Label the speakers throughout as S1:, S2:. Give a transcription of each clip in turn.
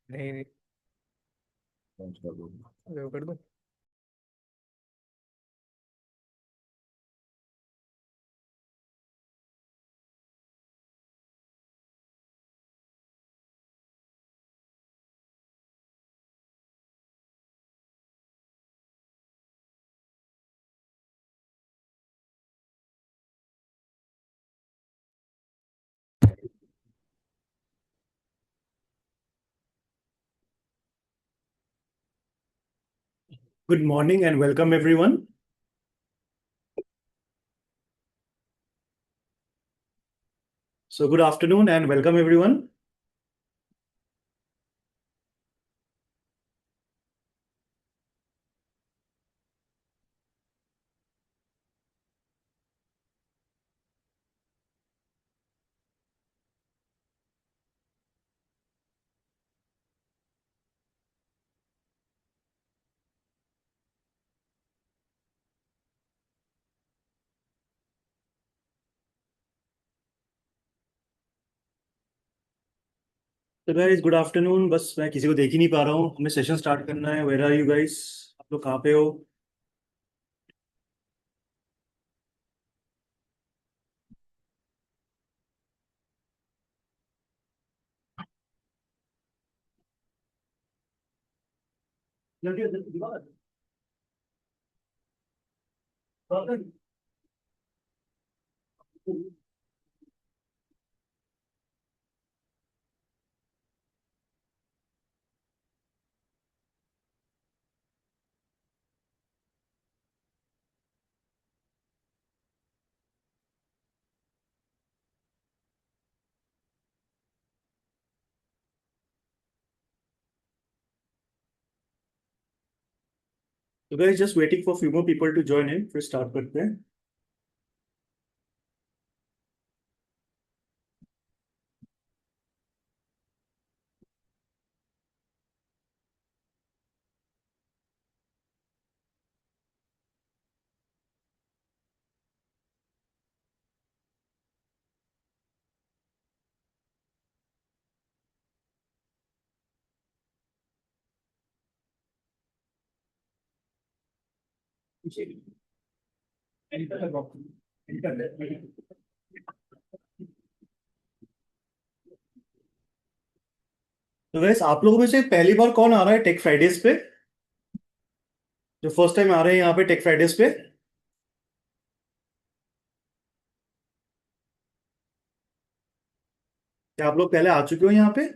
S1: नहीं नहीं।
S2: लॉन्च कर दो।
S1: अरे वो कर दूं।
S3: Good morning and welcome everyone. So good afternoon and welcome everyone. तो guys good afternoon. बस मैं किसी को देख ही नहीं पा रहा हूँ, हमें सेशन स्टार्ट करना है. Where are you guys? आप लोग कहाँ पे हो? जल्दी जल्दी बात. तो guys just waiting for few more people to join in. फिर स्टार्ट करते हैं. तो guys आप लोगों में से पहली बार कौन आ रहा है टेक फ्राइडेज पे? जो फर्स्ट टाइम आ रहे हैं यहाँ पे टेक फ्राइडेज पे? क्या आप लोग पहले आ चुके हो यहाँ पे?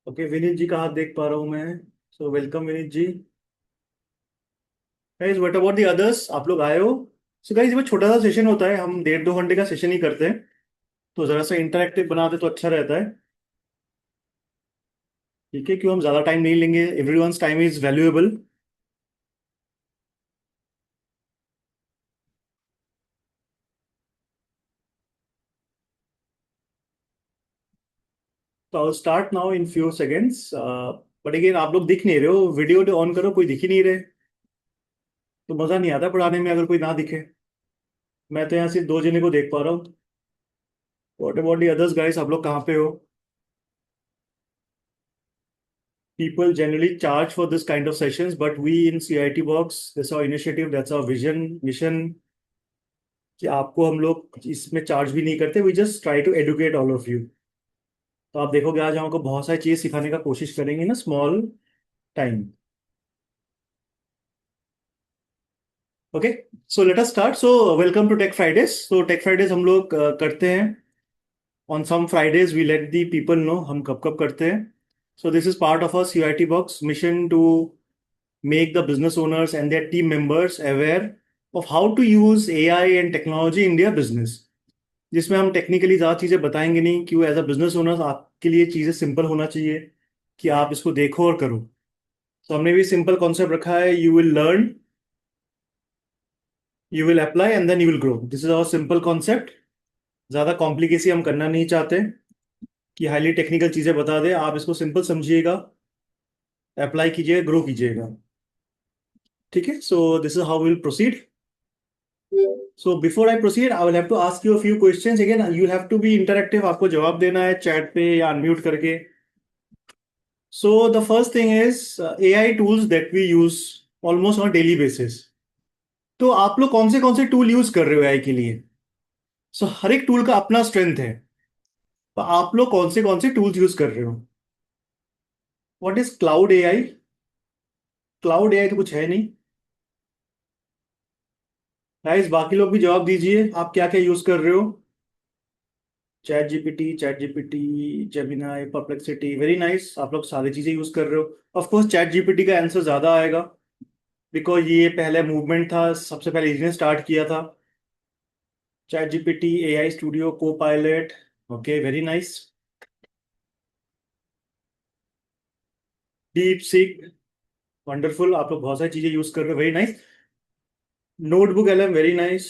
S3: ओके, विनीत जी का हाथ देख पा रहा हूँ मैं. So welcome Vineet ji. Guys what about the others? आप लोग आए हो? सो गाइस ये छोटा सा सेशन होता है, हम 1.5 2 घंटे का सेशन ही करते हैं. तो जरा सा इंटरेक्टिव बनाते तो अच्छा रहता है. ठीक है, क्यों हम ज्यादा टाइम नहीं लेंगे. Everyone's time is valuable. तो I start now in few seconds. But again आप लोग दिख नहीं रहे हो. वीडियो ऑन करो, कोई दिख ही नहीं रहे तो मजा नहीं आता पढ़ाने में अगर कोई ना दिखे. मैं तो यहाँ सिर्फ 2 जने को देख पा रहा हूँ. What about the others guys? आप लोग कहाँ पे हो? People generally charge for this kind of sessions, but we in CIT Box, that's our initiative, that's our vision, mission, कि आपको हम लोग इसमें चार्ज भी नहीं करते. We just try to educate all of you. तो आप देखोगे आज हमको बहुत सारी चीज़ सिखाने का कोशिश करेंगे ना, small time. Okay, so let us start. So welcome to tech Fridays. So tech Fridays हम लोग करते हैं. On some Fridays we let the people know हम कब कब करते हैं. So this is part of a CIT Box mission to make the business owners and their team members aware of how to use AI and technology in their business. जिसमें हम technically ज़्यादा चीज़ें बताएंगे नहीं, क्यों एज अ बिजनेस ओनर्स आपके लिए चीज़ें सिंपल होना चाहिए कि आप इसको देखो और करो. तो हमने भी सिंपल कॉन्सेप्ट रखा है. You will learn, you will apply and then you will grow. This is our simple concept. ज़्यादा कॉम्प्लिकेसी हम करना नहीं चाहते कि हाईली टेक्निकल चीज़ें बता दें. आप इसको सिंपल समझिएगा, अप्लाई कीजिएगा, ग्रो कीजिएगा. ठीक है, so this is how will proceed. So before I proceed, I will have to ask you a few questions. Again, you have to be interactive. आपको जवाब देना है चैट पे या अनम्यूट करके. So the first thing is AI tools that we use almost on a daily basis. तो आप लोग कौन से टूल यूज कर रहे हो एआई के लिए? सो हर एक टूल का अपना स्ट्रेंथ है. तो आप लोग कौन से टूल्स यूज कर रहे हो? What is Claude AI? Claude AI तो कुछ है नहीं. गाइस बाकी लोग भी जवाब दीजिए, आप क्या क्या यूज कर रहे हो? Chat GPT, Gemini, perplexity, very nice. आप लोग सारी चीजें यूज कर रहे हो. ऑफ कोर्स चैट जीपीटी का आंसर ज्यादा आएगा, बिकॉज ये पहले मूवमेंट था, सबसे पहले इसने स्टार्ट किया था. चैट जीपीटी, एआई स्टूडियो, को pilot. Okay, very nice. Deep seek, wonderful. आप लोग बहुत सारी चीजें यूज कर रहे हो, very nice. Notebook LM, very nice.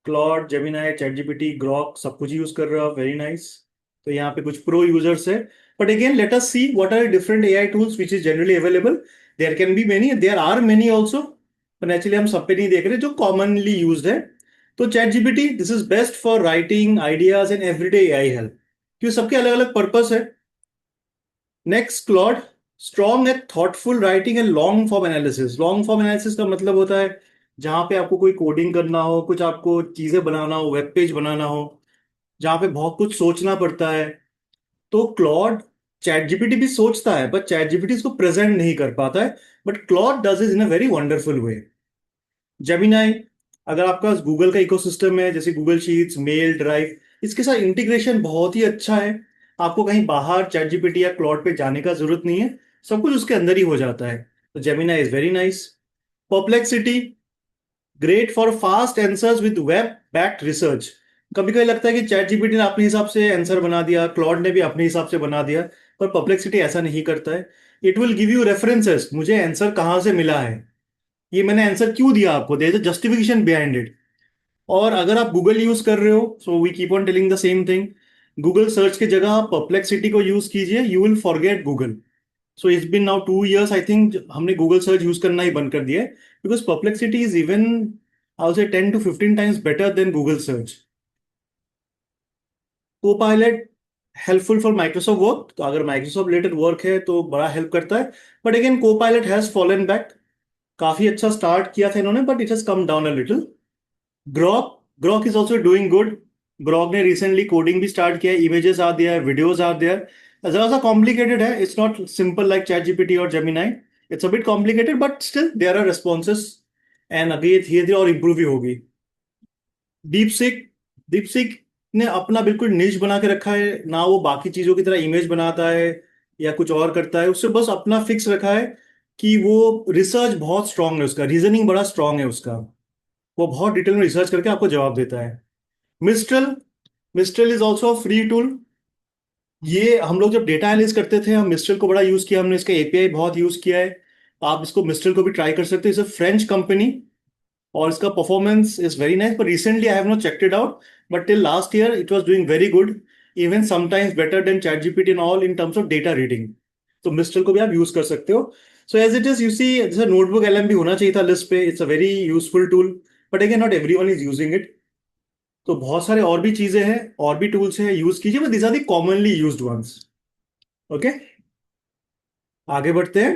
S3: Claude, Gemini, chat GPT, Grok, सब कुछ यूज कर रहे हो आप, वेरी नाइस. तो यहाँ पे कुछ प्रो यूजर्स है. But again let us see what are different AI tools which is generally available. There can be many, there are many also, पर एक्चुअली हम सब पे नहीं देख रहे जो कॉमनली यूज्ड है. तो ChatGPT, this is best for writing ideas and everyday AI help, क्योंकि सबके अलग अलग पर्पस है. Next, Claude, strong at thoughtful writing and long form analysis. Long form analysis का मतलब होता है जहां पे आपको कोई कोडिंग करना हो, कुछ आपको चीजें बनाना हो, वेब पेज बनाना हो, जहां पे बहुत कुछ सोचना पड़ता है. तो क्लॉड, चैट जीपीटी भी सोचता है बट चैट जीपीटी इसको प्रेजेंट नहीं कर पाता है, but Claude does it in a very wonderful way. Gemini, अगर आपका गूगल का इकोसिस्टम है जैसे गूगल शीट्स, मेल, ड्राइव, इसके साथ इंटीग्रेशन बहुत ही अच्छा है. आपको कहीं बाहर चैट जीपीटी या क्लॉड पे जाने का जरूरत नहीं है, सब कुछ उसके अंदर ही हो जाता है. तो Gemini is very nice. Perplexity, great for fast answers with web backed research. कभी कभी लगता है कि चैट जीपीटी ने अपने हिसाब से आंसर बना दिया, क्लॉड ने भी अपने हिसाब से बना दिया, पर परप्लेक्सिटी ऐसा नहीं करता है. It will give you references, मुझे आंसर कहाँ से मिला है, ये मैंने आंसर क्यों दिया आपको, there is a justification behind it. और अगर आप गूगल यूज कर रहे हो, so we keep on telling the same thing, Google search की जगह आप परप्लेक्सिटी को यूज कीजिए, you will forget Google. So it's been now 2 years I think हमने गूगल सर्च यूज करना ही बंद कर दिया है, because Perplexity is even I say 10 to 15 times better than Google search. को pilot, helpful for Microsoft work, तो अगर माइक्रोसॉफ्ट रिलेटेड वर्क है तो बड़ा हेल्प करता है. बट अगेन को पायलट हैज फॉलन बैक. काफी अच्छा स्टार्ट किया था इन्होंने but it has come down a little. Grok, Grok is also doing good. Grok ने रिसेंटली कोडिंग भी स्टार्ट किया है, इमेजेस आ दिया है, वीडियोस आ दिया है. जरा सा कॉम्प्लिकेटेड है, it's not simple like chat GPT और Gemini. It's a bit complicated but still there are responses, and अभी ये धीरे धीरे और इम्प्रूव ही होगी. डीप सिक, डीप सिक ने अपना बिल्कुल निश बना के रखा है ना, वो बाकी चीजों की तरह इमेज बनाता है या कुछ और करता है, उससे बस अपना फिक्स रखा है कि वो रिसर्च बहुत स्ट्रांग है, उसका रीजनिंग बड़ा स्ट्रांग है उसका, वो बहुत डिटेल में रिसर्च करके आपको जवाब देता है. Mistral, mistral is also free tool. ये हम लोग जब डेटा एनालिस करते थे हम मिस्ट्रल को बड़ा यूज किया, हमने इसका एपीआई बहुत यूज किया है. आप इसको मिस्ट्रल को भी ट्राई कर सकते हो, इसे फ्रेंच कंपनी, और इसका परफॉर्मेंस इज वेरी नाइस. पर recently I have not checked it out, but till last year it was doing very good, even sometimes better than chat GPT in all in terms of data reading. तो Mistral को भी आप use कर सकते हो. So as it is you see, जैसे notebook LM भी होना चाहिए था लिस्ट पे, it's a very useful tool, but again not everyone is using it. तो बहुत सारे और भी चीजें हैं, और भी टूल्स हैं, यूज कीजिए, but these are the commonly used ones. Okay, आगे बढ़ते हैं.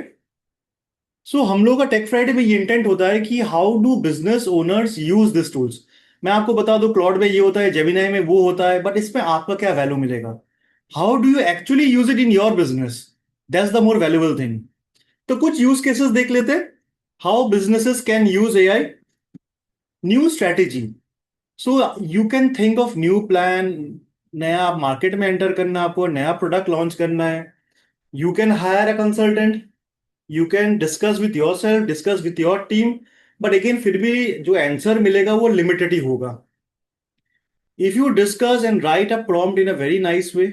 S3: सो हम लोग का टेक फ्राइडे में ये इंटेंट होता है कि how do business owners use this tools. मैं आपको बता दूं क्लाउड में ये होता है, जेमिनाई में वो होता है, बट इसमें आपका क्या वैल्यू मिलेगा, how do you actually use it in your business, that's the more valuable thing. तो कुछ यूज केसेस देख लेते हैं, how businesses can use AI. New strategy, so you can think of new plan, नया market में enter करना है आपको, नया प्रोडक्ट लॉन्च करना है. You can hire a consultant, you can discuss with your self, discuss with your team, but again फिर भी जो आंसर मिलेगा वो लिमिटेड ही होगा. If you discuss and right a prompt in a very nice way,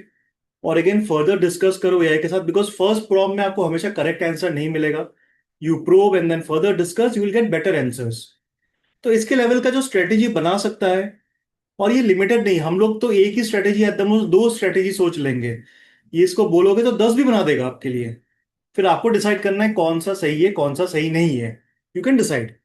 S3: और again further discuss करो AI के साथ, बिकॉज फर्स्ट प्रॉम्प्ट में आपको हमेशा करेक्ट आंसर नहीं मिलेगा. You probe and then further discuss, you will get better answers. तो इसके लेवल का जो स्ट्रेटेजी बना सकता है, और ये लिमिटेड नहीं, हम लोग तो एक ही स्ट्रेटेजी एट द मोस्ट दो स्ट्रेटेजी सोच लेंगे, ये इसको बोलोगे तो 10 भी बना देगा आपके लिए. फिर आपको डिसाइड करना है कौन सा सही है कौन सा सही नहीं है, you can decide.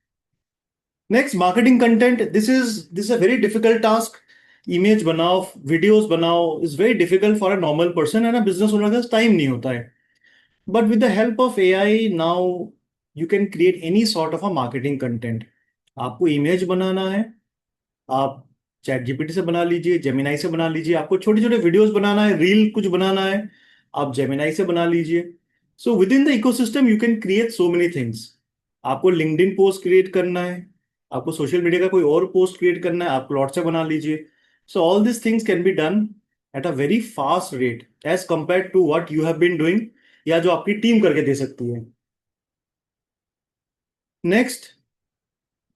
S3: Next, marketing content. This is a very difficult task. Image बनाओ, वीडियोस बनाओ, is very difficult for a normal person, and a business owner का टाइम नहीं होता है. But with the help of AI now you can create any sort of a marketing content. आपको image बनाना है, आप chat GPT से बना लीजिए, जेमिनाई से बना लीजिए. आपको छोटे छोटे वीडियोस बनाना है, रील कुछ बनाना है, आप जेमिनाई से बना लीजिए. So with in the ecosystem you can create so many things. आपको लिंक्डइन पोस्ट क्रिएट करना है, आपको सोशल मीडिया का कोई और पोस्ट क्रिएट करना है, आप प्लॉट से बना लीजिए. So all this things can be done at a very fast rate as compare to what you have been doing, या जो आपकी टीम करके दे सकती है. नेक्स्ट,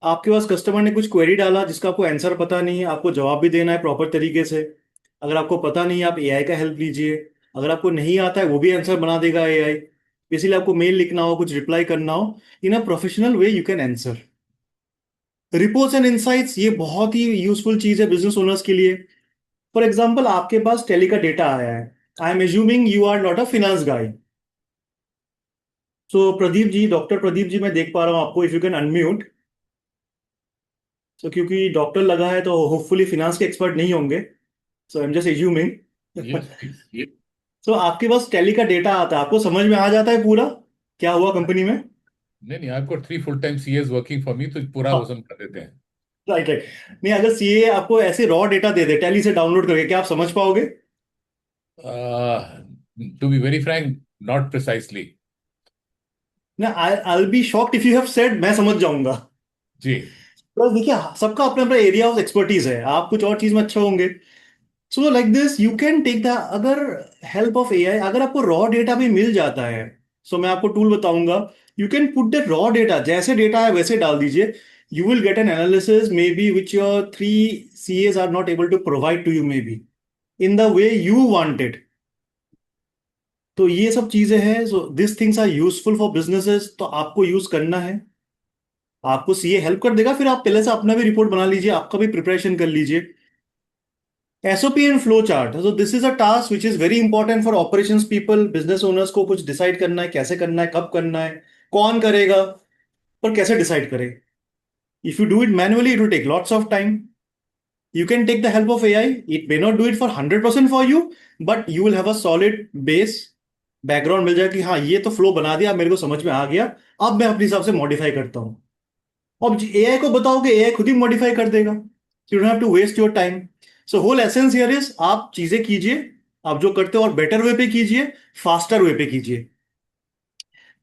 S3: आपके पास कस्टमर ने कुछ क्वेरी डाला जिसका आपको आंसर पता नहीं है, आपको जवाब भी देना है प्रॉपर तरीके से. अगर आपको पता नहीं है, आप एआई का हेल्प लीजिए. अगर आपको नहीं आता है, वो भी आंसर बना देगा एआई. इसलिए आपको मेल लिखना हो, कुछ रिप्लाई करना हो, in a professional way you can answer. Reports and insights, ये बहुत ही यूजफुल चीज है बिजनेस ओनर्स के लिए. फॉर एग्जाम्पल, आपके पास टेली का डेटा आया है. I am assuming you are not a finance guy. So Pradeep ji, doctor Pradeep ji, मैं देख पा रहा हूँ आपको. If you can unmute. तो क्योंकि डॉक्टर लगा है तो होपफुली फिनांस के एक्सपर्ट नहीं होंगे. So I am just assuming.
S2: Yes, please. Yes.
S3: तो आपके पास टैली का डेटा आता है, आपको समझ में आ जाता है पूरा क्या हुआ कंपनी में.
S2: नहीं नहीं, आपको 3 full-time CAs working for me, तो पूरा वो
S3: हाँ,
S2: सब कर देते हैं.
S3: Right right. नहीं, अगर सीए आपको ऐसे रॉ डेटा दे दे टैली से डाउनलोड करके, क्या आप समझ पाओगे?
S2: To be very frank, not precisely.
S3: ना, I be shocked if you have said मैं समझ जाऊंगा.
S2: जी.
S3: तो देखिए, सबका अपना अपना एरिया ऑफ एक्सपर्टीज है. आप कुछ और चीज में अच्छे होंगे. So like this you can take the, अगर हेल्प ऑफ एआई, अगर आपको रॉ डेटा भी मिल जाता है, सो मैं आपको टूल बताऊंगा. You can put the raw data, जैसे डेटा है वैसे डाल दीजिए. You will get an analysis maybe which your three CS are not able to provide to you, may be in the way you want it. तो ये सब चीजें हैं. So this things are useful for businesses, तो आपको use करना है. आपको सीए हेल्प कर देगा, फिर आप पहले से अपना भी रिपोर्ट बना लीजिए, आपका भी प्रिपरेशन कर लीजिए. SOP and flow chart. So this is a task which is very important for operations people, business owners को कुछ डिसाइड करना है, कैसे करना है, कब करना है, कौन करेगा, और कैसे डिसाइड करे. If you do it manually, it will take lots of time. You can take the help of AI. It may not do it for 100% for you, but you will have a solid base. Background मिल जाए कि हाँ, ये तो flow बना दिया, मेरे को समझ में आ गया. अब मैं अपने हिसाब से मॉडिफाई करता हूँ. अब एआई को बताओगे, एआई खुद ही मॉडिफाई कर देगा. You don't have to waste your time. So whole essence here is, आप चीजें कीजिए, आप जो करते हो, और बेटर वे पे कीजिए, फास्टर वे पे कीजिए.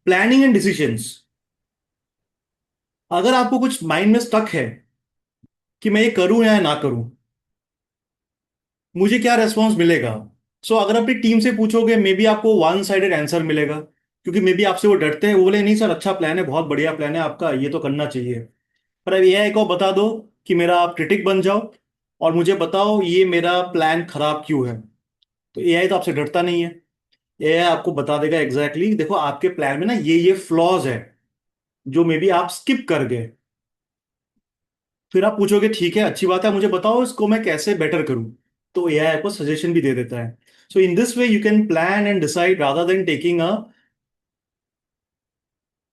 S3: Planning and decisions. अगर आपको कुछ माइंड में स्टक है कि मैं ये करूं या ना करूं, मुझे क्या रेस्पॉन्स मिलेगा. सो अगर अपनी टीम से पूछोगे, मे बी आपको वन साइडेड आंसर मिलेगा. क्योंकि मे बी आपसे वो डरते हैं, वो बोले नहीं सर, अच्छा प्लान है, बहुत बढ़िया प्लान है आपका, ये तो करना चाहिए. पर अब एआई को बता दो कि मेरा आप क्रिटिक बन जाओ, और मुझे बताओ ये मेरा प्लान खराब क्यों है. तो एआई तो आपसे डरता नहीं है. एआई आपको बता देगा एग्जैक्टली exactly, देखो आपके प्लान में ना ये फ्लॉज है जो मे बी आप स्किप कर गए. फिर आप पूछोगे ठीक है, अच्छी बात है, मुझे बताओ इसको मैं कैसे बेटर करूं. तो एआई आपको सजेशन भी दे देता है. So in this way you can plan and decide rather than taking a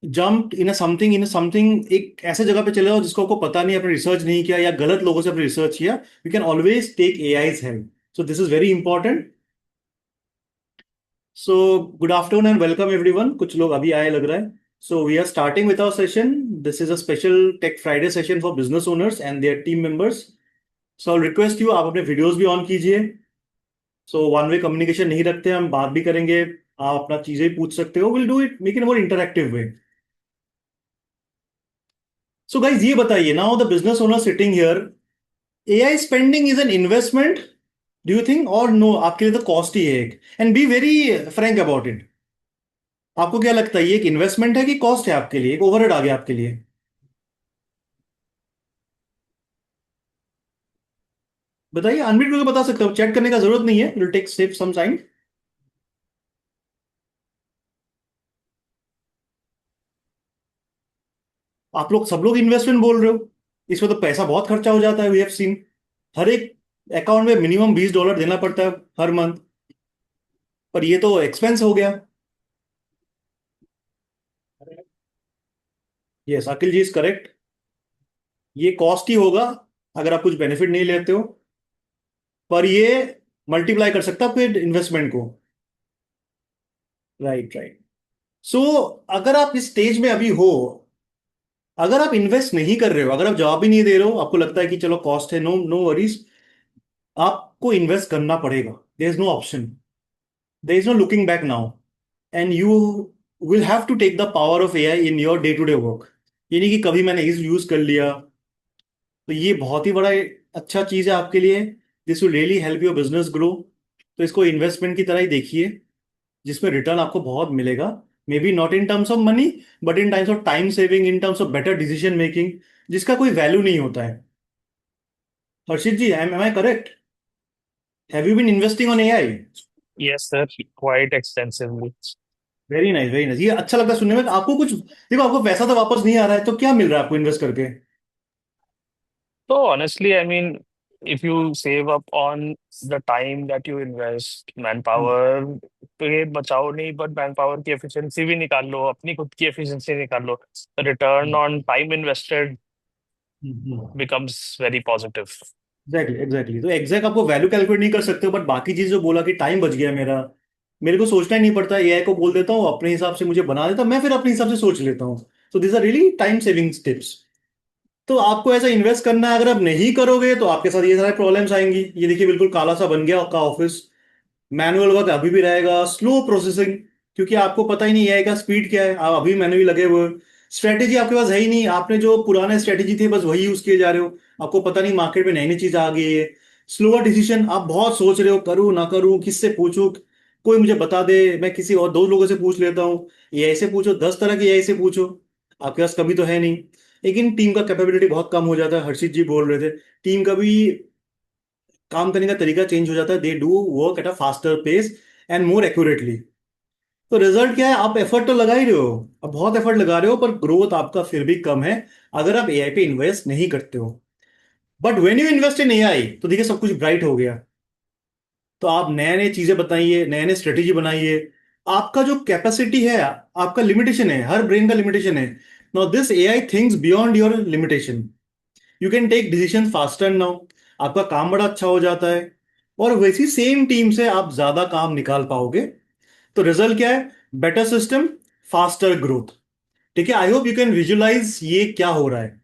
S3: jump in a something. एक ऐसे जगह पे चले जाओ जिसको आपको पता नहीं, आपने रिसर्च नहीं किया, या गलत लोगों से आपने रिसर्च किया. You can always take AI's help. So this is very important. So good afternoon and welcome everyone. कुछ लोग अभी आए लग रहा है. So we are starting with our session. This is a special tech Friday session for business owners and their team members. सो I request you, आप अपने वीडियोस भी ऑन कीजिए. सो वन वे कम्युनिकेशन नहीं रखते, हम बात भी करेंगे, आप अपना चीजें भी पूछ सकते हो. Will do it make in more interactive way. So guys, ये बताइए, now the business owner sitting here, AI spending is an investment, do you think, और नो, आपके लिए तो कॉस्ट ही है एक. And B very Frank about it. आपको क्या लगता है, ये एक इन्वेस्टमेंट है कि कॉस्ट है आपके लिए, एक ओवरहेड आ गया आपके लिए? बताइए, अनम्यूट करके बता सकते हो, चैट करने का जरूरत नहीं है, will take save some time. आप लोग सब लोग इन्वेस्टमेंट बोल रहे हो. इसमें तो पैसा बहुत खर्चा हो जाता है, वी हैव सीन. हर एक अकाउंट में मिनिमम $20 देना पड़ता है हर मंथ. पर ये तो एक्सपेंस हो गया. Yes, Akhil ji is correct. ये कॉस्ट ही होगा अगर आप कुछ बेनिफिट नहीं लेते हो, पर ये मल्टीप्लाई कर सकता है आपके इन्वेस्टमेंट को। Right, right. सो अगर आप इस स्टेज में अभी हो, अगर आप इन्वेस्ट नहीं कर रहे हो, अगर आप जवाब ही नहीं दे रहे हो, आपको लगता है कि चलो कॉस्ट है, नो नो वरीज, आपको इन्वेस्ट करना पड़ेगा। There is no option, there is no looking back now, and you will have to take the power of AI in your day to day work. ये नहीं कि कभी मैंने इस यूज कर लिया। तो ये बहुत ही बड़ा अच्छा चीज है आपके लिए। This will really help your business grow. तो इसको इन्वेस्टमेंट की तरह ही देखिए, जिसमें रिटर्न आपको बहुत मिलेगा। May be not in terms of money, but in terms of time saving, in terms of better decision making, जिसका कोई वैल्यू नहीं होता है। Harshit ji, am I correct? Have you been investing on AI?
S1: Yes, sir, quite extensively.
S3: Very nice, very nice. ये अच्छा लगा सुनने में। आपको कुछ देखो, आपको पैसा तो वापस नहीं आ रहा है, तो क्या मिल रहा है आपको इन्वेस्ट करके?
S1: So honestly, I mean, if you save up on the time that you invest,
S3: hmm,
S1: manpower पे बचाओ नहीं, but manpower की efficiency भी निकाल लो, अपनी खुद की efficiency निकाल लो, the return on time invested becomes very positive.
S3: Exactly, exactly. तो एग्जैक्ट आपको वैल्यू कैलकुलेट नहीं कर सकते हो, बट बाकी चीज जो बोला कि टाइम बच गया मेरा, मेरे को सोचना ही नहीं पड़ता, एआई को बोल देता हूँ अपने हिसाब से मुझे बना देता, मैं फिर अपने हिसाब से सोच लेता हूँ। तो this are really time saving tips. तो आपको ऐसा इन्वेस्ट करना है, अगर आप नहीं करोगे तो आपके साथ ये सारे प्रॉब्लम्स आएंगी। ये देखिए, बिल्कुल काला सा बन गया आपका ऑफिस। मैनुअल वर्क अभी भी रहेगा, स्लो प्रोसेसिंग, क्योंकि आपको पता ही नहीं है का स्पीड क्या है, आप अभी मैनुअली लगे हुए हो। स्ट्रेटेजी आपके पास है ही नहीं, आपने जो पुराने स्ट्रेटेजी थे बस वही यूज किए जा रहे हो। आपको पता नहीं मार्केट में नई नई चीज आ गई है। स्लोअर डिसीजन, आप बहुत सोच रहे हो, करूँ ना करूँ, किससे पूछूं, कोई मुझे बता दे, मैं किसी और दो लोगों से पूछ लेता हूँ। ये ऐसे पूछो, 10 तरह की ऐसे पूछो, आपके पास कभी तो है नहीं। लेकिन टीम का कैपेबिलिटी बहुत कम हो जाता है, हर्षित जी बोल रहे थे। टीम का भी काम करने का तरीका चेंज हो जाता है, they do work at a faster pace and more accurately. तो रिजल्ट क्या है? आप एफर्ट तो लगा ही रहे हो, अब बहुत एफर्ट लगा रहे हो, पर ग्रोथ आपका फिर भी कम है अगर आप एआई पे इन्वेस्ट नहीं करते हो। But when you invest in AI, तो देखिए सब कुछ ब्राइट हो गया। तो आप नए नए चीजें बताइए, नए नए स्ट्रेटेजी बनाइए। आपका जो कैपेसिटी है, आपका लिमिटेशन है, हर ब्रेन का लिमिटेशन है। Now this AI thinks beyond your limitation. You can take decision faster now. आपका काम बड़ा अच्छा हो जाता है, और वैसी सेम टीम से आप ज्यादा काम निकाल पाओगे। तो रिजल्ट क्या है? Better system, faster growth. ठीक है, I hope you can visualise ये क्या हो रहा है।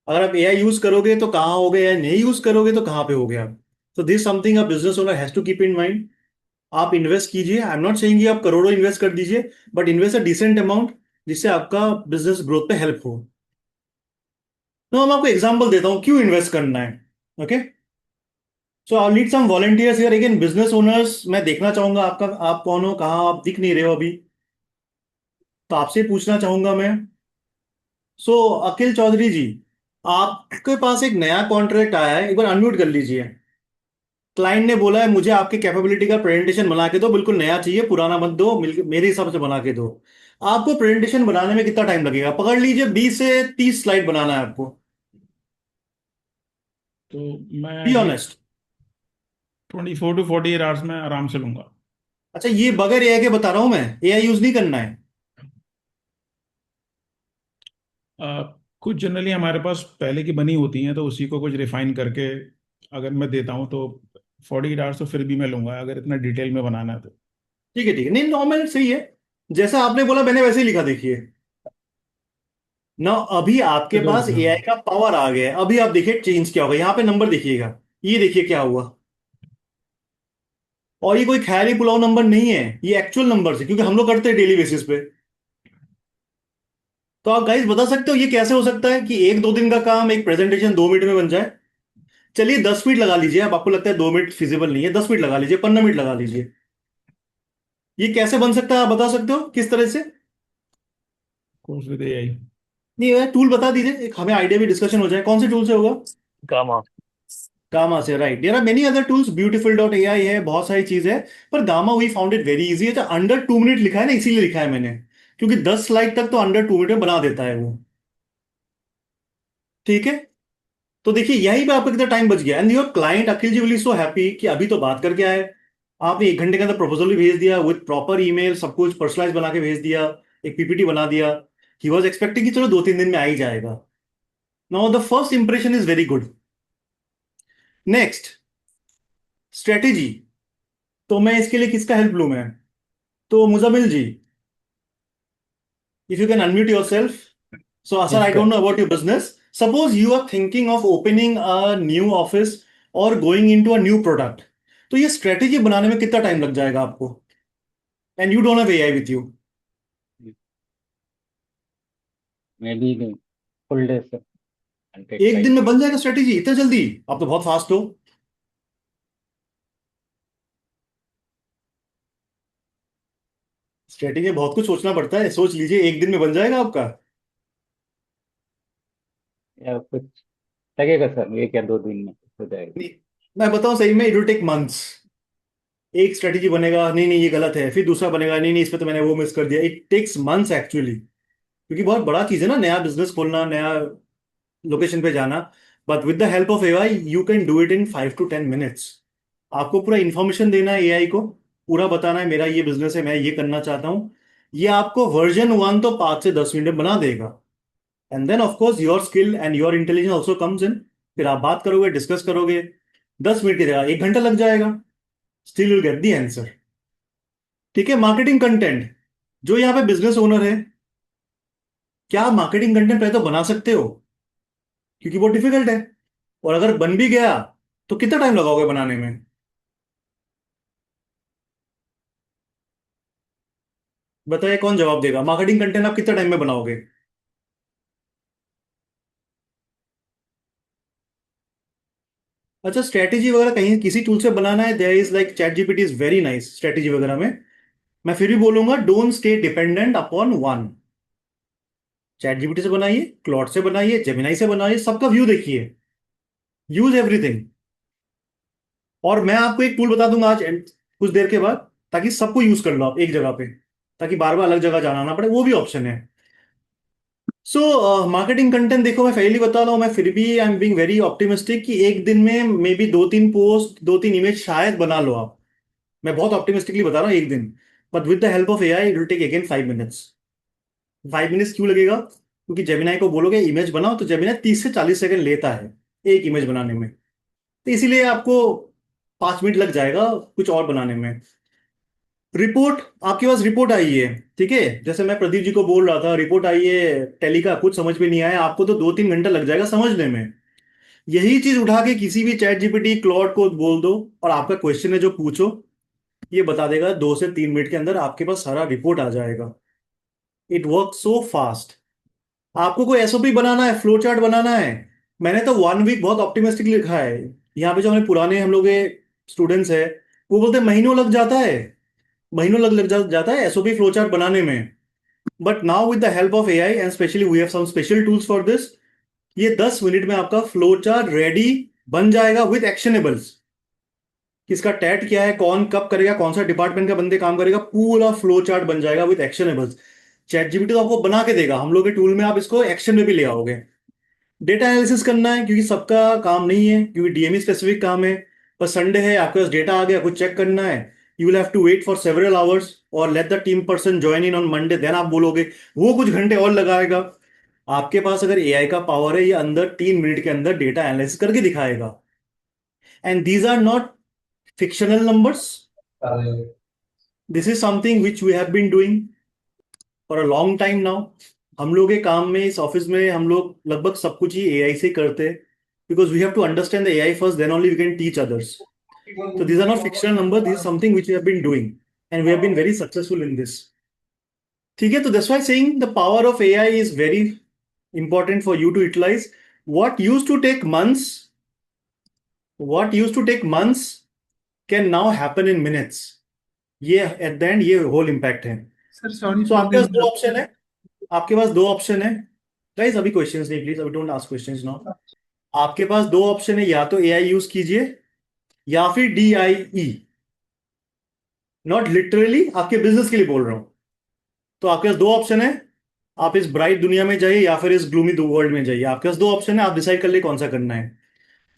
S3: अगर आप एआई यूज करोगे तो कहाँ होगे, या नहीं यूज करोगे तो कहाँ पे होगे आप। तो this something a business owner has to keep in mind. आप इन्वेस्ट कीजिए, आई एम नॉट सेइंग आप करोड़ों इन्वेस्ट कर दीजिए, but invest a decent amount, जिससे आपका बिजनेस ग्रोथ पे हेल्प हो। तो मैं आपको एग्जांपल देता हूँ क्यों इन्वेस्ट करना है। Okay, so I need some volunteers here, again business owners. मैं देखना चाहूंगा आपका, आप कौन हो, कहाँ, आप दिख नहीं रहे हो अभी। तो आपसे पूछना चाहूंगा मैं। सो अखिल चौधरी जी, आपके पास एक नया कॉन्ट्रैक्ट आया है, एक बार अनम्यूट कर लीजिए। क्लाइंट ने बोला है मुझे आपके कैपेबिलिटी का प्रेजेंटेशन बना के दो, बिल्कुल नया चाहिए, पुराना मत दो, मेरे हिसाब से बना के दो। आपको प्रेजेंटेशन बनाने में कितना टाइम लगेगा? पकड़ लीजिए 20 से 30 स्लाइड बनाना है आपको।
S4: तो मैं
S3: बी
S4: ये
S3: ऑनेस्ट।
S4: 24 to 48 आवर्स में आराम से लूंगा।
S3: अच्छा, ये बगैर एआई के बता रहा हूं मैं, एआई यूज नहीं करना है।
S4: कुछ जनरली हमारे पास पहले की बनी होती हैं, तो उसी को कुछ रिफाइन करके अगर मैं देता हूँ तो 48 आवर्स तो फिर भी मैं लूंगा, अगर इतना डिटेल में बनाना है तो।
S3: ठीक है, ठीक है, नहीं नॉर्मल सही है। जैसा आपने बोला मैंने वैसे ही लिखा, देखिए ना। अभी आपके पास
S4: हाँ।
S3: एआई का पावर आ गया है, अभी आप देखिए चेंज क्या होगा। यहाँ पे नंबर देखिएगा, ये देखिए क्या हुआ। और ये कोई ख्याली पुलाव नंबर नहीं है, ये एक्चुअल नंबर है, क्योंकि हम लोग करते हैं डेली बेसिस पे। तो आप गाइस बता सकते हो ये कैसे हो सकता है कि एक दो दिन का काम एक प्रेजेंटेशन 2 मिनट में बन जाए? चलिए 10 मिनट लगा लीजिए, अब आपको लगता है 2 मिनट फिजिबल नहीं है, 10 मिनट लगा लीजिए, 15 मिनट लगा लीजिए। ये कैसे बन सकता है, आप बता सकते हो किस तरह से?
S4: Course with AI.
S3: नहीं है, टूल बता दीजिए, एक हमें आइडिया भी, डिस्कशन हो जाए कौन से टूल से होगा।
S1: Gamma.
S3: गामा से, right. There are many other tools, beautiful dot AI है, बहुत सारी चीज है। पर Gamma we found it very easy. अच्छा, अंडर 2 मिनट लिखा है ना, इसीलिए लिखा है मैंने, क्योंकि 10 स्लाइड तक तो अंडर 2 मिनट में बना देता है वो। ठीक है, तो देखिए यहीं पे आपका कितना टाइम बच गया, and your client Akhil ji will so happy कि अभी तो बात करके आए। आपने 1 घंटे के अंदर प्रपोजल भी भेज दिया विद प्रॉपर ईमेल, सब कुछ पर्सनलाइज बना के भेज दिया, एक पीपीटी बना दिया। ही वॉज एक्सपेक्टिंग कि चलो 2-3 दिन में आ ही जाएगा। Now the first impression is very good. Next, strategy. तो मैं इसके लिए किसका हेल्प लूं? मैं तो मुजामिल जी, if you can unmute yourself. So, Asar, I
S5: Yes,
S3: don't
S5: sir.
S3: know about your business. Suppose you are thinking of opening a new office or going into a new product. तो ये strategy बनाने में कितना time लग जाएगा आपको? And you don't have AI with you.
S5: Maybe the full day, sir. I'll take
S3: एक दिन
S5: time.
S3: में बन जाएगा स्ट्रेटेजी इतना जल्दी? आप तो बहुत फास्ट हो. स्ट्रेटेजी में बहुत कुछ सोचना पड़ता है. सोच लीजिए, एक दिन में बन जाएगा आपका?
S5: या कुछ लगेगा सर, 1 या 2 दिन में हो जाएगा.
S3: नहीं, मैं बताऊं सही में, इट विल टेक मंथ्स. एक स्ट्रेटेजी बनेगा, नहीं नहीं ये गलत है, फिर दूसरा बनेगा, नहीं नहीं इस पे तो मैंने वो मिस कर दिया. इट टेक्स मंथ्स एक्चुअली, क्योंकि बहुत बड़ा चीज है ना, नया बिजनेस खोलना, नया लोकेशन पे जाना. But with the help of AI you can do it in 5 to 10 minutes. आपको पूरा इंफॉर्मेशन देना है एआई को, पूरा बताना है मेरा ये बिजनेस है, मैं ये करना चाहता हूँ. ये आपको वर्जन 1 तो 5 से 10 मिनट में बना देगा. And then of course your skill and your intelligence also comes in. फिर आप बात करोगे, डिस्कस करोगे. 10 मिनट की जगह 1 घंटा लग जाएगा. Still you get the answer. ठीक है. मार्केटिंग कंटेंट, जो यहाँ पे बिजनेस ओनर है, क्या आप मार्केटिंग कंटेंट पहले तो बना सकते हो? क्योंकि वो डिफिकल्ट है. और अगर बन भी गया तो कितना टाइम लगाओगे बनाने में? बताइए, कौन जवाब देगा? मार्केटिंग कंटेंट आप कितना टाइम में बनाओगे? अच्छा, स्ट्रेटेजी वगैरह कहीं किसी टूल से बनाना है, there is like chat GPT is very nice strategy वगैरह में. मैं फिर भी बोलूंगा, don't stay dependent upon one. ChatGPT से बनाइए, क्लॉड से बनाइए, जेमिनाई से बनाइए, सबका व्यू देखिए. Use everything. और मैं आपको एक टूल बता दूंगा आज कुछ देर के बाद, ताकि सबको यूज कर लो आप एक जगह पे, ताकि बार बार अलग जगह जाना ना पड़े. वो भी ऑप्शन है. सो मार्केटिंग कंटेंट देखो, मैं पहले बता रहा हूँ, मैं फिर भी I am being very optimistic कि एक दिन में मे बी 2-3 पोस्ट, 2-3 इमेज शायद बना लो आप. मैं बहुत ऑप्टिमिस्टिकली बता रहा हूँ, एक दिन. But with the help of AI it will take again 5 minutes. 5 minutes क्यों लगेगा? क्योंकि जेमिनाई को बोलोगे इमेज बनाओ, तो जेमिनाई 30 से 40 सेकंड लेता है एक इमेज बनाने में. तो इसीलिए आपको 5 मिनट लग जाएगा कुछ और बनाने में. रिपोर्ट, आपके पास रिपोर्ट आई है, ठीक है, जैसे मैं प्रदीप जी को बोल रहा था, रिपोर्ट आई है टैली का, कुछ समझ में नहीं आया आपको, तो 2-3 घंटा लग जाएगा समझने में. यही चीज उठा के किसी भी चैट जीपीटी, क्लॉड को बोल दो, और आपका क्वेश्चन है जो पूछो, ये बता देगा. 2 से 3 मिनट के अंदर आपके पास सारा रिपोर्ट आ जाएगा. It work so fast. आपको कोई एसओपी बनाना है, फ्लो चार्ट बनाना है, मैंने तो 1 वीक बहुत ऑप्टिमिस्टिकली लिखा है. यहाँ पे जो हमें पुराने हम लोग स्टूडेंट्स है, वो बोलते हैं महीनों लग जाता है, महीनों जाता है एसओपी फ्लो चार्ट बनाने में. But now with the help of AI and especially we have some special tools for this, ये 10 मिनट में आपका फ्लो चार्ट रेडी बन जाएगा विद एक्शनेबल्स. किसका टैट क्या है, कौन कब करेगा, कौन सा डिपार्टमेंट का बंदे काम करेगा, पूरा फ्लो चार्ट बन जाएगा विद एक्शनेबल्स. चैट जीपीटी तो आपको बना के देगा, हम लोग के टूल में आप इसको एक्शन में भी ले आओगे. डेटा एनालिसिस करना है, क्योंकि सबका काम नहीं है, क्योंकि डीएमई स्पेसिफिक काम है. पर संडे है, आपके पास डेटा आ गया, कुछ चेक करना है, you will have to wait for several hours और let the team person join in on Monday, then आप बोलोगे, वो कुछ घंटे और लगाएगा. आपके पास अगर एआई का पावर है, ये अंदर 3 मिनट के अंदर डेटा एनालिसिस करके दिखाएगा. And these are not fictional numbers. This is something which we have been doing for a long time now. हम लोग के काम में, इस ऑफिस में हम लोग लगभग सब कुछ ही एआई से करते हैं, because we have to understand the AI first, then only we can teach others. So these are not fictional numbers, this is something which we have been doing and we have been very successful in this. ठीक है. तो that's why saying the power of AI is very important for you to utilize. What used to take months can now happen in minutes. ये eight the and ये whole impact है.
S6: Sir sorry
S3: तो आपके पास 2 option है, आपके पास 2 option है. Guys अभी questions नहीं प्लीज, अभी डोंट आस्क क्वेश्चंस नाउ. आपके पास 2 ऑप्शन है, या तो एआई यूज कीजिए या फिर डीआईई. नॉट लिटरली, आपके बिजनेस के लिए बोल रहा हूं. तो आपके पास 2 ऑप्शन है, आप इस ब्राइट दुनिया में जाइए या फिर इस ग्लूमी वर्ल्ड में जाइए. आपके पास 2 ऑप्शन है, आप डिसाइड कर लिए कौन सा करना है.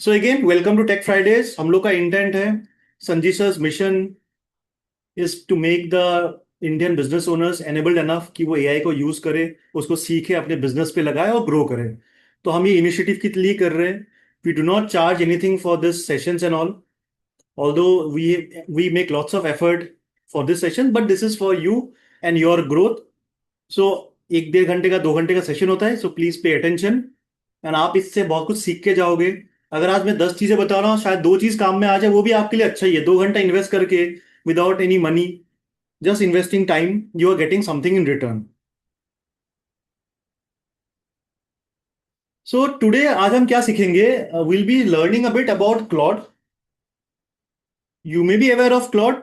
S3: So again welcome to tech Fridays. हम लोग का इंटेंट है, Sanjeev sir mission is to make the Indian business owners enabled enough कि वो AI को यूज करे, उसको सीखे, अपने बिजनेस पे लगाए और ग्रो करे. तो हम ये इनिशिएटिव के लिए कर रहे हैं. We do not charge anything for this sessions and all, although we make lots of effort for this session, but this is for you and your growth. So 1-1.5 घंटे का 2 घंटे का सेशन होता है, so please pay attention and आप इससे बहुत कुछ सीख के जाओगे. अगर आज मैं 10 चीजें बता रहा हूँ, शायद 2 चीज काम में आ जाए, वो भी आपके लिए अच्छा ही है. 2 घंटा इन्वेस्ट करके without any money, just investing time, you are getting something in return. So today आज हम क्या सीखेंगे? Will be learning a bit about Claude. You may be aware of Claude,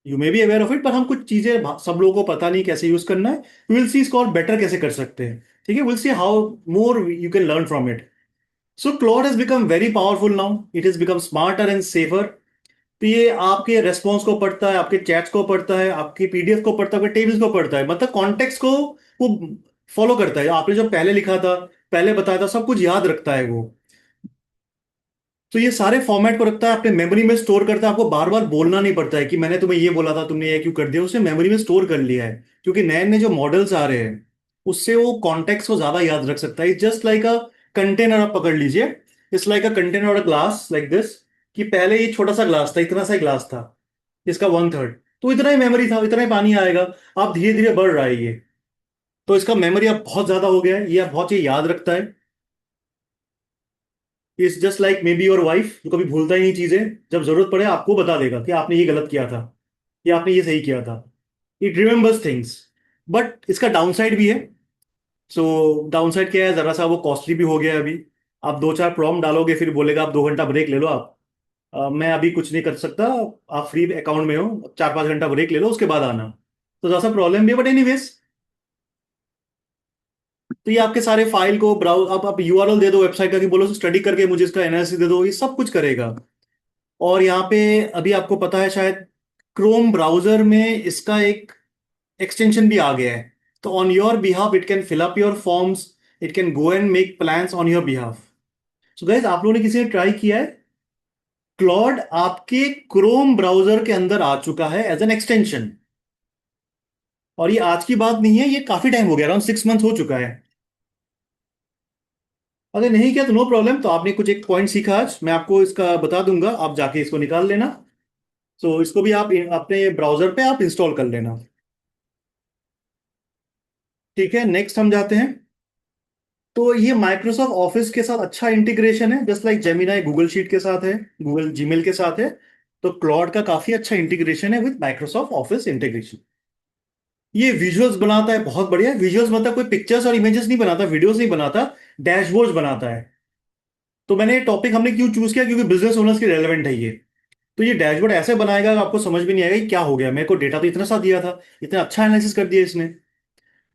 S3: you may be aware of it, पर हम कुछ चीजें सब लोगों को पता नहीं कैसे यूज करना है. विल सी इसको और बेटर कैसे कर सकते हैं. ठीक है, will see how more you can learn from it. So Claude has become very powerful now, it has become smarter and safer. तो ये आपके रेस्पॉन्स को पढ़ता है, आपके चैट्स को पढ़ता है, आपकी पीडीएफ को पढ़ता है, आपके टेबल्स को पढ़ता है, मतलब कॉन्टेक्स्ट को वो फॉलो करता है. आपने जो पहले लिखा था, पहले बताया था, सब कुछ याद रखता है वो. तो ये सारे फॉर्मेट को रखता है, अपने मेमोरी में स्टोर करता है. आपको बार बार बोलना नहीं पड़ता है कि मैंने तुम्हें ये बोला था, तुमने ये क्यों कर दिया. उसने मेमोरी में स्टोर कर लिया है, क्योंकि नए नए जो मॉडल्स आ रहे हैं उससे वो कॉन्टेक्स्ट को ज्यादा याद रख सकता है. जस्ट लाइक अ कंटेनर, आप पकड़ लीजिए. इट्स लाइक अ कंटेनर और अ ग्लास लाइक दिस, कि पहले ये छोटा सा ग्लास था, इतना सा ग्लास था, इसका 1/3, तो इतना ही मेमोरी था, इतना ही पानी आएगा. आप धीरे धीरे बढ़ रहा है ये, तो इसका मेमोरी अब बहुत ज्यादा हो गया है, ये अब बहुत चीज याद रखता है. It's just like may be your wife, जो कभी भूलता ही नहीं चीजें. जब जरूरत पड़े आपको बता देगा कि आपने ये गलत किया था, या आपने ये सही किया था. It remembers things. बट इसका डाउनसाइड भी है. सो डाउनसाइड क्या है? जरा सा वो कॉस्टली भी हो गया है अभी. आप 2-4 प्रॉम्प्ट डालोगे, फिर बोलेगा आप 2 घंटा ब्रेक ले लो आप. मैं अभी कुछ नहीं कर सकता, आप फ्री अकाउंट में हो, 4-5 घंटा ब्रेक ले लो, उसके बाद आना. तो जरा सा प्रॉब्लम भी है, बट एनीवेज. तो ये आपके सारे फाइल को ब्राउज, आप यूआरएल दे दो वेबसाइट का, कि बोलो स्टडी करके मुझे इसका एनालिसिस दे दो, ये सब कुछ करेगा. और यहाँ पे अभी आपको पता है शायद, क्रोम ब्राउजर में इसका एक एक्सटेंशन भी आ गया है. तो on your behalf it can fill up your forms, it can go and make plans on your behalf. So guys, आप लोगों ने किसी ने ट्राई किया है? क्लॉड आपके क्रोम ब्राउजर के अंदर आ चुका है एज एन एक्सटेंशन. और ये आज की बात नहीं है, ये काफी टाइम हो गया, अराउंड 6 मंथ हो चुका है. अगर नहीं किया तो नो प्रॉब्लम. तो आपने कुछ एक पॉइंट सीखा आज, मैं आपको इसका बता दूंगा, आप जाके इसको निकाल लेना. सो इसको भी आप अपने ब्राउजर पे आप इंस्टॉल कर लेना. ठीक है, नेक्स्ट हम जाते हैं. तो ये माइक्रोसॉफ्ट ऑफिस के साथ अच्छा इंटीग्रेशन है, just like Gemini Google sheet के साथ है, गूगल जीमेल के साथ है. तो क्लॉड का काफी अच्छा इंटीग्रेशन है विद माइक्रोसॉफ्ट ऑफिस इंटीग्रेशन. ये विजुअल्स बनाता है, बहुत बढ़िया. विजुअल्स मतलब कोई पिक्चर्स और इमेजेस नहीं बनाता, वीडियोस नहीं बनाता, डैशबोर्ड्स बनाता है. तो मैंने ये टॉपिक हमने क्यों चूज किया? क्योंकि बिजनेस ओनर्स के रेलेवेंट है ये. तो ये डैशबोर्ड ऐसे बनाएगा कि आपको समझ में नहीं आएगा कि क्या हो गया, मेरे को डेटा तो इतना सा दिया था, इतना अच्छा एनालिसिस कर दिया इसने.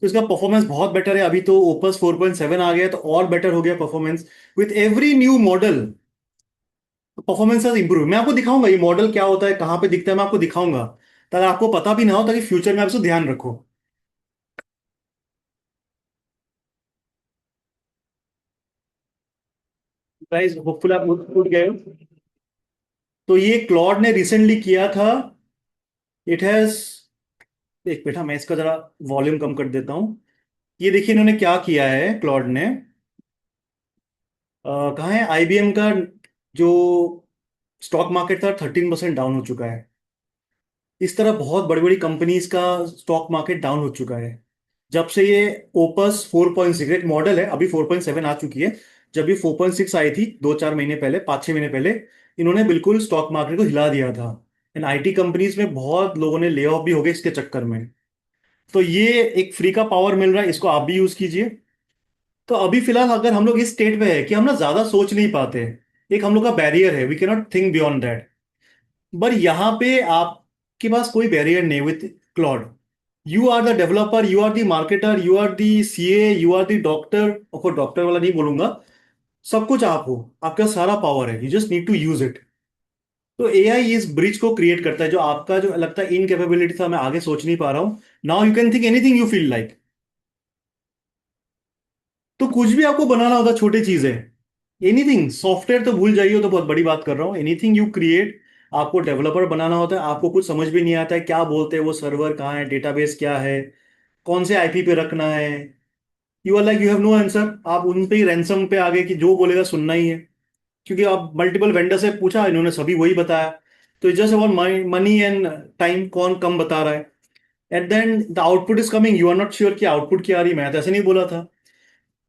S3: तो इसका परफॉर्मेंस बहुत बेटर है. अभी तो ओपस 4.7 आ गया है, तो और बेटर हो गया performance. With every new model performance has improve. मैं आपको दिखाऊंगा ये मॉडल क्या होता है, कहाँ पे दिखता है, मैं आपको दिखाऊंगा, ताकि आपको पता भी ना हो, ताकि फ्यूचर में आप इसको ध्यान रखो. गाइस होपफुल आप उठ गए हो. तो ये क्लॉड ने रिसेंटली किया था. इट हैज, एक बेटा मैं इसका जरा वॉल्यूम कम कर देता हूँ. ये देखिए इन्होंने क्या किया है क्लॉड ने. कहाँ है आईबीएम का जो स्टॉक मार्केट था, 13% डाउन हो चुका है. इस तरह बहुत बड़ी बड़ी कंपनीज का स्टॉक मार्केट डाउन हो चुका है. जब से ये ओपस 4.6, एक मॉडल है, अभी 4.7 आ चुकी है. जब ये 4.6 आई थी 2-4 महीने पहले, 5-6 महीने पहले, इन्होंने बिल्कुल स्टॉक मार्केट को हिला दिया था. एंड आईटी कंपनीज में बहुत लोगों ने ले ऑफ भी हो गए इसके चक्कर में. तो ये एक फ्री का पावर मिल रहा है, इसको आप भी यूज कीजिए. तो अभी फिलहाल अगर हम लोग इस स्टेट पे है कि हम ना ज्यादा सोच नहीं पाते, एक हम लोग का बैरियर है, we can not think beyond that. पर यहाँ पे आपके पास कोई बैरियर नहीं with Claude. You are the developer, you are the marketer, you are the CA, you are the doctor. और डॉक्टर वाला नहीं बोलूंगा, सब कुछ आप हो, आपका सारा पावर है, you just need to use it. तो एआई इस ब्रिज को क्रिएट करता है, जो आपका जो लगता है इनकेपेबिलिटी था, मैं आगे सोच नहीं पा रहा हूं, now you can think anything you feel like. तो कुछ भी आपको बनाना होता, छोटी चीजें, एनीथिंग. सॉफ्टवेयर तो भूल जाइए, तो बहुत बड़ी बात कर रहा हूँ. एनीथिंग यू क्रिएट, आपको डेवलपर बनाना होता है, आपको कुछ समझ भी नहीं आता है क्या बोलते हैं वो, सर्वर कहाँ है, डेटाबेस क्या है, कौन से आईपी पे रखना है, you are like you have no answer, आप उन पे ही रैंसम पे आ गए कि जो बोलेगा सुनना ही है, क्योंकि आप मल्टीपल वेंडर से पूछा, इन्होंने सभी वही बताया। तो just about money and time, कौन कम बता रहा है। At the end the output is coming, you are not sure कि आउटपुट क्या आ रही है, मैं तो ऐसे नहीं बोला था।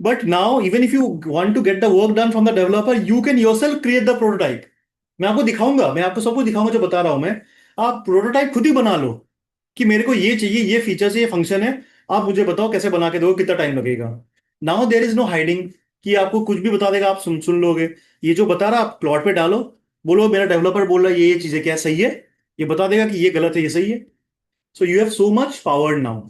S3: But now even if you want to get the work done from the developer, you can yourself create the prototype. मैं आपको दिखाऊंगा, मैं आपको सब कुछ दिखाऊंगा जो बता रहा हूं मैं। आप प्रोटोटाइप खुद ही बना लो कि मेरे को ये चाहिए, ये फीचर्स, ये फंक्शन है, आप मुझे बताओ कैसे बना के दो, कितना टाइम लगेगा। Now there is no hiding कि आपको कुछ भी बता देगा, आप सुन सुन लोगे। ये जो बता रहा, आप प्लॉट पे डालो, बोलो मेरा डेवलपर बोल रहा है ये चीजें क्या सही है, ये बता देगा कि ये गलत है, ये सही है। So you have so much power now.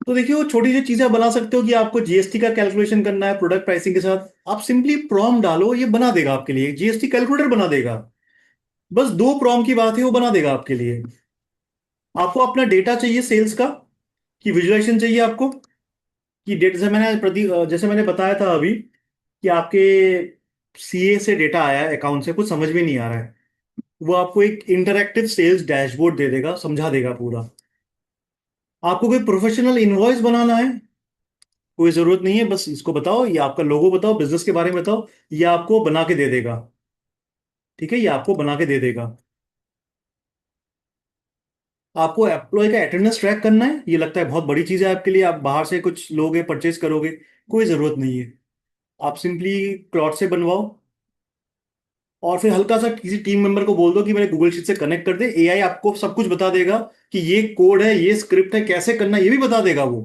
S3: तो देखिए, वो छोटी छोटी चीजें आप बना सकते हो कि आपको जीएसटी का कैलकुलेशन करना है प्रोडक्ट प्राइसिंग के साथ, आप सिंपली प्रॉम डालो, ये बना देगा आपके लिए, जीएसटी कैलकुलेटर बना देगा। बस दो प्रॉम की बात है, वो बना देगा आपके लिए। आपको अपना डेटा चाहिए सेल्स का, कि विजुअलाइजेशन चाहिए आपको, कि डेटा जैसे मैंने बताया था अभी कि आपके सीए से डेटा आया है, अकाउंट से कुछ समझ में नहीं आ रहा है, वो आपको एक इंटरैक्टिव सेल्स डैशबोर्ड दे देगा, समझा देगा पूरा। आपको कोई प्रोफेशनल इनवॉइस बनाना है, कोई जरूरत नहीं है, बस इसको बताओ, ये आपका लोगो बताओ, बिजनेस के बारे में बताओ, ये आपको बना के दे देगा। ठीक है, ये आपको बना के दे देगा। आपको एम्प्लॉय का अटेंडेंस ट्रैक करना है, ये लगता है बहुत बड़ी चीज है आपके लिए, आप बाहर से कुछ लोगे परचेज करोगे, कोई जरूरत नहीं है। आप सिंपली क्लॉट से बनवाओ, और फिर हल्का सा किसी टीम मेंबर को बोल दो कि मेरे गूगल शीट से कनेक्ट कर दे, एआई आपको सब कुछ बता देगा कि ये कोड है, ये स्क्रिप्ट है, कैसे करना है, ये भी बता देगा वो।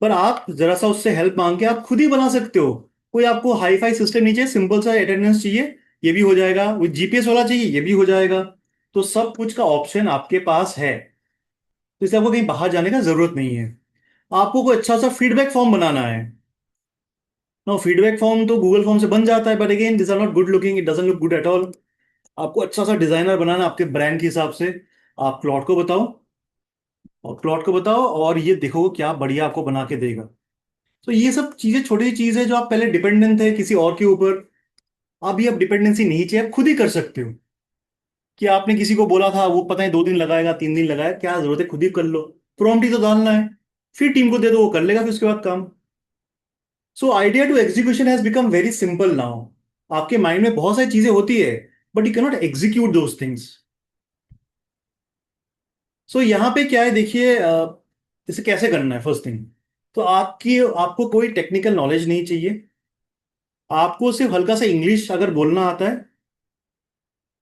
S3: पर आप जरा सा उससे हेल्प मांग के आप खुद ही बना सकते हो। कोई आपको हाई फाई सिस्टम नहीं चाहिए, सिंपल सा अटेंडेंस चाहिए, ये भी हो जाएगा। वो जीपीएस वाला चाहिए, ये भी हो जाएगा। तो सब कुछ का ऑप्शन आपके पास है, तो इसलिए आपको कहीं बाहर जाने का जरूरत नहीं है। आपको कोई अच्छा सा फीडबैक फॉर्म बनाना है, नो फीडबैक फॉर्म तो गूगल फॉर्म से बन जाता है, but again this are not good looking, it doesn't look good at all. आपको अच्छा सा डिजाइनर बनाना आपके ब्रांड के हिसाब से। आप क्लॉट को बताओ, और ये देखो क्या बढ़िया आपको बना के देगा। तो ये सब चीजें छोटी चीज है, जो आप पहले डिपेंडेंट थे किसी और के ऊपर, अभी अब डिपेंडेंसी नहीं चाहिए, आप खुद ही कर सकते हो। कि आपने किसी को बोला था, वो पता है 2 दिन लगाएगा, 3 दिन लगाएगा, क्या जरूरत है, खुद ही कर लो। प्रॉम्प्ट ही तो डालना है, फिर टीम को दे दो, वो कर लेगा फिर उसके बाद काम। So idea to execution has become very simple now. आपके माइंड में बहुत सारी चीजें होती है, but you cannot execute those things. So यहाँ पे क्या है देखिए, इसे कैसे करना है। फर्स्ट थिंग तो आपको कोई टेक्निकल नॉलेज नहीं चाहिए, आपको सिर्फ हल्का सा इंग्लिश अगर बोलना आता है,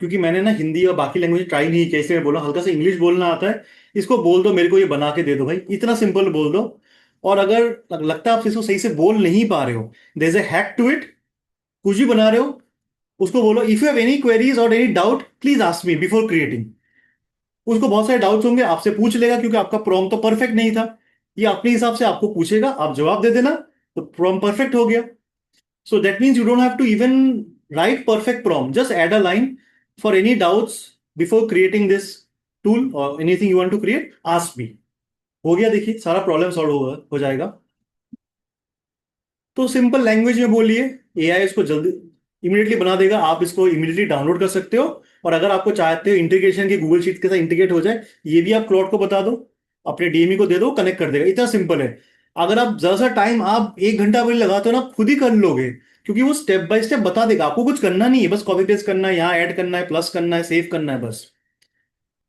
S3: क्योंकि मैंने ना हिंदी और बाकी लैंग्वेज ट्राई नहीं किया, इसलिए मैं बोला हल्का सा इंग्लिश बोलना आता है। इसको बोल दो मेरे को ये बना के दे दो भाई, इतना सिंपल बोल दो। और अगर लगता है आप इसको सही से बोल नहीं पा रहे हो, there is a hack to it. कुछ भी बना रहे हो, उसको बोलो if you have any queries और any doubt please ask me before creating. उसको बहुत सारे डाउट्स होंगे, आपसे पूछ लेगा, क्योंकि आपका प्रॉम्प्ट तो परफेक्ट नहीं था। ये अपने हिसाब से आपको पूछेगा, आप जवाब दे देना, तो प्रॉम्प्ट परफेक्ट हो गया। So that means you don't have to even write perfect prompt. Just add a line for any doubts before creating this tool or anything you want to create. Ask me. हो गया, देखिए सारा problem solve हो जाएगा। तो simple language में बोलिए, AI इसको जल्दी इमीडिएटली बना देगा। आप इसको इमीडिएटली डाउनलोड कर सकते हो, और अगर आपको चाहते हो इंटीग्रेशन की गूगल शीट के साथ इंटीग्रेट हो जाए, ये भी आप क्लाउड को बता दो, अपने डीएमई को दे दो, कनेक्ट कर देगा। इतना सिंपल है। अगर आप ज्यादा सा टाइम आप 1 घंटा भी लगाते हो ना, खुद ही कर लोगे, क्योंकि वो स्टेप बाय स्टेप बता देगा। आपको कुछ करना नहीं है, बस कॉपी पेस्ट करना है, यहाँ ऐड करना है, प्लस करना है, सेव करना है, बस।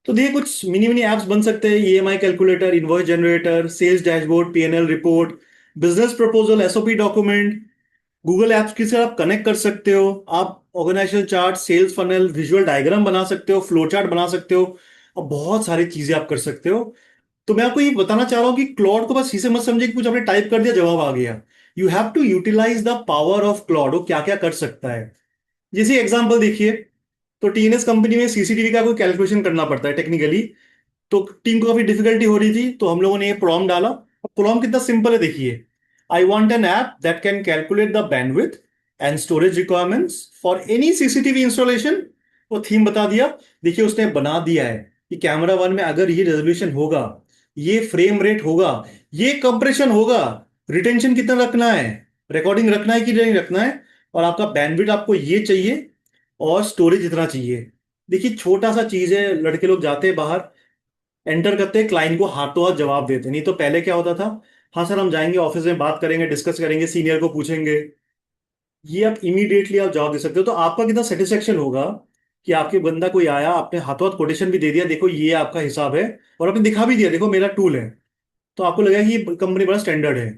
S3: तो देखिए कुछ मिनी मिनी एप्स बन सकते हैं, EMI calculator, invoice generator, sales dashboard, PNL report, business proposal, SOP document. Google apps के साथ आप कनेक्ट कर सकते हो। आप organisation chart, sales funnel, visual diagram बना सकते हो, फ्लो चार्ट बना सकते हो, और बहुत सारी चीजें आप कर सकते हो। तो मैं आपको ये बताना चाह रहा हूँ कि क्लॉड को बस इसे मत समझे कि कुछ आपने टाइप कर दिया जवाब आ गया। You have to utilise the power of Claude, वो क्या क्या कर सकता है। जैसे एग्जांपल देखिए, तो टीएनएस कंपनी में सीसीटीवी का कोई कैलकुलेशन करना पड़ता है टेक्निकली। तो टीम को काफी डिफिकल्टी हो रही थी, तो हम लोगों ने ये प्रॉम्प्ट डाला। प्रॉम्प्ट कितना सिंपल है देखिए, I want an app that can calculate the bandwidth and storage requirements for any CCTV installation. वो थीम बता दिया। देखिए उसने बना दिया है कि कैमरा 1 में अगर ये रेजोल्यूशन होगा, ये फ्रेम रेट होगा, ये कंप्रेशन होगा, रिटेंशन कितना रखना है, रिकॉर्डिंग रखना है कि नहीं रखना है, और आपका बैंडविड्थ आपको ये चाहिए, और स्टोरेज इतना चाहिए। देखिए छोटा सा चीज है, लड़के लोग जाते हैं बाहर, एंटर करते हैं, क्लाइंट को हाथों हाथ जवाब देते हैं। नहीं तो पहले क्या होता था, हाँ सर हम जाएंगे ऑफिस में, बात करेंगे, डिस्कस करेंगे, सीनियर को पूछेंगे, ये आप इमीडिएटली आप जवाब दे सकते हो। तो आपका कितना सेटिस्फेक्शन होगा कि आपके बंदा कोई आया, आपने हाथों हाथ कोटेशन भी दे दिया, देखो ये आपका हिसाब है, और आपने दिखा भी दिया देखो मेरा टूल है, तो आपको लगेगा कि ये कंपनी बड़ा स्टैंडर्ड है।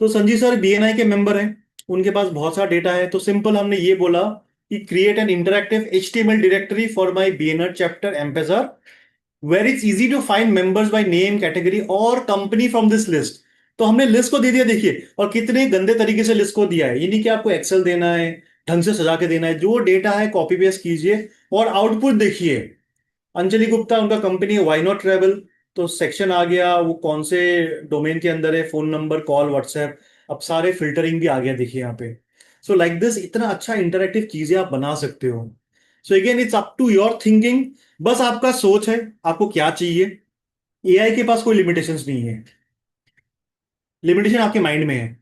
S3: तो संजीव सर बीएनआई के मेंबर हैं, उनके पास बहुत सारा डेटा है, तो सिंपल हमने ये बोला कि create an interactive HTML directory for my BNR chapter एम्पेसर where it's easy to find members by name category और कंपनी फ्रॉम दिस लिस्ट। तो हमने लिस्ट को दे दिया देखिए, और कितने गंदे तरीके से लिस्ट को दिया है, ये नहीं कि आपको एक्सेल देना है, ढंग से सजा के देना है, जो डेटा है कॉपी पेस्ट कीजिए और आउटपुट देखिए। अंजलि गुप्ता उनका कंपनी है वाई नॉट ट्रेवल, तो सेक्शन आ गया वो कौन से डोमेन के अंदर है, फोन नंबर, कॉल, व्हाट्सएप, अब सारे फिल्टरिंग भी आ गया देखिए यहाँ पे। सो लाइक दिस इतना अच्छा इंटरैक्टिव चीजें आप बना सकते हो। So again it's up to your thinking, बस आपका सोच है आपको क्या चाहिए। एआई के पास कोई लिमिटेशंस नहीं है, लिमिटेशन आपके माइंड में है।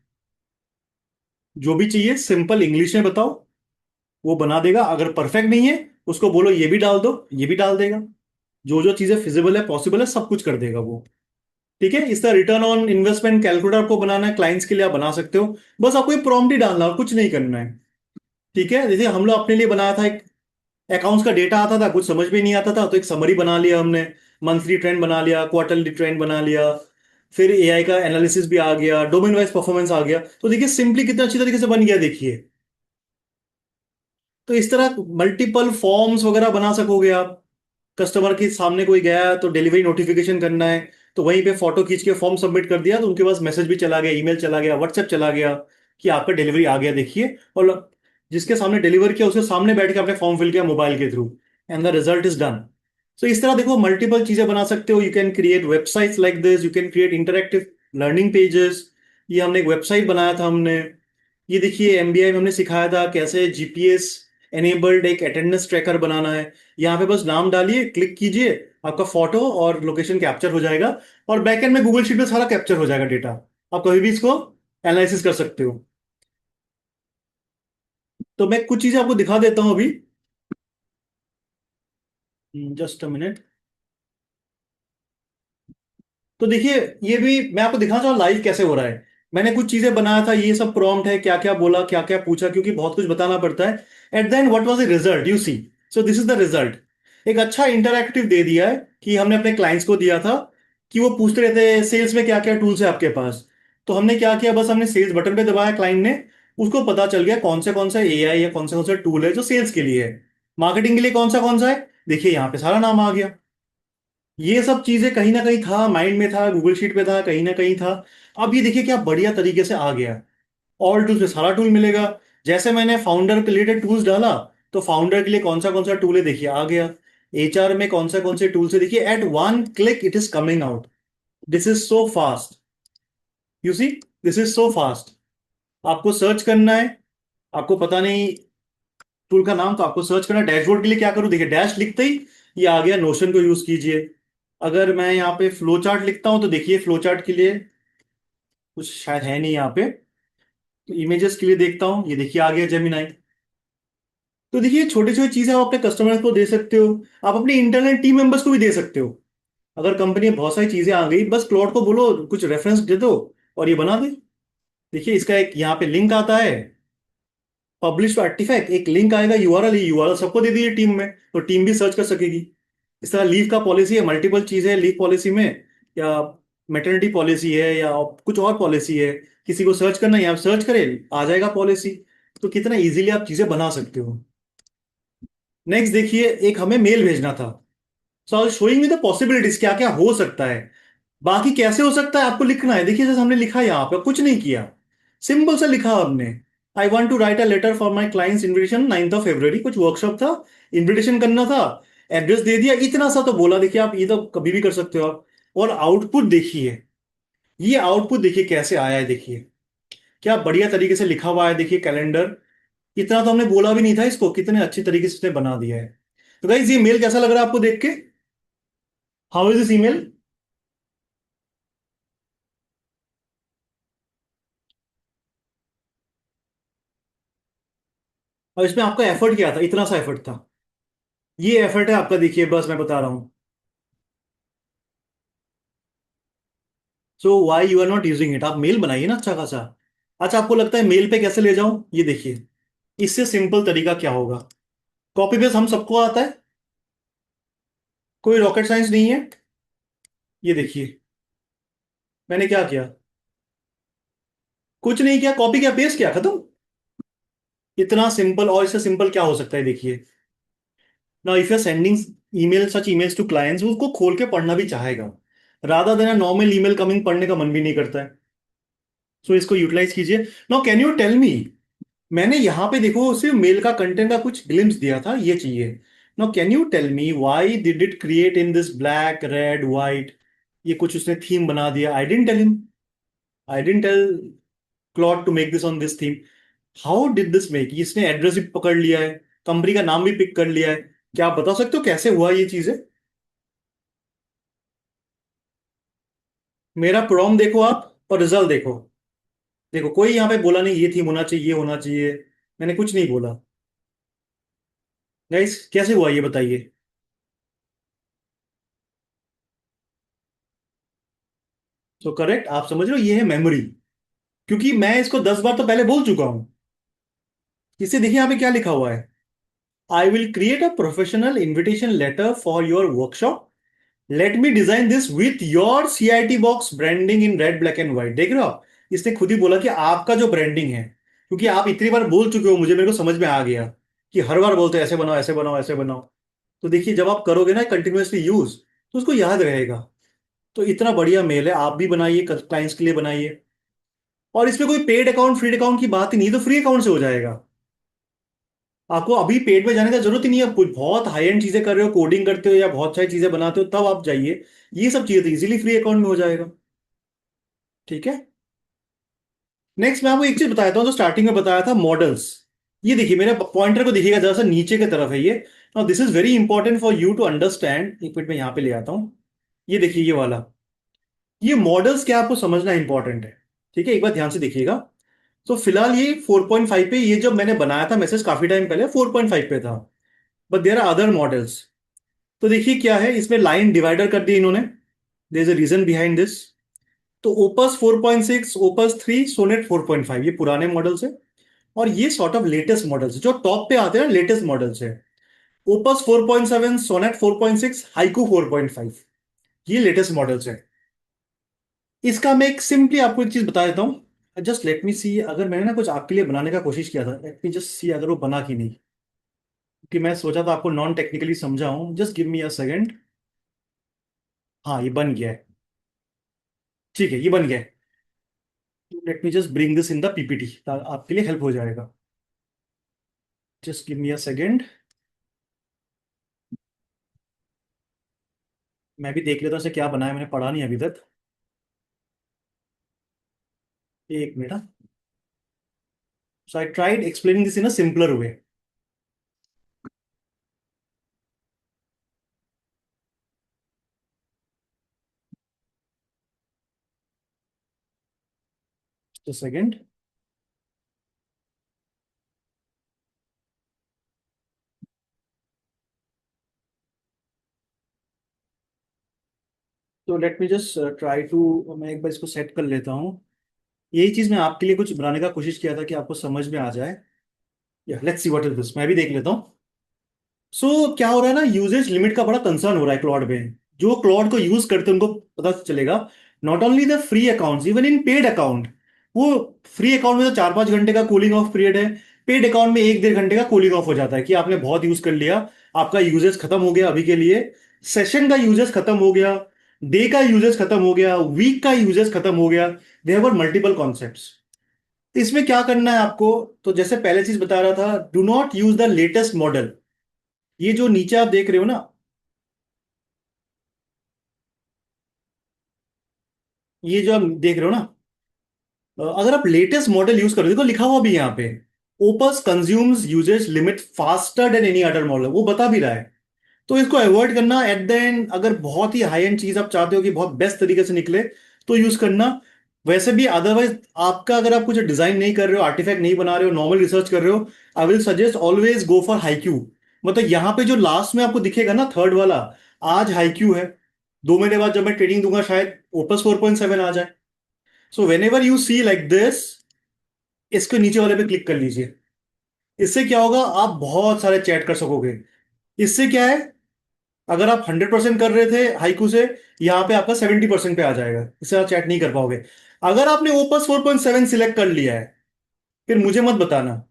S3: जो भी चाहिए सिंपल इंग्लिश में बताओ, वो बना देगा। अगर परफेक्ट नहीं है उसको बोलो ये भी डाल दो, ये भी डाल देगा। जो जो चीजें फिजिबल है, पॉसिबल है, सब कुछ कर देगा वो। ठीक है, इसका रिटर्न ऑन इन्वेस्टमेंट कैलकुलेटर आपको बनाना है, क्लाइंट्स के लिए आप बना सकते हो। बस आपको एक प्रॉम्प्ट ही डालना है और कुछ नहीं करना है। ठीक है, जैसे हम लोग अपने लिए बनाया था, एक अकाउंट्स का डेटा आता था, कुछ समझ में नहीं आता था, तो एक समरी बना लिया हमने, मंथली ट्रेंड बना लिया, क्वार्टरली ट्रेंड बना लिया, फिर एआई का एनालिसिस भी आ गया, डोमेन वाइज परफॉर्मेंस आ गया। तो देखिए सिंपली कितना अच्छी तरीके से बन गया देखिए। तो इस तरह मल्टीपल फॉर्म्स वगैरह बना सकोगे आप। कस्टमर के सामने कोई गया तो डिलीवरी नोटिफिकेशन करना है, तो वहीं पे फोटो खींच के फॉर्म सबमिट कर दिया, तो उनके पास मैसेज भी चला गया, ईमेल चला गया, व्हाट्सएप चला गया कि आपका डिलीवरी आ गया देखिए। और जिसके सामने डिलीवर किया उसके सामने बैठ के आपने फॉर्म फिल किया मोबाइल के through, and the result is done. So इस तरह देखो मल्टीपल चीजें बना सकते हो। You can create websites like this, you can create interactive learning pages. ये हमने एक वेबसाइट बनाया था हमने। ये देखिए एमबीआई में हमने सिखाया था कैसे जीपीएस एनेबल्ड एक अटेंडेंस ट्रैकर बनाना है। यहाँ पे बस नाम डालिए, क्लिक कीजिए, आपका फोटो और लोकेशन कैप्चर हो जाएगा, और बैकएंड में गूगल शीट में सारा कैप्चर हो जाएगा डेटा। आप कभी भी इसको एनालिसिस कर सकते हो। तो मैं कुछ चीजें आपको दिखा देता हूं अभी, जस्ट अ मिनट। तो देखिए ये भी मैं आपको दिखाना चाहूँ लाइव कैसे हो रहा है। मैंने कुछ चीजें बनाया था, ये सब प्रॉम्प्ट है, क्या क्या बोला, क्या क्या पूछा, क्योंकि बहुत कुछ बताना पड़ता है। At the end what was the result you see. So this is the result. एक अच्छा इंटरैक्टिव दे दिया है कि हमने अपने क्लाइंट्स को दिया था, कि वो पूछते रहते हैं सेल्स में क्या क्या टूल्स है आपके पास। तो हमने क्या किया, बस हमने सेल्स बटन पे दबाया, क्लाइंट ने, उसको पता चल गया कौन सा एआई या कौन सा टूल है जो सेल्स के लिए है, मार्केटिंग के लिए कौन सा है, देखिए यहाँ पे सारा नाम आ गया। ये सब चीजें कहीं ना कहीं था, माइंड में था, गूगल शीट पे था, कहीं ना कहीं था। अब ये देखिए क्या बढ़िया तरीके से आ गया। ऑल टूल्स पे सारा टूल मिलेगा। जैसे मैंने फाउंडर के रिलेटेड टूल्स डाला, तो फाउंडर के लिए कौन सा टूल है देखिए आ गया। एचआर में कौन से टूल्स है देखिए, at one click it is coming out. This is so fast, you see, this is so fast. आपको सर्च करना है, आपको पता नहीं टूल का नाम, तो आपको सर्च करना है। डैशबोर्ड के लिए क्या करूं, देखिए डैश लिखते ही ये आ गया, नोशन को यूज कीजिए। अगर मैं यहाँ पे फ्लो चार्ट लिखता हूं, तो देखिए फ्लो चार्ट के लिए कुछ शायद है नहीं यहाँ पे, तो इमेजेस के लिए देखता हूँ, ये देखिए आ गया जेमिनाई। तो देखिए छोटी छोटी चीजें आप अपने कस्टमर्स को दे सकते हो, आप अपने इंटरनल टीम मेंबर्स को भी दे सकते हो। अगर कंपनी में बहुत सारी चीजें आ गई, बस क्लाउड को बोलो कुछ रेफरेंस दे दो और ये बना दे। देखिए इसका एक यहाँ पे लिंक आता है, पब्लिश टू आर्टिफैक्ट, एक लिंक आएगा, यूआरएल, यूआरएल सबको दे दीजिए टीम में, तो टीम भी सर्च कर सकेगी। इस तरह लीव का पॉलिसी है, मल्टीपल चीजें लीव पॉलिसी में, या मैटरनिटी पॉलिसी है, या कुछ और पॉलिसी है, किसी को सर्च करना है, आप सर्च करें आ जाएगा पॉलिसी। तो कितना इजीली आप चीजें बना सकते हो। नेक्स्ट देखिए, एक हमें मेल भेजना था, सो आई शोइंग विद द पॉसिबिलिटीज क्या क्या हो सकता है। बाकी कैसे हो सकता है आपको लिखना है, देखिए जैसे हमने लिखा यहाँ पे, कुछ नहीं किया, सिंपल सा लिखा हमने। I want to write a letter for my clients invitation 9 February, कुछ वर्कशॉप था, इन्विटेशन करना था, एड्रेस दे दिया, इतना सा तो बोला। देखिए आप ये तो कभी भी कर सकते हो आप। और आउटपुट देखिए, ये आउटपुट देखिए कैसे आया है, देखिए क्या बढ़िया तरीके से लिखा हुआ है, देखिए कैलेंडर। इतना तो हमने बोला भी नहीं था इसको, कितने अच्छी तरीके से इसने बना दिया है। तो गाइस ये मेल कैसा लग रहा है आपको देख के, हाउ इज दिस ईमेल। और इसमें आपका एफर्ट क्या था, इतना सा एफर्ट था, ये एफर्ट है आपका, देखिए बस मैं बता रहा हूं। So why you are not using it? आप मेल बनाइए ना अच्छा खासा। अच्छा, आपको लगता है मेल पे कैसे ले जाऊं? ये देखिए, इससे सिंपल तरीका क्या होगा। कॉपी पेस्ट हम सबको आता है, कोई रॉकेट साइंस नहीं है। ये देखिए, मैंने क्या किया, कुछ नहीं किया, कॉपी किया, पेस्ट किया, खत्म। इतना सिंपल, और इससे सिंपल क्या हो सकता है? देखिए, now if you are sending email, such emails to clients, वो उसको खोल के पढ़ना भी चाहेगा, rather than normal email coming, पढ़ने का मन भी नहीं करता है। सो इसको यूटिलाइज कीजिए। Now can you tell me, मैंने यहां पे देखो सिर्फ मेल का कंटेंट का कुछ ग्लिम्स दिया था, ये चाहिए। Now can you tell me why did it create in this black red white? ये कुछ उसने थीम बना दिया, I didn't tell him, I didn't tell Claude to make this on this theme. How did this make? इसने address भी पकड़ लिया है, कंपनी का नाम भी पिक कर लिया है। क्या आप बता सकते हो कैसे हुआ ये चीजें? मेरा प्रॉम देखो आप, और रिजल्ट देखो। देखो, कोई यहाँ पे बोला नहीं ये थीम होना चाहिए, ये होना चाहिए, मैंने कुछ नहीं बोला। गाइस, कैसे हुआ ये बताइए। सो करेक्ट, आप समझ रहे हो, ये है मेमोरी। क्योंकि मैं इसको 10 बार तो पहले बोल चुका हूं। इसे देखिए यहाँ पे क्या लिखा हुआ है, I will create a professional invitation letter for your workshop, let me design this with your CIT box branding in red black and white. देख रहे हो आप, इसने खुद ही बोला कि आपका जो ब्रांडिंग है, क्योंकि आप इतनी बार बोल चुके हो मुझे, मेरे को समझ में आ गया कि हर बार बोलते हो ऐसे बनाओ, ऐसे बनाओ, ऐसे बनाओ। तो देखिए, जब आप करोगे ना कंटिन्यूअसली यूज, तो उसको याद रहेगा। तो इतना बढ़िया मेल है, आप भी बनाइए, क्लाइंट्स के लिए बनाइए। और इसमें कोई पेड अकाउंट फ्री अकाउंट की बात ही नहीं, तो फ्री अकाउंट से हो जाएगा। आपको अभी पेड में जाने का जरूरत ही नहीं है। कुछ बहुत हाई एंड चीजें कर रहे हो, कोडिंग करते हो या बहुत सारी चीजें बनाते हो, तब आप जाइए। ये सब चीजें तो इजीली फ्री अकाउंट में हो जाएगा। ठीक है। नेक्स्ट मैं आपको एक चीज बताता हूँ, जो स्टार्टिंग में बताया था, मॉडल्स। ये देखिए, मेरे पॉइंटर को देखिएगा जरा सा, नीचे की तरफ है ये। Now this is very important for you to understand. एक मिनट में यहाँ पे ले आता हूँ। ये देखिए, ये वाला, ये मॉडल्स क्या आपको समझना इंपॉर्टेंट है। ठीक है, एक बार ध्यान से देखिएगा। तो फिलहाल ये 4.5 पे, ये जब मैंने बनाया था मैसेज काफी टाइम पहले 4.5 पे था, but there are other models. तो देखिए क्या है, इसमें लाइन डिवाइडर कर दी इन्होंने, there is a reason behind this. तो ओपस 4.6, ओपस 3, सोनेट 4.5, ये पुराने मॉडल्स है। और ये सॉर्ट ऑफ लेटेस्ट मॉडल्स जो टॉप पे आते हैं ना, लेटेस्ट मॉडल्स है। ओपस 4.7, सोनेट 4.6, हाइकू 4.5, ये लेटेस्ट मॉडल्स है। इसका मैं एक सिंपली आपको एक चीज बता देता हूँ। जस्ट लेट मी सी, अगर मैंने ना कुछ आपके लिए बनाने का कोशिश किया था, लेट मी जस्ट सी अगर वो बना कि नहीं। क्योंकि मैं सोचा था आपको नॉन टेक्निकली समझाऊं, just give me a second. हाँ, ये बन गया है। ठीक है, ये बन गया है। Late me just bring this in the PPT, आपके लिए हेल्प हो जाएगा। Just give me a second, मैं भी देख लेता हूं इसे क्या बनाया, मैंने पढ़ा नहीं अभी तक। एक minute. So I tried explaining this in a simpler way. Second. तो let me just try to, मैं एक बार इसको सेट कर लेता हूँ। यही चीज मैं आपके लिए कुछ बनाने का कोशिश किया था कि आपको समझ में आ जाए। या let's see what is this, मैं भी देख लेता हूँ। सो क्या हो रहा है ना, यूजेज लिमिट का बड़ा कंसर्न हो रहा है क्लॉड में। जो क्लॉड को यूज करते हैं उनको पता चलेगा, not only the free accounts, even in paid account. वो फ्री अकाउंट में तो 4-5 घंटे का कूलिंग ऑफ पीरियड है, पेड अकाउंट में 1-1.5 घंटे का कूलिंग ऑफ हो जाता है कि आपने बहुत यूज कर लिया, आपका यूजेज खत्म हो गया अभी के लिए। सेशन का यूजेज खत्म हो गया, डे का यूजेज खत्म हो गया, वीक का यूजेज खत्म हो गया। There were multiple concepts. इसमें क्या करना है आपको, तो जैसे पहले चीज बता रहा था, do not use the latest model. ये जो नीचे आप देख रहे हो ना, ये जो आप देख रहे हो ना, अगर आप लेटेस्ट मॉडल यूज करो, देखो लिखा हुआ भी यहाँ पे, Opus consumes usage limit faster than any other model, वो बता भी रहा है। तो इसको अवॉइड करना एट द एंड। अगर बहुत ही हाई एंड चीज आप चाहते हो कि बहुत बेस्ट तरीके से निकले, तो यूज करना। वैसे भी अदरवाइज आपका, अगर आप कुछ डिजाइन नहीं कर रहे हो, आर्टिफैक्ट नहीं बना रहे हो, नॉर्मल रिसर्च कर रहे हो, I will suggest always go for Haikyu. मतलब यहाँ पे जो लास्ट में आपको दिखेगा ना, थर्ड वाला, आज हाईक्यू है, 2 महीने बाद जब मैं ट्रेनिंग दूंगा शायद ओपस 4.7 आ जाए। So whenever you see like this, इसके नीचे वाले पे क्लिक कर लीजिए। इससे क्या होगा, आप बहुत सारे चैट कर सकोगे। इससे क्या है, अगर आप 100% कर रहे थे हाइकू से, यहाँ पे आपका 70% पे आ जाएगा, इससे आप चैट नहीं कर पाओगे। अगर आपने ओपस 4.7 सिलेक्ट कर लिया है, फिर मुझे मत बताना,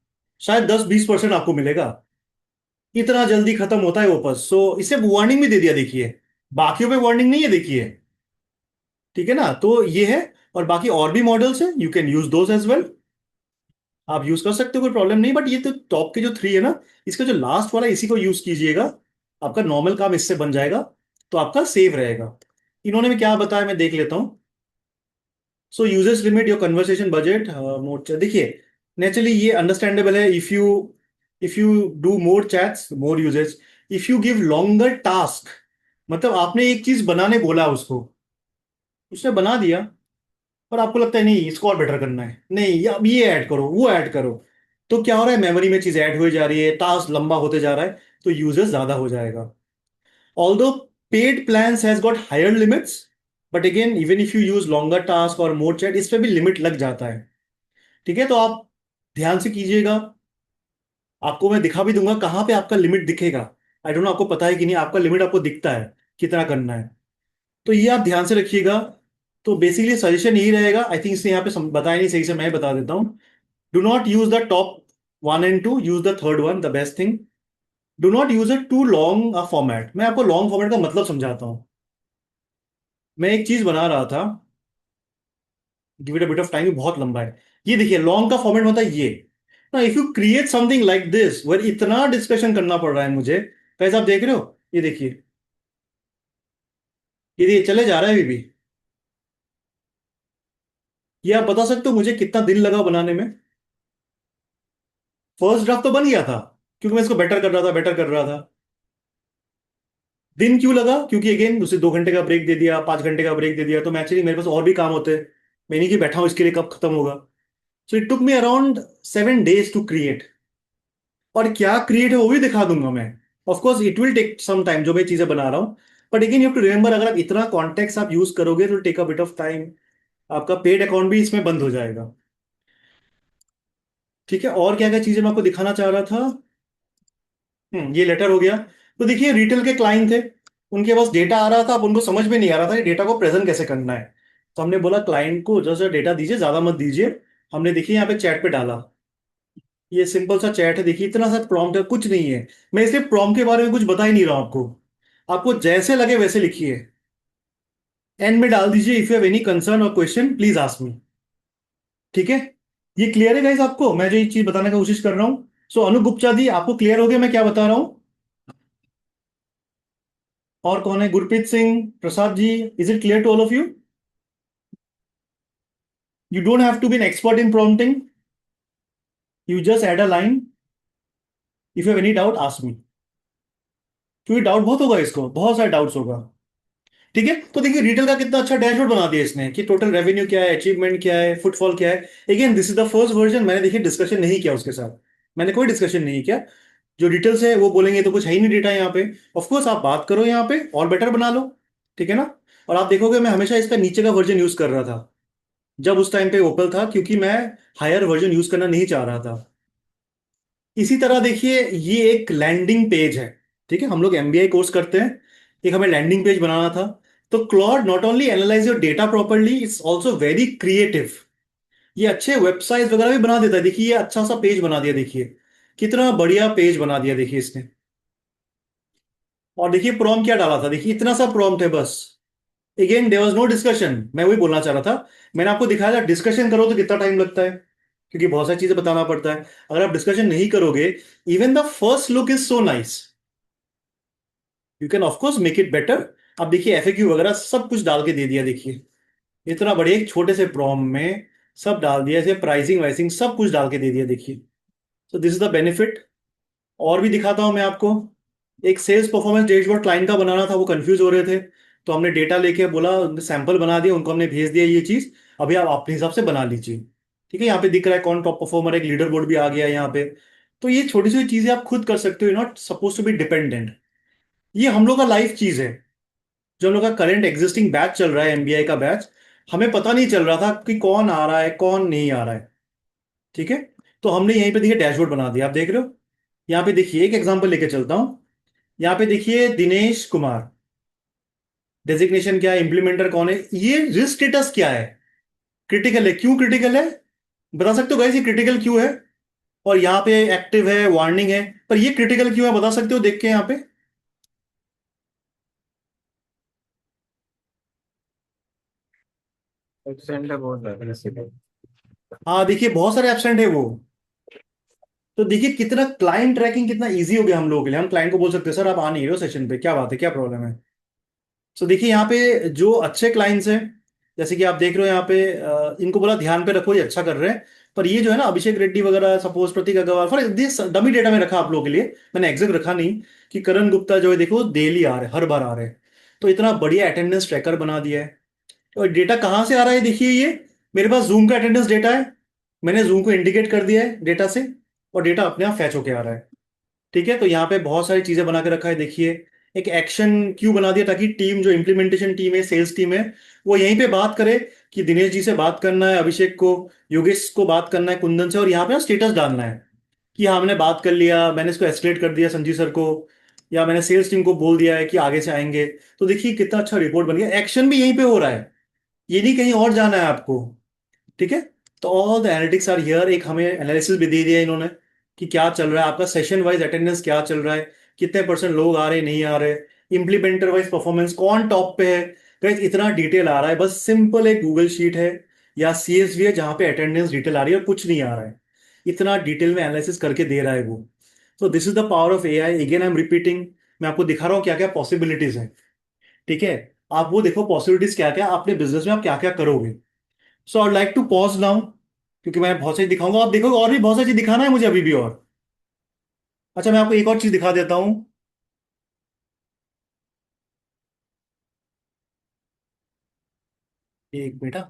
S3: शायद 10-20% आपको मिलेगा। इतना जल्दी खत्म होता है ओपस। सो इसे वार्निंग भी दे दिया देखिए, बाकियों पे वार्निंग नहीं है देखिए। ठीक है ना, तो ये है। और बाकी और भी मॉडल्स हैं, you can use those as well. आप यूज कर सकते हो, कोई प्रॉब्लम नहीं। बट ये तो टॉप के जो 3 है ना, इसका जो लास्ट वाला, इसी को यूज कीजिएगा। आपका नॉर्मल काम इससे बन जाएगा, तो आपका सेव रहेगा। इन्होंने भी क्या बताया, मैं देख लेता हूँ। So users limit your conversation budget mode. देखिए, नेचुरली ये अंडरस्टैंडेबल है। If you do more chats, more users, if you give longer task, मतलब आपने एक चीज बनाने बोला उसको, उसने बना दिया, और आपको लगता है नहीं इसको और बेटर करना है, नहीं अब ये ऐड करो, वो ऐड करो, तो क्या हो रहा है, मेमोरी में चीज ऐड हो जा रही है, टास्क लंबा होते जा रहा है, तो यूजर्स ज्यादा हो जाएगा। Although paid plans has got higher limits, but again even if you use longer task और मोर चैट, इस पे भी लिमिट लग जाता है। ठीक है, तो आप ध्यान से कीजिएगा। आपको मैं दिखा भी दूंगा कहाँ पे आपका लिमिट दिखेगा। आई डोंट नो आपको पता है कि नहीं, आपका लिमिट आपको दिखता है कितना करना है, तो ये आप ध्यान से रखिएगा। तो बेसिकली सजेशन यही रहेगा। आई थिंक इसने यहाँ पे बताया नहीं सही से, मैं बता देता हूँ। Do not use the top 1 and 2, use the third one, the best thing. Do not use a too long a format. मैं आपको लॉन्ग फॉर्मेट का मतलब समझाता हूँ। मैं एक चीज बना रहा था, give it a bit of time, बहुत लंबा है। ये देखिए, लॉन्ग का फॉर्मेट होता है ये ना। If you create something like this where इतना डिस्कशन करना पड़ रहा है मुझे, कैसे आप देख रहे हो, ये देखिए, ये चले जा रहा है अभी भी। ये आप बता सकते हो मुझे कितना दिन लगा बनाने में। फर्स्ट ड्राफ्ट तो बन गया था, क्योंकि मैं इसको बेटर कर रहा था, बेटर कर रहा था। दिन क्यों लगा, क्योंकि अगेन उसे 2 घंटे का ब्रेक दे दिया, 5 घंटे का ब्रेक दे दिया, तो एक्चुअली मेरे पास और भी काम होते हैं। मैं नहीं कि बैठा हूं इसके लिए कब खत्म होगा। So it took me around 7 days to create. और क्या क्रिएट है वो भी दिखा दूंगा मैं। Of course it will take some time, जो मैं चीजें बना रहा हूं। But again you have to remember, अगर आप इतना कॉन्टेक्स्ट आप यूज करोगे तो take a bit of time. आपका पेड अकाउंट भी इसमें बंद हो जाएगा। ठीक है, और क्या क्या चीजें मैं आपको दिखाना चाह रहा था। ये लेटर हो गया। तो देखिए, रिटेल के क्लाइंट थे, उनके पास डेटा आ रहा था, अब उनको समझ में नहीं आ रहा था डेटा को प्रेजेंट कैसे करना है। तो हमने बोला क्लाइंट को जैसे डेटा दीजिए, ज्यादा मत दीजिए। हमने देखिए यहाँ पे चैट पे डाला। ये सिंपल सा चैट है, देखिए इतना सा प्रॉम्प्ट है, कुछ नहीं है। मैं इसलिए प्रॉम्प्ट के बारे में कुछ बता ही नहीं रहा हूं आपको। आपको जैसे लगे वैसे लिखिए। एंड में डाल दीजिए, if you have any concern और क्वेश्चन प्लीज आस्क मी। ठीक है, ये क्लियर है गाइस आपको, मैं जो ये चीज बताने की कोशिश कर रहा हूँ। सो अनु गुप्ता दी, आपको क्लियर हो गया मैं क्या बता रहा हूँ। और कौन है, Gurpreet Singh Prasad ji, is it clear to all of you? You don't have to be an expert in prompting, you just add a line, if you have any doubt ask me. क्योंकि डाउट बहुत होगा, इसको बहुत सारे डाउट्स होगा। ठीक है, तो देखिए रिटेल का कितना अच्छा डैशबोर्ड बना दिया इसने, कि टोटल रेवेन्यू क्या है, अचीवमेंट क्या है, फुटफॉल क्या है। Again this is the first version, मैंने देखिए डिस्कशन नहीं किया उसके साथ। मैंने कोई डिस्कशन नहीं किया। जो डिटेल्स है वो बोलेंगे तो कुछ है ही नहीं डेटा यहाँ पे। ऑफ कोर्स आप बात करो यहाँ पे और बेटर बना लो। ठीक है ना। और आप देखोगे मैं हमेशा इसका नीचे का वर्जन यूज कर रहा था, जब उस टाइम पे ओपल था, क्योंकि मैं हायर वर्जन यूज करना नहीं चाह रहा था। इसी तरह देखिए, ये एक लैंडिंग पेज है। ठीक है, हम लोग एमबीए कोर्स करते हैं, एक हमें लैंडिंग पेज बनाना था। तो Claude not only analyse your data properly, it's also very creative. ये अच्छे वेबसाइट वगैरह भी बना देता है। देखिए, ये अच्छा सा पेज बना दिया, देखिए कितना बढ़िया पेज बना दिया देखिए इसने। और देखिए प्रॉम्प्ट क्या डाला था, देखिए इतना सा प्रॉम्प्ट है बस। Again there was no discussion, मैं वही बोलना चाह रहा था। मैंने आपको दिखाया था डिस्कशन करो तो कितना टाइम लगता है, क्योंकि बहुत सारी चीजें बताना पड़ता है। अगर आप डिस्कशन नहीं करोगे, even the first look is so nice, you can of course make it better. अब देखिए एफएक्यू वगैरह सब कुछ डाल के दे दिया, देखिए इतना बड़े एक छोटे से प्रॉम्प्ट में सब डाल दिया, ऐसे प्राइसिंग वाइसिंग सब कुछ डाल के दे दिया देखिए। सो दिस इज द बेनिफिट। और भी दिखाता हूं मैं आपको। एक सेल्स परफॉर्मेंस डैशबोर्ड क्लाइंट का बनाना था, वो कंफ्यूज हो रहे थे, तो हमने डेटा लेके बोला, सैंपल बना दिया उनको, हमने भेज दिया ये चीज। अभी आप अपने हिसाब से बना लीजिए। ठीक है, यहाँ पे दिख रहा है कौन टॉप परफॉर्मर है, एक लीडर बोर्ड भी आ गया है यहाँ पे। तो ये छोटी छोटी चीजें आप खुद कर सकते हो, not suppose to be dependent. ये हम लोग का लाइफ चीज है। जो हम लोग का करंट एग्जिस्टिंग बैच चल रहा है, एमबीआई का बैच, हमें पता नहीं चल रहा था कि कौन आ रहा है कौन नहीं आ रहा है। ठीक है, तो हमने यहीं पे देखिए डैशबोर्ड बना दिया, आप देख रहे हो। यहाँ पे देखिए एक एग्जांपल लेके चलता हूँ। यहाँ पे देखिए दिनेश कुमार, डेजिग्नेशन क्या है, इम्प्लीमेंटर कौन है, ये रिस्क स्टेटस क्या है, क्रिटिकल है। क्यों क्रिटिकल है बता सकते हो गाइस, ये क्रिटिकल क्यों है? और यहाँ पे एक्टिव है, वार्निंग है, पर ये क्रिटिकल क्यों है बता सकते हो देख के यहाँ पे?
S5: एब्सेंट है बहुत ज्यादा।
S3: हाँ देखिए बहुत सारे एब्सेंट है वो। तो देखिए कितना क्लाइंट ट्रैकिंग कितना इजी हो गया हम लोगों के लिए। हम क्लाइंट को बोल सकते हैं सर आप आ नहीं रहे हो सेशन पे, क्या बात है, क्या प्रॉब्लम है। सो देखिए यहाँ पे जो अच्छे क्लाइंट्स हैं, जैसे कि आप देख रहे हो यहाँ पे, इनको बोला ध्यान पे रखो, ये अच्छा कर रहे हैं। पर ये जो है ना अभिषेक रेड्डी वगैरह, suppose Prateek Agarwal, for this dummy data में रखा आप लोगों के लिए, मैंने एग्जैक्ट रखा नहीं, कि करण गुप्ता जो है देखो डेली आ रहे हैं, हर बार आ रहे हैं। तो इतना बढ़िया अटेंडेंस ट्रैकर बना दिया है। और डेटा कहाँ से आ रहा है देखिए, ये मेरे पास जूम का अटेंडेंस डेटा है, मैंने जूम को इंडिकेट कर दिया है डेटा से, और डेटा अपने आप फैच होके आ रहा है। ठीक है, तो यहाँ पे बहुत सारी चीजें बना के रखा है देखिए। एक एक्शन क्यू बना दिया ताकि टीम, जो इम्प्लीमेंटेशन टीम है, सेल्स टीम है, वो यहीं पे बात करे कि दिनेश जी से बात करना है, अभिषेक को, योगेश को बात करना है, कुंदन से, और यहाँ पे ना स्टेटस डालना है कि हाँ हमने बात कर लिया, मैंने इसको एस्केलेट कर दिया संजीव सर को, या मैंने सेल्स टीम को बोल दिया है कि आगे से आएंगे। तो देखिए कितना अच्छा रिपोर्ट बन गया, एक्शन भी यहीं पे हो रहा है, ये नहीं कहीं और जाना है आपको। ठीक है, तो all the analytics are here. एक हमें एनालिसिस भी दे दिया इन्होंने कि क्या चल रहा है आपका सेशन वाइज अटेंडेंस, क्या चल रहा है, कितने परसेंट लोग आ रहे नहीं आ रहे, इम्प्लीमेंटर वाइज परफॉर्मेंस कौन टॉप पे है। गाइस इतना डिटेल आ रहा है, बस सिंपल एक गूगल शीट है या सीएसवी है जहां पे अटेंडेंस डिटेल आ रही है और कुछ नहीं आ रहा है, इतना डिटेल में एनालिसिस करके दे रहा है वो। तो this is the power of AI, again I am repeating. मैं आपको दिखा रहा हूँ क्या क्या पॉसिबिलिटीज है। ठीक है, आप वो देखो पॉसिबिलिटीज क्या क्या, अपने बिजनेस में आप क्या क्या करोगे। So I like to pause now, क्योंकि मैं बहुत सारी दिखाऊंगा, आप देखोगे और भी बहुत सारी चीज दिखाना है मुझे अभी भी और। अच्छा मैं आपको एक और चीज दिखा देता हूं। एक बेटा,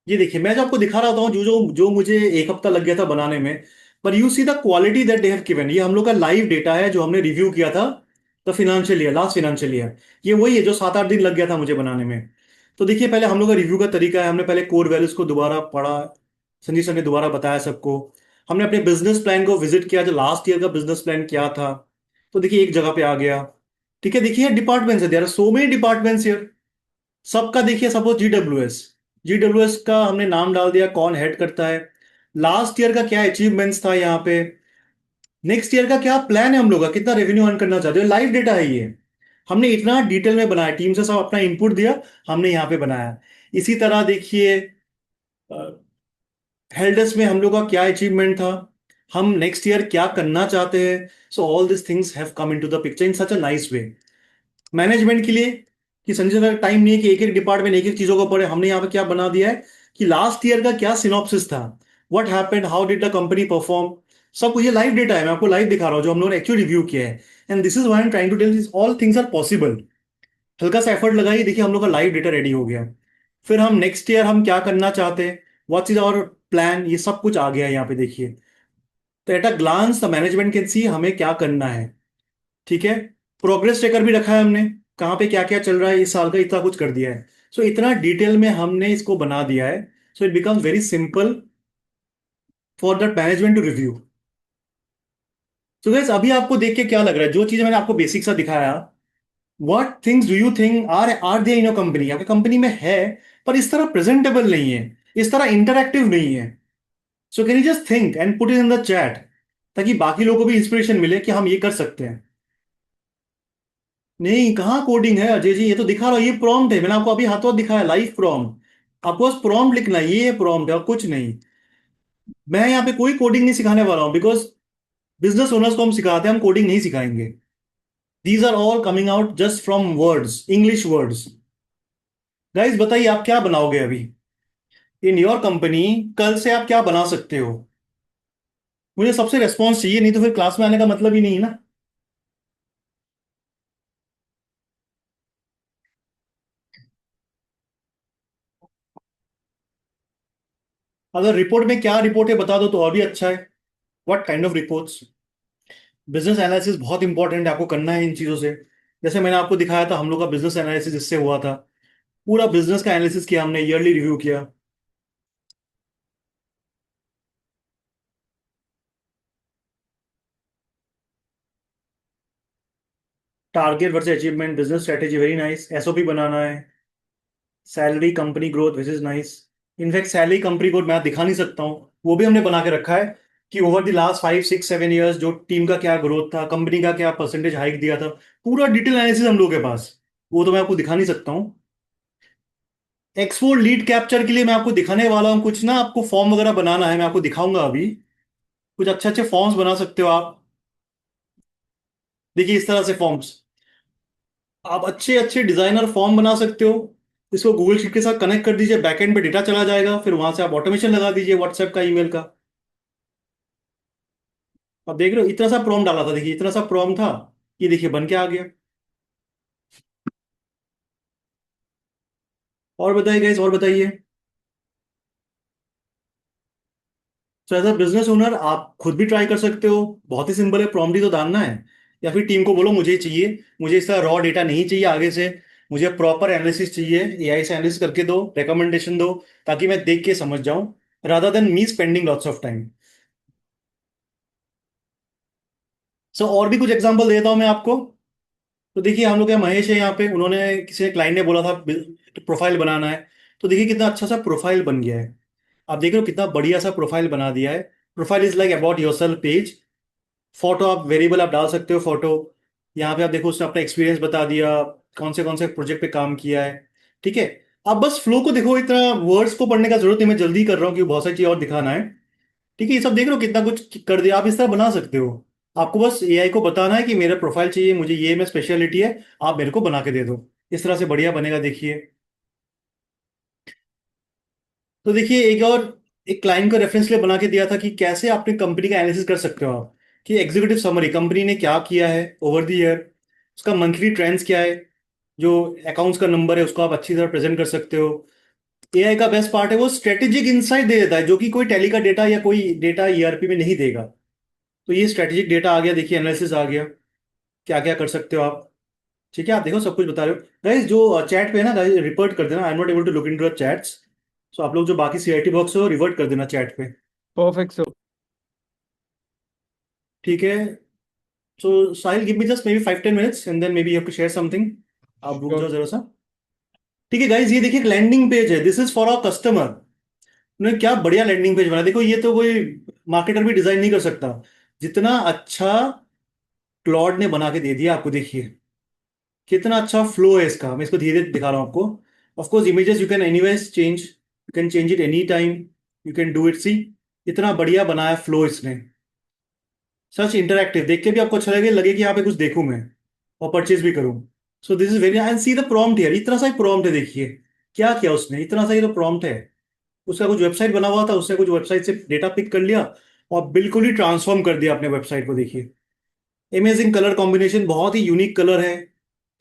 S3: ये देखिए मैं जो आपको दिखा रहा हूँ, जो जो जो मुझे एक हफ्ता लग गया था बनाने में, पर you see the quality that they have given. ये हम लोग का लाइव डेटा है जो हमने रिव्यू किया था the financial year, last financial year. ये वही है जो 7-8 दिन लग गया था मुझे बनाने में। तो देखिए पहले हम लोग का रिव्यू का तरीका है, हमने पहले कोर वैल्यूज को दोबारा पढ़ा, संजीव सर ने दोबारा बताया सबको। हमने अपने बिजनेस प्लान को विजिट किया, जो लास्ट ईयर का बिजनेस प्लान क्या था। तो देखिए एक जगह पे आ गया। ठीक है, देखिए डिपार्टमेंट्स है, there are so many departments here. सबका देखिए, सपोज जीडब्ल्यूएस, जीडब्ल्यूएस का हमने नाम डाल दिया, कौन हेड करता है, लास्ट ईयर का क्या अचीवमेंट्स था यहाँ पे, नेक्स्ट ईयर का क्या प्लान है हम लोग का, कितना रेवेन्यू अर्न करना चाहते हो, लाइव डेटा है ये। हमने इतना डिटेल में बनाया, टीम से सब अपना इनपुट दिया, हमने यहाँ पे बनाया। इसी तरह देखिए हेल्डस में हम लोग का क्या अचीवमेंट था, हम नेक्स्ट ईयर क्या करना चाहते हैं। सो all this things have come into the picture in such a nice way. Management के लिए, कि संजय सर टाइम नहीं है कि एक एक डिपार्टमेंट एक एक चीजों को पढ़े, हमने यहाँ पे क्या बना दिया है कि लास्ट ईयर का क्या सिनॉप्सिस था, what happened, how did the company perform. सब कुछ ये लाइव डेटा है, मैं आपको लाइव दिखा रहा हूँ जो हम लोगों ने एक्चुअली रिव्यू किया है। And this is why I am trying to tell, all things are possible. हल्का सा एफर्ट लगाइए, देखिए हम लोग का लाइव डेटा रेडी हो गया। फिर हम नेक्स्ट ईयर हम क्या करना चाहते हैं, व्हाट्स इज आवर प्लान, ये सब कुछ आ गया है यहाँ पे देखिए। तो at a glance the management can see हमें क्या करना है। ठीक है, प्रोग्रेस ट्रैकर भी रखा है हमने, कहाँ पे क्या क्या चल रहा है इस साल का, इतना कुछ कर दिया है। सो इतना डिटेल में हमने इसको बना दिया है, so it becomes very simple for the management to review. So guys अभी आपको देख के क्या लग रहा है, जो चीजें मैंने आपको बेसिक सा दिखाया, what things do you think are there in your company, आपकी कंपनी में है, पर इस तरह प्रेजेंटेबल नहीं है, इस तरह इंटरैक्टिव नहीं है। So can you just think and put it in the chat, ताकि बाकी लोगों को भी इंस्पिरेशन मिले कि हम ये कर सकते हैं। नहीं कहाँ कोडिंग है अजय जी, ये तो दिखा रहा हूँ, ये प्रॉम्प्ट है, मैंने आपको अभी हाथों हाथ दिखाया लाइव प्रॉम्प्ट। आपको बस प्रॉम्प्ट लिखना है, ये प्रॉम्प्ट है और कुछ नहीं। मैं यहाँ पे कोई कोडिंग नहीं सिखाने वाला हूँ, बिकॉज बिजनेस ओनर्स को हम सिखाते हैं, हम कोडिंग नहीं सिखाएंगे। These are all coming out just from words, English words. Guys बताइए आप क्या बनाओगे अभी इन योर कंपनी, कल से आप क्या बना सकते हो। मुझे सबसे रेस्पॉन्स चाहिए, नहीं तो फिर क्लास में आने का मतलब ही नहीं है ना। अगर रिपोर्ट में क्या रिपोर्ट है बता दो तो और भी अच्छा है। What kind of reports, business analysis बहुत इंपॉर्टेंट है, आपको करना है इन चीजों से। जैसे मैंने आपको दिखाया था हम लोग का बिजनेस एनालिसिस जिससे हुआ था, पूरा बिजनेस का एनालिसिस किया हमने, ईयरली रिव्यू किया। Target versus achievement, business strategy very nice, SOP बनाना है, salary company growth which is nice. In fact salary company growth मैं दिखा नहीं सकता हूँ, वो भी हमने बना के रखा है कि ओवर द लास्ट 5 6 7 ईयर्स जो टीम का क्या ग्रोथ था, कंपनी का क्या परसेंटेज हाइक दिया था, पूरा डिटेल एनालिसिस हम लोग के पास। वो तो मैं आपको दिखा नहीं सकता हूँ। एक्सपोर्ट लीड कैप्चर के लिए मैं आपको दिखाने वाला हूँ कुछ ना, आपको फॉर्म वगैरह बनाना है, मैं आपको दिखाऊंगा अभी। कुछ अच्छे अच्छे फॉर्म्स बना सकते हो आप। देखिए इस तरह से फॉर्म्स, आप अच्छे अच्छे डिजाइनर फॉर्म बना सकते हो। इसको गूगल शीट के साथ कनेक्ट कर दीजिए, बैकएंड पे डेटा चला जाएगा, फिर वहां से आप ऑटोमेशन लगा दीजिए व्हाट्सएप का, ईमेल का। अब देख रहे हो इतना सा प्रॉम्प्ट डाला था, देखिए इतना सा प्रॉम्प्ट था, ये देखिए बन के आ गया। और बताइए गाइस, और बताइए। तो एज अ बिजनेस ओनर आप खुद भी ट्राई कर सकते हो, बहुत ही सिंपल है, प्रॉम्प्ट ही तो डालना है। या फिर टीम को बोलो मुझे चाहिए, मुझे इसका रॉ डेटा नहीं चाहिए आगे से, मुझे प्रॉपर एनालिसिस चाहिए, एआई से एनालिसिस करके दो, रिकमेंडेशन दो, ताकि मैं देख के समझ जाऊं, rather than me spending lots of time. So और भी कुछ एग्जांपल देता हूं मैं आपको। तो देखिए हम लोग यहाँ महेश है, यहाँ पे उन्होंने किसी क्लाइंट ने बोला था प्रोफाइल बनाना है, तो देखिए कितना अच्छा सा प्रोफाइल बन गया है। आप देख रहे हो कितना बढ़िया सा प्रोफाइल बना दिया है। Profile is like about yourself page. Photo आप वेरिएबल आप डाल सकते हो फोटो। यहाँ पे आप देखो उसने अपना एक्सपीरियंस बता दिया, कौन से प्रोजेक्ट पे काम किया है। ठीक है, आप बस फ्लो को देखो, इतना वर्ड्स को पढ़ने का जरूरत नहीं, मैं जल्दी कर रहा हूँ क्योंकि बहुत सारी चीज और दिखाना है। ठीक है, ये सब देख रहे हो कितना कुछ कर दिया, आप इस तरह बना सकते हो। आपको बस एआई को बताना है कि मेरा प्रोफाइल चाहिए, मुझे ये में स्पेशलिटी है, आप मेरे को बना के दे दो। इस तरह से बढ़िया बनेगा, देखिए। तो देखिए एक और, एक क्लाइंट का रेफरेंस ले बना के दिया था कि कैसे अपनी कंपनी का एनालिसिस कर सकते हो आप, कि एग्जीक्यूटिव समरी कंपनी ने क्या किया है ओवर द ईयर, उसका मंथली ट्रेंड्स क्या है, जो अकाउंट्स का नंबर है उसको आप अच्छी तरह प्रेजेंट कर सकते हो। एआई का बेस्ट पार्ट है वो स्ट्रेटेजिक इंसाइट दे देता है, जो कि कोई टेली का डेटा या कोई डेटा ईआरपी में नहीं देगा। तो ये स्ट्रेटेजिक डेटा आ गया, देखिए एनालिसिस आ गया, क्या क्या कर सकते हो आप। ठीक है, आप देखो सब कुछ बता रहे हो। गाइस जो चैट पे है ना गाइस, रिपोर्ट कर देना, I am not able to look into the chats. So आप लोग जो बाकी सीआईटी बॉक्स हो रिवर्ट कर देना चैट पे।
S5: Perfect, sir.
S3: ठीक है, so Sahil give me just may be 5 10 minutes and then may be you have to share something. आप रुक जाओ
S5: Sure.
S3: जरा सा। ठीक है गाइस, ये देखिए एक लैंडिंग पेज है, this is for our customer. उन्होंने क्या बढ़िया लैंडिंग पेज बनाया, देखो ये तो कोई मार्केटर भी डिजाइन नहीं कर सकता, जितना अच्छा क्लॉड ने बना के दे दिया आपको। देखिए कितना अच्छा फ्लो है इसका, मैं इसको धीरे धीरे दिखा रहा हूँ आपको। Of course images you can anyways change, you can change it any time, you can do it. See इतना बढ़िया बनाया फ्लो इसने, सच इंटरैक्टिव, देख के भी आपको अच्छा लगे कि यहाँ पे कुछ देखूं मैं और परचेज भी करूं। सो this is very, and see the prompt here, इतना सा ही प्रॉम्प्ट है, देखिए क्या किया उसने, इतना सा ही तो प्रॉम्प्ट है। उसका कुछ वेबसाइट बना हुआ था, उसने कुछ वेबसाइट से डेटा पिक कर लिया और बिल्कुल ही ट्रांसफॉर्म कर दिया अपने वेबसाइट को। देखिए इमेजिंग कलर कॉम्बिनेशन, बहुत ही यूनिक कलर है,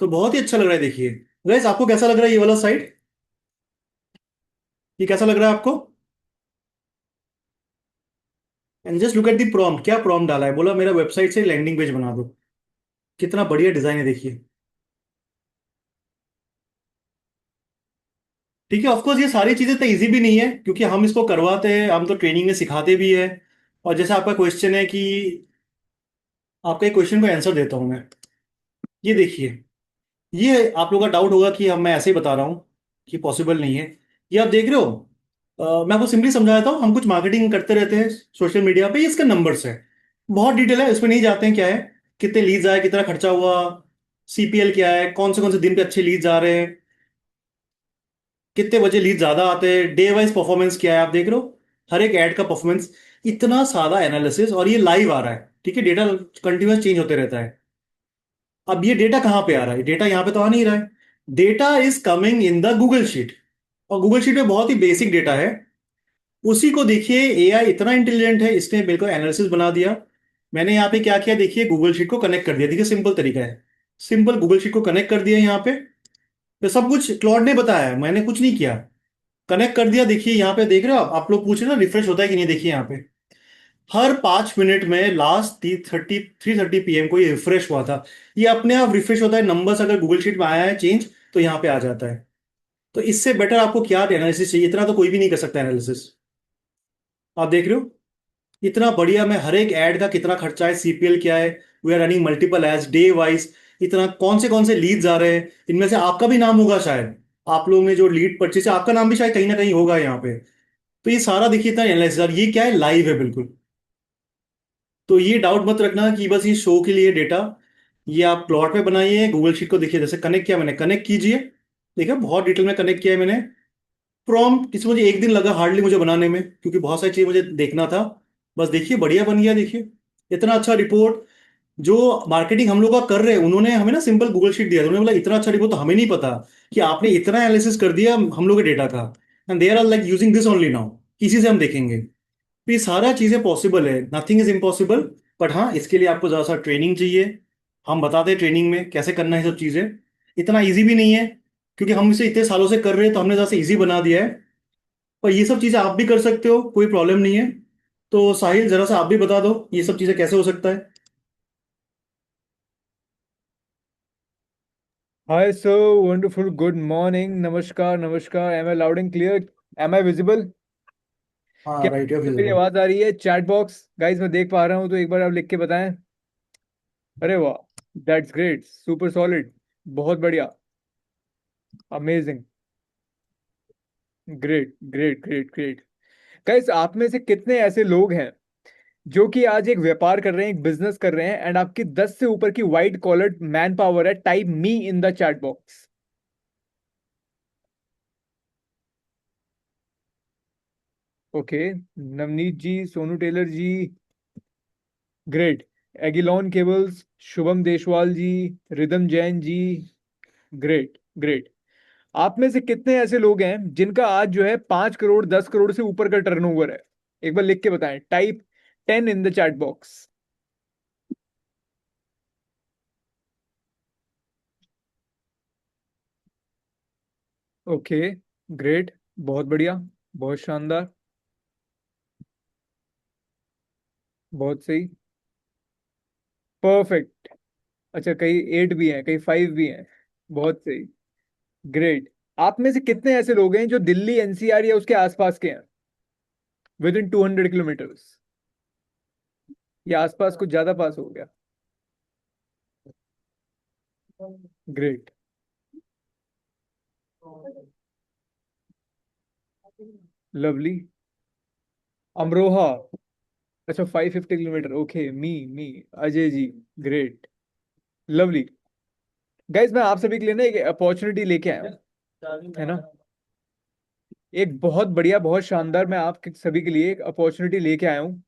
S3: तो बहुत ही अच्छा लग रहा है। देखिए गाइस आपको कैसा लग रहा है ये वाला साइट, ये कैसा लग रहा है आपको? And just look at the prompt, क्या प्रॉम्प्ट डाला है, बोला मेरा वेबसाइट से लैंडिंग पेज बना दो। कितना बढ़िया डिजाइन है, देखिए। ठीक है, ऑफकोर्स ये सारी चीजें तो इजी भी नहीं है, क्योंकि हम इसको करवाते हैं, हम तो ट्रेनिंग में सिखाते भी है। और जैसे आपका क्वेश्चन है कि, आपका एक क्वेश्चन को आंसर देता हूं मैं। ये देखिए, ये आप लोगों का डाउट होगा कि हम, मैं ऐसे ही बता रहा हूँ कि पॉसिबल नहीं है। ये आप देख रहे हो, मैं आपको सिंपली समझा देता हूँ, हम कुछ मार्केटिंग करते रहते हैं सोशल मीडिया पे, ये इसका नंबर्स है, बहुत डिटेल है, इसमें नहीं जाते हैं क्या है, कितने लीड्स आए, कितना खर्चा हुआ, सीपीएल क्या है, कौन से दिन पे अच्छे लीड्स आ रहे हैं, कितने बजे लीड ज्यादा आते हैं, डे वाइज परफॉर्मेंस क्या है, आप देख रहे हो हर एक ऐड का परफॉर्मेंस। इतना सादा एनालिसिस, और ये लाइव आ रहा है। ठीक है, डेटा कंटिन्यूस चेंज होते रहता है। अब ये डेटा कहाँ पे आ रहा है, डेटा यहाँ पे तो आ नहीं रहा है, data is coming in the Google sheet. और गूगल शीट में बहुत ही बेसिक डेटा है, उसी को देखिए एआई इतना इंटेलिजेंट है, इसने बिल्कुल एनालिसिस बना दिया। मैंने यहाँ पे क्या किया, देखिए गूगल शीट को कनेक्ट कर दिया, देखिए सिंपल तरीका है, सिंपल गूगल शीट को कनेक्ट कर दिया यहाँ पे। तो सब कुछ क्लॉड ने बताया है, मैंने कुछ नहीं किया, कनेक्ट कर दिया। देखिए यहाँ पे देख रहे हो आप लोग पूछ रहे हो ना रिफ्रेश होता है कि नहीं, देखिए यहाँ पे हर 5 मिनट में लास्ट 3:30 PM को ये रिफ्रेश हुआ था। ये अपने आप रिफ्रेश होता है, नंबर्स अगर गूगल शीट में आया है चेंज तो यहाँ पे आ जाता है। तो इससे बेटर आपको क्या एनालिसिस चाहिए? इतना तो कोई भी नहीं कर सकता एनालिसिस। आप देख रहे हो इतना बढ़िया, मैं हर एक ऐड का कितना खर्चा है, सीपीएल क्या है, we are running multiple ads day wise, इतना कौन से लीड्स आ रहे हैं, इनमें से आपका भी नाम होगा शायद, आप लोगों ने जो लीड परचेज है आपका नाम भी शायद कहीं ना कहीं होगा यहाँ पे। तो ये सारा देखिए इतना एनालिसिस, और ये क्या है, लाइव है बिल्कुल। तो ये डाउट मत रखना कि बस ये शो के लिए डेटा, ये आप प्लॉट पे बनाइए, गूगल शीट को देखिए, जैसे कनेक्ट किया मैंने, कनेक्ट कीजिए। देखिए बहुत डिटेल में कनेक्ट किया है मैंने। प्रॉम्प्ट इसमें मुझे 1 दिन लगा हार्डली मुझे बनाने में, क्योंकि बहुत सारी चीजें मुझे देखना था। बस देखिए बढ़िया बन गया, देखिए इतना अच्छा रिपोर्ट। जो मार्केटिंग हम लोग का कर रहे हैं उन्होंने हमें ना सिंपल गूगल शीट दिया था, उन्होंने बोला इतना अच्छा रिपोर्ट, तो हमें नहीं पता कि आपने इतना एनालिसिस कर दिया हम लोग के डेटा का, and they are like using this only now, इसी से हम देखेंगे। तो ये सारा चीजें पॉसिबल है, नथिंग इज इम्पॉसिबल। बट हाँ, इसके लिए आपको ज़रा सा ट्रेनिंग चाहिए। हम बताते हैं ट्रेनिंग में कैसे करना है सब चीज़ें। इतना इजी भी नहीं है, क्योंकि हम इसे इतने सालों से कर रहे हैं तो हमने ज़रा सा इजी बना दिया है। पर ये सब चीज़ें आप भी कर सकते हो, कोई प्रॉब्लम नहीं है। तो साहिल ज़रा सा आप भी बता दो ये सब चीज़ें कैसे हो सकता है।
S6: Hi, sir. Wonderful. Good morning. Namaskar. Namaskar. Am I loud and clear? Am I visible?
S3: हाँ
S6: क्या
S3: राइट, योर
S6: मेरी
S3: विजिबल।
S6: आवाज आ रही है? चैट बॉक्स गाइस मैं देख पा रहा हूँ, तो एक बार आप लिख के बताएं। अरे वाह, दैट्स ग्रेट, सुपर सॉलिड, बहुत बढ़िया, amazing, great great great great. Guys आप में से कितने ऐसे लोग हैं जो कि आज एक व्यापार कर रहे हैं, एक बिजनेस कर रहे हैं, एंड आपकी 10 से ऊपर की वाइट कॉलर मैन पावर है? Type me in the chat box. Okay, Navneet ji, Sonu Tailor ji, great, Agilon Cables, Shubham Deswal ji, Ridham Jain ji, great great. आप में से कितने ऐसे लोग हैं जिनका आज जो है 5 करोड़ 10 करोड़ से ऊपर का टर्नओवर है? एक बार लिख के बताएं, type 10 in the chat box. Okay, great, बहुत बढ़िया, बहुत शानदार, बहुत सही, परफेक्ट। अच्छा, कहीं 8 भी हैं, कहीं 5 भी हैं, बहुत सही, ग्रेट। आप में से कितने ऐसे लोग हैं जो दिल्ली एनसीआर या उसके आसपास के हैं, विद इन 200 किलोमीटर्स, या आसपास कुछ ज्यादा पास हो गया? ग्रेट, लवली, अमरोहा, अच्छा 550 किलोमीटर, ओके, मी Ajay ji, great, lovely. Guys मैं आप सभी के लिए ना एक अपॉर्चुनिटी लेके आया हूं, है ना, एक बहुत बढ़िया, बहुत शानदार, मैं आप सभी के लिए एक अपॉर्चुनिटी लेके आया हूँ।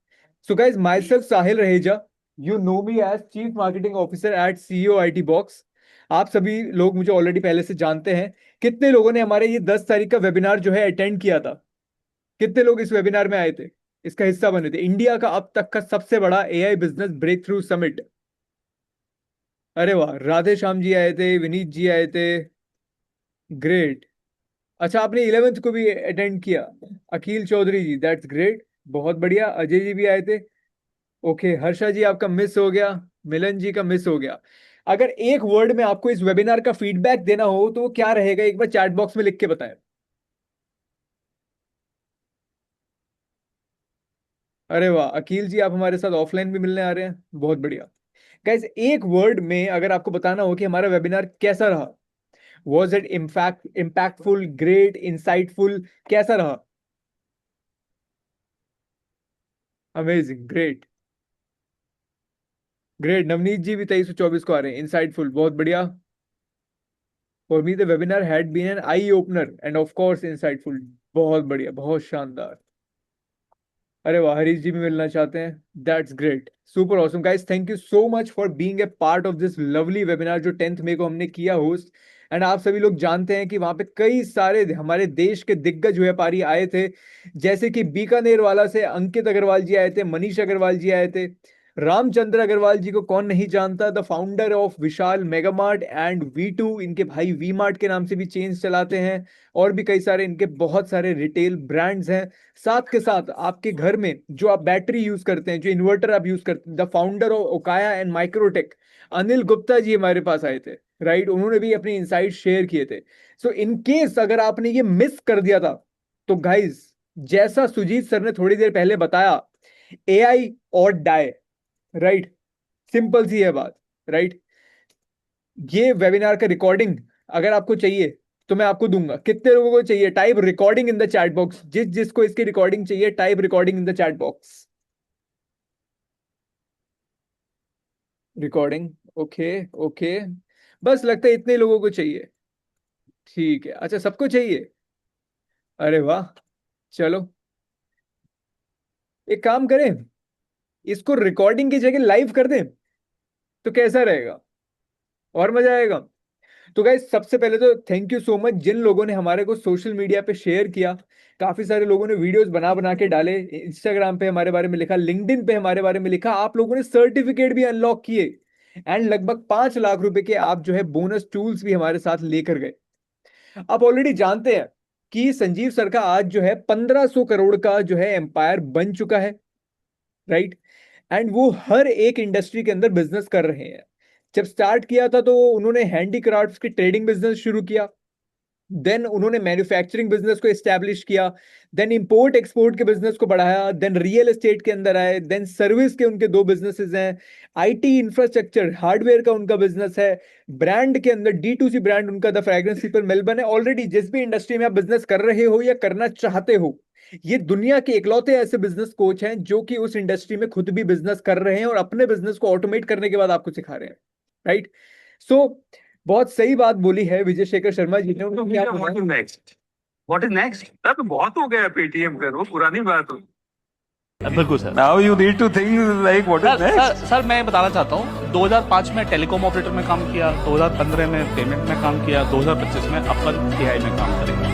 S6: So guys, myself Sahil Raheja, you know me as chief marketing officer at CEO IT box. आप सभी लोग मुझे ऑलरेडी पहले से जानते हैं। कितने लोगों ने हमारे ये 10 तारीख का वेबिनार जो है अटेंड किया था? कितने लोग इस वेबिनार में आए थे, इसका हिस्सा बने थे? इंडिया का अब तक का सबसे बड़ा AI business breakthrough summit. अरे वाह, राधे श्याम जी आए थे, विनीत जी आए थे, ग्रेट। अच्छा, आपने 11th को भी अटेंड किया, अखिल चौधरी जी, दैट्स ग्रेट, बहुत बढ़िया, अजय जी भी आए थे, ओके, हर्षा जी आपका मिस हो गया, मिलन जी का मिस हो गया। अगर एक वर्ड में आपको इस वेबिनार का फीडबैक देना हो तो वो क्या रहेगा, एक बार चैट बॉक्स में लिख के बताएं। अरे वाह, अखिल जी आप हमारे साथ ऑफलाइन भी मिलने आ रहे हैं, बहुत बढ़िया। गाइस एक वर्ड में अगर आपको बताना हो कि हमारा वेबिनार कैसा रहा, was it impactful, great, insightful, कैसा रहा? Amazing, great great. Navneet ji भी 2324 को आ रहे हैं, इंसाइटफुल, बहुत बढ़िया। For me the webinar had been an eye opener and of course insightful, बहुत बढ़िया, बहुत शानदार। अरे वाह, हरीश जी भी मिलना चाहते हैं, that's great, super awesome. Guys thank you so much for being a part of this lovely webinar जो 10th मई को हमने किया होस्ट। एंड आप सभी लोग जानते हैं कि वहां पे कई सारे हमारे देश के दिग्गज व्यापारी आए थे, जैसे कि बीकानेर वाला से अंकित अग्रवाल जी आए थे, मनीष अग्रवाल जी आए थे, रामचंद्र अग्रवाल जी को कौन नहीं जानता, the founder of Vishal Mega Mart and V2, इनके भाई वी मार्ट के नाम से भी चेंज चलाते हैं, और भी कई सारे इनके बहुत सारे रिटेल ब्रांड्स हैं। साथ के साथ आपके घर में जो आप बैटरी यूज करते हैं, जो इन्वर्टर आप यूज करते हैं, the founder of Okaya and Microtek, Anil Gupta ji हमारे पास आए थे, राइट, उन्होंने भी अपनी इनसाइट शेयर किए थे। सो इन केस अगर आपने ये मिस कर दिया था, तो गाइज जैसा सुजीत सर ने थोड़ी देर पहले बताया, AI और डाई, राइट, सिंपल सी है बात, राइट। ये वेबिनार का रिकॉर्डिंग अगर आपको चाहिए तो मैं आपको दूंगा। कितने लोगों को चाहिए? Type recording in the chat box. जिसको इसकी रिकॉर्डिंग चाहिए, type recording in the chat box. Recording, okay okay, बस लगता है इतने लोगों को चाहिए। ठीक है, अच्छा सबको चाहिए, अरे वाह, चलो एक काम करें, इसको रिकॉर्डिंग की जगह लाइव कर दें तो कैसा रहेगा, और मजा आएगा। तो गाइस सबसे पहले तो थैंक यू सो मच जिन लोगों ने हमारे को सोशल मीडिया पे शेयर किया। काफी सारे लोगों ने वीडियोस बना बना के डाले, इंस्टाग्राम पे हमारे बारे में लिखा, लिंक्डइन पे हमारे बारे में लिखा, आप लोगों ने सर्टिफिकेट भी अनलॉक किए, एंड लगभग 5 लाख रुपए के आप जो है बोनस टूल्स भी हमारे साथ लेकर गए। आप ऑलरेडी जानते हैं कि संजीव सर का आज जो है 1500 करोड़ का जो है एम्पायर बन चुका है, राइट, एंड वो हर एक इंडस्ट्री के अंदर बिजनेस कर रहे हैं। जब स्टार्ट किया था तो उन्होंने हैंडीक्राफ्ट्स की ट्रेडिंग बिजनेस शुरू किया, देन उन्होंने मैन्युफैक्चरिंग बिजनेस को एस्टैब्लिश किया, देन इंपोर्ट एक्सपोर्ट के बिजनेस को बढ़ाया, देन रियल एस्टेट के अंदर आए, देन सर्विस के उनके 2 बिजनेसेस हैं, IT इंफ्रास्ट्रक्चर हार्डवेयर का उनका बिजनेस है, ब्रांड के अंदर D2C ब्रांड उनका द फ्रेग्रेंस पीपल मेलबर्न है। ऑलरेडी जिस भी इंडस्ट्री में आप बिजनेस कर रहे हो या करना चाहते हो, ये दुनिया के इकलौते ऐसे बिजनेस कोच हैं जो कि उस इंडस्ट्री में खुद भी बिजनेस कर रहे हैं और अपने बिजनेस को ऑटोमेट करने के बाद आपको सिखा रहे हैं, राइट। सो बहुत सही बात बोली है विजय शेखर शर्मा जी ने। उन्होंने क्या
S7: व्हाट इज
S6: बोला?
S7: नेक्स्ट? What is next? अब बहुत हो गया पेटीएम कर, वो पुरानी बात हो।
S8: बिल्कुल sir.
S9: Now you need to think like what is next?
S8: Sir मैं बताना चाहता हूँ 2005 में टेलीकॉम ऑपरेटर में काम किया, 2015 में पेमेंट में काम किया, 2025 में अपन AI में काम करेंगे।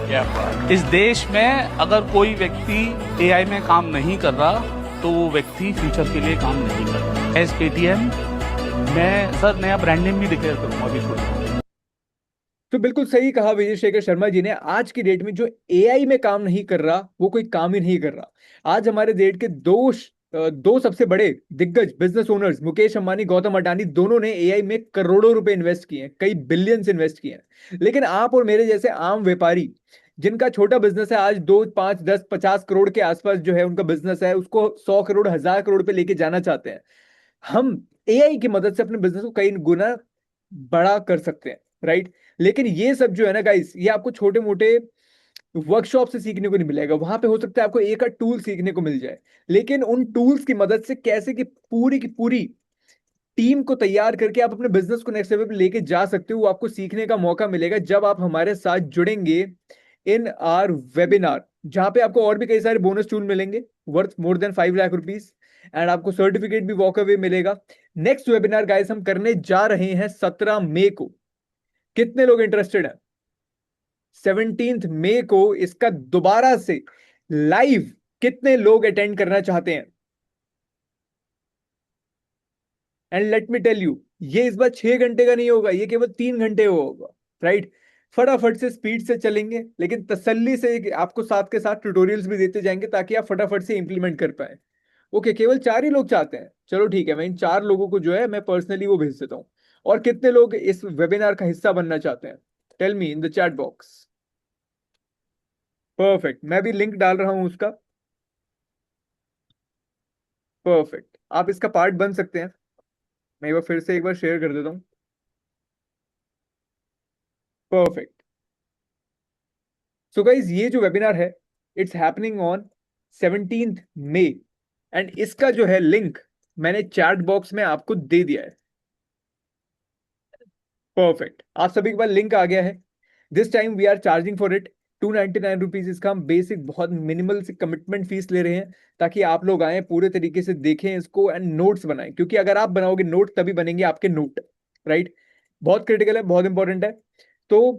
S9: क्या बात।
S8: इस देश में अगर कोई व्यक्ति AI में काम नहीं कर रहा तो वो व्यक्ति फ्यूचर के लिए काम नहीं कर रहा। एज पेटीएम मैं सर नया ब्रांड नेम भी डिक्लेयर करूंगा अभी छोड़।
S6: तो बिल्कुल सही कहा विजय शेखर शर्मा जी ने। आज की डेट में जो AI में काम नहीं कर रहा वो कोई काम ही नहीं कर रहा। आज हमारे देश के दो सबसे बड़े दिग्गज बिजनेस ओनर्स मुकेश अंबानी, गौतम अडानी, दोनों ने AI में करोड़ों रुपए इन्वेस्ट किए हैं, कई बिलियंस इन्वेस्ट किए हैं। लेकिन आप और मेरे जैसे आम व्यापारी जिनका छोटा बिजनेस है, आज 2, 5, 10, 50 करोड़ के आसपास जो है उनका बिजनेस है, उसको 100 करोड़, 1000 करोड़ पे लेके जाना चाहते हैं। हम AI की मदद से अपने बिजनेस को कई गुना बड़ा कर सकते हैं, राइट। लेकिन ये सब जो है ना गाइस, ये आपको छोटे मोटे वर्कशॉप से सीखने को नहीं मिलेगा। वहां पे हो सकता है आपको एक आध टूल सीखने को मिल जाए, लेकिन उन टूल्स की मदद से कैसे की पूरी टीम को तैयार करके आप अपने बिजनेस को नेक्स्ट लेवल पे लेके जा सकते हो, वो आपको सीखने का मौका मिलेगा जब आप हमारे साथ जुड़ेंगे इन आवर वेबिनार, जहां पे आपको और भी कई सारे बोनस टूल मिलेंगे worth more than 5 lakh rupees, and आपको सर्टिफिकेट भी वॉक अवे मिलेगा। नेक्स्ट वेबिनार गाइस हम करने जा रहे हैं 17 मई को। कितने लोग इंटरेस्टेड हैं? 17 मई को इसका दोबारा से लाइव कितने लोग अटेंड करना चाहते हैं? And let me tell you, ये इस बार 6 घंटे का नहीं होगा, ये केवल 3 घंटे होगा, राइट। फटाफट से स्पीड से चलेंगे, लेकिन तसल्ली से आपको साथ के साथ ट्यूटोरियल्स भी देते जाएंगे ताकि आप फटाफट से इंप्लीमेंट कर पाए। ओके, केवल 4 ही लोग चाहते हैं, चलो ठीक है, मैं इन 4 लोगों को जो है मैं पर्सनली वो भेज देता हूं। और कितने लोग इस वेबिनार का हिस्सा बनना चाहते हैं? Tell me in the chat box. Perfect, मैं भी लिंक डाल रहा हूं उसका। परफेक्ट, आप इसका पार्ट बन सकते हैं। मैं एक बार फिर से एक बार शेयर कर देता हूं। परफेक्ट। सो गाइज ये जो वेबिनार है इट्स हैपनिंग ऑन 17 मई, एंड इसका जो है लिंक मैंने चैट बॉक्स में आपको दे दिया है। परफेक्ट, आप सभी के पास लिंक आ गया है। This time we are charging for it 299 rupees. इसका हम बेसिक बहुत मिनिमल से कमिटमेंट फीस ले रहे हैं ताकि आप लोग आए, पूरे तरीके से देखें इसको एंड नोट्स बनाएं, क्योंकि अगर आप बनाओगे नोट तभी बनेंगे आपके नोट, राइट। बहुत क्रिटिकल है, बहुत इंपॉर्टेंट है। तो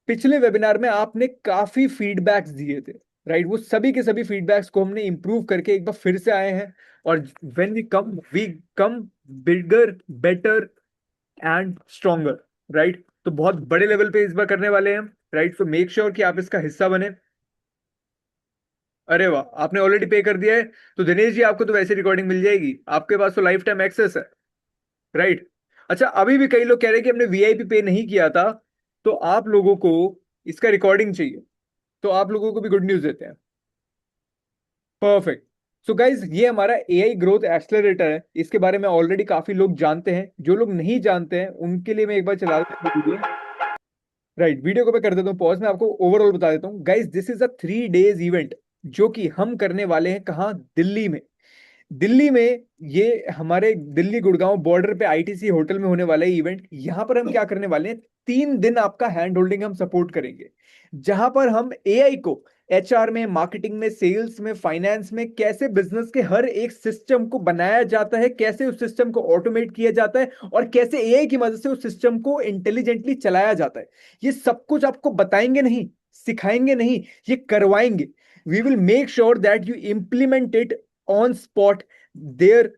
S6: पिछले वेबिनार में आपने काफी फीडबैक्स दिए थे, राइट। वो सभी के सभी फीडबैक्स को हमने इम्प्रूव करके एक बार फिर से आए हैं, और when we come bigger, better and stronger, right. तो बहुत बड़े लेवल पे इस बार करने वाले हैं, राइट। सो मेक श्योर कि आप इसका हिस्सा बने। अरे वाह, आपने ऑलरेडी पे कर दिया है, तो दिनेश जी आपको तो वैसे रिकॉर्डिंग मिल जाएगी, आपके पास तो लाइफ टाइम एक्सेस है, राइट। अच्छा, अभी भी कई लोग कह रहे हैं कि हमने वीआईपी पे नहीं किया था, तो आप लोगों को इसका रिकॉर्डिंग चाहिए, तो आप लोगों को भी गुड न्यूज देते हैं। परफेक्ट। सो गाइज, ये हमारा एआई ग्रोथ एक्सेलरेटर है, इसके बारे में ऑलरेडी काफी लोग जानते हैं। जो लोग नहीं जानते हैं उनके लिए मैं एक बार चला देता हूं वीडियो, राइट। वीडियो को मैं कर देता हूँ पॉज, में आपको ओवरऑल बता देता हूँ। Guys, this is a 3 days event जो कि हम करने वाले हैं कहाँ, दिल्ली में। दिल्ली में ये हमारे दिल्ली गुड़गांव बॉर्डर पे आईटीसी होटल में होने वाला है इवेंट। यहां पर हम क्या करने वाले हैं, 3 दिन आपका हैंड होल्डिंग हम सपोर्ट करेंगे, जहां पर हम एआई को एचआर में, मार्केटिंग में, सेल्स में, फाइनेंस में, कैसे बिजनेस के हर एक सिस्टम को बनाया जाता है, कैसे उस सिस्टम को ऑटोमेट किया जाता है, और कैसे एआई की मदद से उस सिस्टम को इंटेलिजेंटली चलाया जाता है, ये सब कुछ आपको बताएंगे नहीं, सिखाएंगे नहीं, ये करवाएंगे। We will make sure that you implement it on spot there.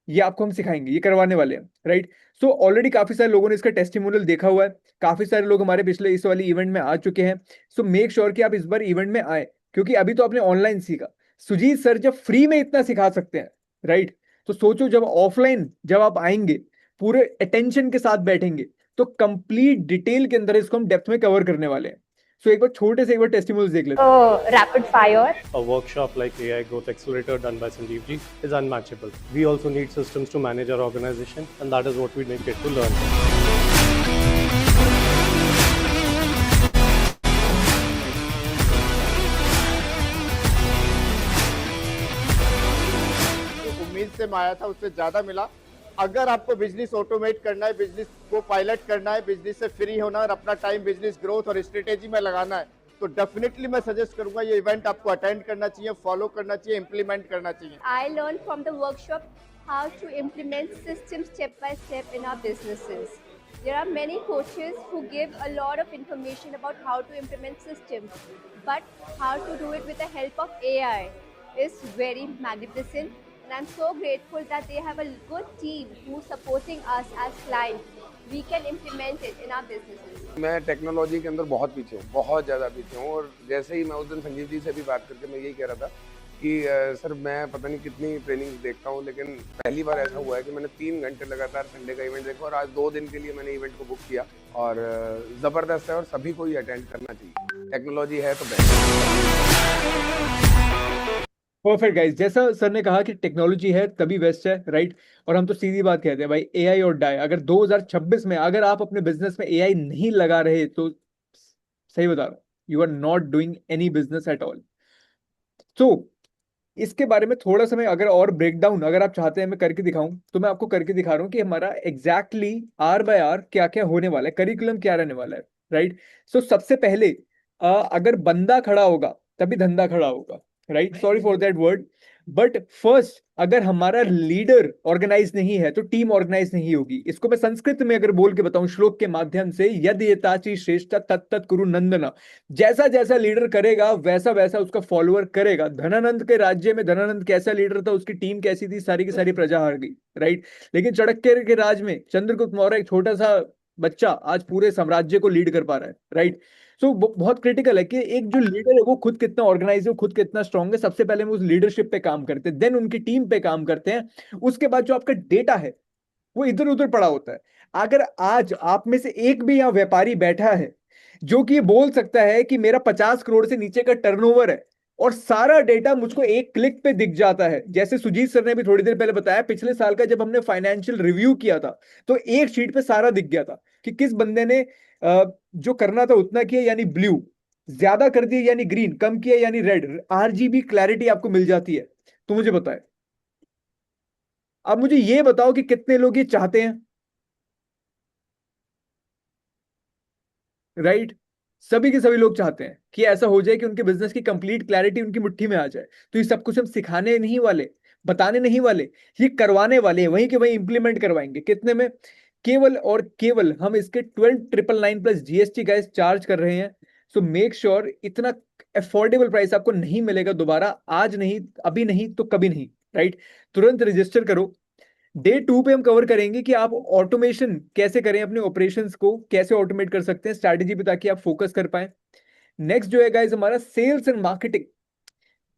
S6: ये आपको हम सिखाएंगे, ये करवाने वाले हैं, राइट। सो ऑलरेडी काफी सारे लोगों ने इसका टेस्टिमोनियल देखा हुआ है, काफी सारे लोग हमारे पिछले इस वाली इवेंट में आ चुके हैं। सो मेक श्योर कि आप इस बार इवेंट में आए, क्योंकि अभी तो आपने ऑनलाइन सीखा, सुजीत सर जब फ्री में इतना सिखा सकते हैं, राइट, तो सोचो जब ऑफलाइन जब आप आएंगे, पूरे अटेंशन के साथ बैठेंगे, तो कंप्लीट डिटेल के अंदर इसको हम डेप्थ में कवर करने वाले हैं। सो एक बार छोटे से एक बार टेस्टिमोनियल्स देख लेते हैं।
S10: Rapid fire.
S11: A workshop like AI Growth Accelerator done by Sanjeev ji is unmatchable. We also need systems to manage our organization, and that is what we make it to learn.
S12: उम्मीद से मैं आया था उससे ज्यादा मिला। अगर आपको बिजनेस ऑटोमेट करना है, बिजनेस को पायलट करना है, बिजनेस से फ्री होना है और अपना टाइम बिजनेस ग्रोथ और स्ट्रेटेजी में लगाना है, तो डेफिनेटली मैं सजेस्ट करूंगा ये इवेंट आपको अटेंड करना चाहिए, फॉलो करना चाहिए, इम्प्लीमेंट करना चाहिए।
S10: I learned from the workshop how to implement systems step by step in our businesses. There are many coaches who give a lot of information about how to implement systems, but how to do it with the help of AI is very magnificent. And I'm so grateful that they have a good team who's supporting us as clients. We can implement it in our businesses.
S13: मैं technology के अंदर बहुत पीछे हूँ, बहुत ज़्यादा पीछे हूँ। और जैसे ही मैं उस दिन संजीव जी से भी बात करके मैं यही कह रहा था कि सर मैं पता नहीं कितनी ट्रेनिंग देखता हूँ, लेकिन पहली बार ऐसा हुआ है कि मैंने 3 घंटे लगातार संडे का इवेंट देखा, और आज 2 दिन के लिए मैंने इवेंट को बुक किया, और ज़बरदस्त है और सभी को ही अटेंड करना चाहिए। टेक्नोलॉजी है तो बेस्ट।
S6: परफेक्ट गाइस, जैसा सर ने कहा कि टेक्नोलॉजी है तभी बेस्ट है, राइट। और हम तो सीधी बात कहते हैं भाई, एआई और डाई। अगर 2026 में अगर आप अपने बिजनेस में एआई नहीं लगा रहे, तो सही बता रहा हूं, you are not doing any business at all. तो इसके बारे में थोड़ा सा मैं अगर और ब्रेकडाउन अगर आप चाहते हैं मैं करके दिखाऊं, तो मैं आपको करके दिखा रहा हूं कि हमारा एग्जैक्टली आर बाय आर क्या क्या होने वाला है, करिकुलम क्या रहने वाला है, राइट। सो सबसे पहले अगर बंदा खड़ा होगा तभी धंधा खड़ा होगा, right. Sorry for that word, but first अगर हमारा लीडर ऑर्गेनाइज नहीं है तो टीम ऑर्गेनाइज नहीं होगी। इसको मैं संस्कृत में अगर बोल के बताऊं श्लोक के माध्यम से, यदि यताची श्रेष्ठ तत्त कुरु नंदना, जैसा जैसा लीडर करेगा वैसा वैसा उसका फॉलोअर करेगा। धनानंद के राज्य में धनानंद कैसा लीडर था, उसकी टीम कैसी थी, सारी की सारी प्रजा हार गई, राइट। लेकिन चाणक्य के राज में चंद्रगुप्त मौर्य एक छोटा सा बच्चा आज पूरे साम्राज्य को लीड कर पा रहा है, राइट। सो बहुत क्रिटिकल है कि एक जो लीडर है वो खुद कितना ऑर्गेनाइज है, खुद कितना स्ट्रांग है। सबसे पहले हम उस लीडरशिप पे काम करते हैं, देन उनकी टीम पे काम करते हैं। उसके बाद जो आपका डेटा है वो इधर उधर पड़ा होता है। अगर आज आप में से एक भी यहाँ व्यापारी बैठा है जो कि बोल सकता है कि मेरा 50 करोड़ से नीचे का टर्नओवर है और सारा डेटा मुझको एक क्लिक पे दिख जाता है, जैसे सुजीत सर ने भी थोड़ी देर पहले बताया, पिछले साल का जब हमने फाइनेंशियल रिव्यू किया था तो एक शीट पे सारा दिख गया था कि किस बंदे ने जो करना था उतना किया यानी ब्लू, ज्यादा कर दिया यानी ग्रीन, कम किया यानी रेड। आरजीबी क्लैरिटी आपको मिल जाती है। तो मुझे बताए, अब मुझे ये बताओ कि कितने लोग ये चाहते हैं, राइट। सभी के सभी लोग चाहते हैं कि ऐसा हो जाए कि उनके बिजनेस की कंप्लीट क्लैरिटी उनकी मुट्ठी में आ जाए। तो ये सब कुछ हम सिखाने नहीं वाले, बताने नहीं वाले, ये करवाने वाले हैं, वहीं के वहीं इंप्लीमेंट करवाएंगे। कितने में? केवल और केवल हम इसके 12,999 प्लस जीएसटी गाइस चार्ज कर रहे हैं। सो मेक श्योर इतना अफोर्डेबल प्राइस आपको नहीं मिलेगा दोबारा, आज नहीं, अभी नहीं तो कभी नहीं, राइट? तुरंत रजिस्टर करो। डे 2 पे हम कवर करेंगे कि आप ऑटोमेशन कैसे करें, अपने ऑपरेशंस को कैसे ऑटोमेट कर सकते हैं, स्ट्रैटेजी पे, ताकि आप फोकस कर पाए। नेक्स्ट जो है गाइस हमारा सेल्स एंड मार्केटिंग।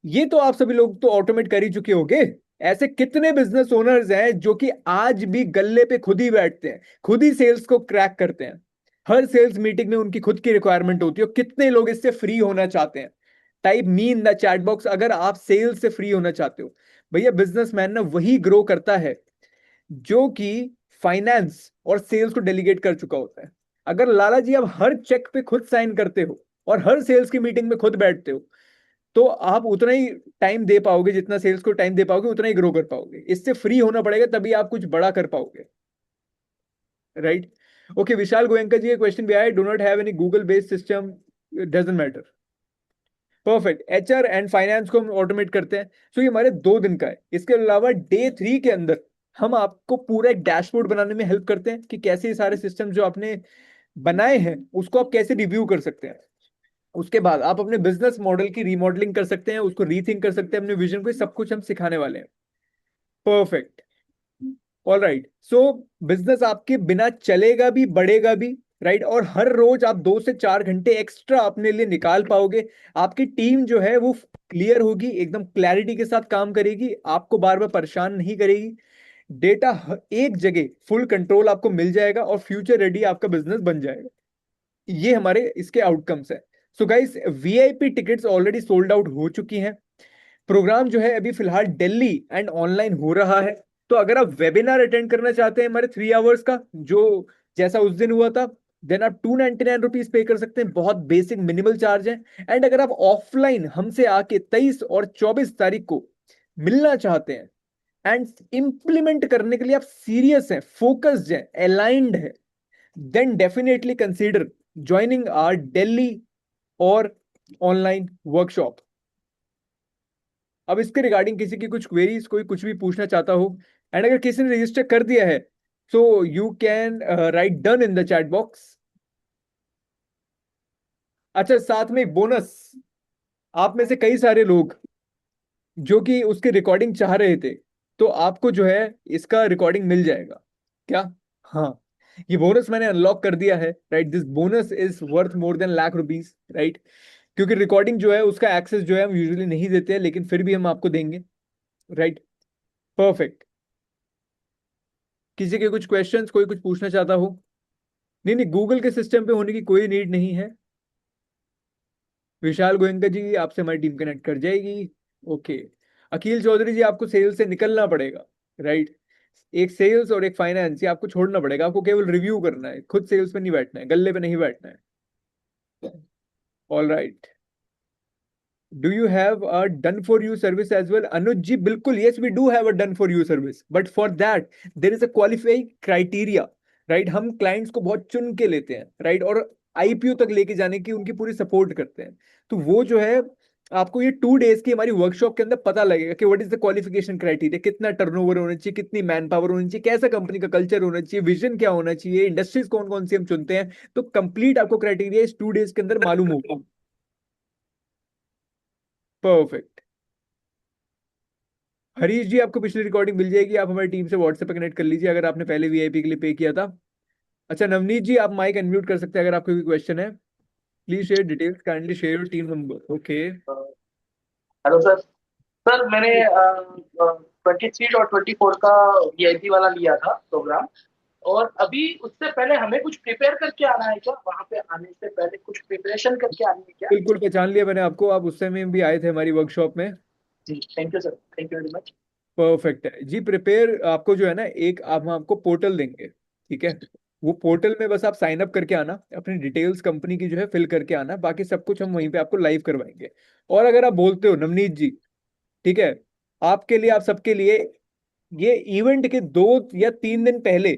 S6: ये तो आप सभी लोग तो ऑटोमेट कर ही चुके होंगे। ऐसे कितने बिजनेस ओनर्स हैं जो कि आज भी गल्ले पे खुद ही बैठते हैं, खुद ही सेल्स को क्रैक करते हैं, हर सेल्स मीटिंग में उनकी खुद की रिक्वायरमेंट होती है। और कितने लोग इससे फ्री होना चाहते हैं? Type me in the chat box अगर आप सेल्स से फ्री होना चाहते हो। भैया बिजनेसमैन ना वही ग्रो करता है जो कि फाइनेंस और सेल्स को डेलीगेट कर चुका होता है। अगर लाला जी आप हर चेक पे खुद साइन करते हो और हर सेल्स की मीटिंग में खुद बैठते हो, तो आप उतना ही टाइम दे पाओगे, जितना सेल्स को टाइम दे पाओगे उतना ही ग्रो कर पाओगे। इससे फ्री होना पड़ेगा, तभी आप कुछ बड़ा कर पाओगे, राइट? ओके, विशाल गोयंका जी, क्वेश्चन भी आया, do not have any Google based system, doesn't matter. Perfect. HR and finance को हम ऑटोमेट करते हैं। सो ये हमारे 2 दिन का है। इसके अलावा डे 3 के अंदर हम आपको पूरा एक डैशबोर्ड बनाने में हेल्प करते हैं कि कैसे ये सारे सिस्टम जो आपने बनाए हैं उसको आप कैसे रिव्यू कर सकते हैं। उसके बाद आप अपने बिजनेस मॉडल की रीमॉडलिंग कर सकते हैं, उसको रीथिंक कर सकते हैं, अपने विजन को, सब कुछ हम सिखाने वाले हैं। Perfect, all right. सो बिजनेस आपके बिना चलेगा भी, बढ़ेगा भी, राइट? और हर रोज आप 2 से 4 घंटे एक्स्ट्रा अपने लिए निकाल पाओगे। आपकी टीम जो है वो क्लियर होगी, एकदम क्लैरिटी के साथ काम करेगी, आपको बार बार परेशान नहीं करेगी। डेटा एक जगह, फुल कंट्रोल आपको मिल जाएगा और फ्यूचर रेडी आपका बिजनेस बन जाएगा। ये हमारे इसके आउटकम्स है। So guys, VIP tickets already sold out हो चुकी हैं। प्रोग्राम जो है अभी फिलहाल दिल्ली एंड ऑनलाइन हो रहा है। तो अगर आप वेबिनार अटेंड करना चाहते हैं हमारे 3 आवर्स का, जो जैसा उस दिन हुआ था, देन आप 299 रुपीज पे कर सकते हैं। बहुत बेसिक मिनिमल चार्ज है। एंड अगर आप ऑफलाइन हमसे आके 23 और 24 तारीख को मिलना चाहते हैं एंड इंप्लीमेंट करने के लिए आप सीरियस हैं, फोकस्ड हैं, अलाइंड है, then definitely consider joining our Delhi और ऑनलाइन वर्कशॉप। अब इसके रिगार्डिंग किसी की कुछ क्वेरीज, कोई कुछ भी पूछना चाहता हो, एंड अगर किसी ने रजिस्टर कर दिया है so you can write done in the chat box. अच्छा, साथ में एक बोनस, आप में से कई सारे लोग जो कि उसकी रिकॉर्डिंग चाह रहे थे, तो आपको जो है इसका रिकॉर्डिंग मिल जाएगा। क्या? हाँ, ये बोनस मैंने अनलॉक कर दिया है, right? This bonus is worth more than lakh rupees, right? क्योंकि रिकॉर्डिंग जो है उसका एक्सेस जो है हम यूजुअली नहीं देते हैं, लेकिन फिर भी हम आपको देंगे, राइट? परफेक्ट। किसी के कुछ क्वेश्चंस, कोई कुछ पूछना चाहता हो? नहीं नहीं, गूगल के सिस्टम पे होने की कोई नीड नहीं है। विशाल गोयंका जी, आपसे हमारी टीम कनेक्ट कर जाएगी। ओके। अखिल चौधरी जी, आपको सेल्स से निकलना पड़ेगा, राइट? एक सेल्स और एक फाइनेंस, ये आपको छोड़ना पड़ेगा। आपको केवल रिव्यू करना है, खुद सेल्स पे नहीं बैठना है, गल्ले पे नहीं बैठना है। All right. Do you have a done for you service as well? Anuj ji, बिल्कुल, yes we do have a done for you service, but for that there is a qualifying criteria, right? हम क्लाइंट्स को बहुत चुन के लेते हैं, right? और IPO तक लेके जाने की उनकी पूरी सपोर्ट करते हैं। तो वो जो है आपको ये 2 डेज की हमारी वर्कशॉप के अंदर पता लगेगा कि what is the qualification criteria, कितना टर्नओवर होना चाहिए, कितनी मैन पावर होनी चाहिए, कैसा कंपनी का कल्चर होना चाहिए, विजन क्या होना चाहिए, इंडस्ट्रीज कौन कौन सी हम चुनते हैं। तो कंप्लीट आपको क्राइटेरिया इस 2 डेज के अंदर मालूम होगा। परफेक्ट। हरीश जी, आपको पिछली रिकॉर्डिंग मिल जाएगी, आप हमारी टीम से व्हाट्सएप पे कनेक्ट कर लीजिए अगर आपने पहले वीआईपी के लिए पे किया था। अच्छा, नवनीत जी, आप माइक अनम्यूट कर सकते हैं अगर आपको कोई क्वेश्चन है। Please share details, kindly share your team number. Okay.
S14: Hello sir. Sir, मैंने 23 और 24 का वीआईपी वाला लिया था प्रोग्राम, और अभी उससे पहले हमें कुछ प्रिपेयर करके आना है क्या? वहां पे आने से पहले कुछ प्रिपरेशन करके आनी है क्या?
S6: बिल्कुल, पहचान लिया मैंने आपको, आप उस समय भी आए थे हमारी वर्कशॉप में।
S14: जी, thank you sir, thank you very much.
S6: Perfect है जी। प्रिपेयर आपको जो है ना, एक हम आपको पोर्टल देंगे, ठीक है? वो पोर्टल में बस आप साइन अप करके आना, अपनी डिटेल्स कंपनी की जो है फिल करके आना, बाकी सब कुछ हम वहीं पे आपको लाइव करवाएंगे। और अगर आप बोलते हो नवनीत जी, ठीक है, आपके लिए, आप सबके लिए ये इवेंट के 2 या 3 दिन पहले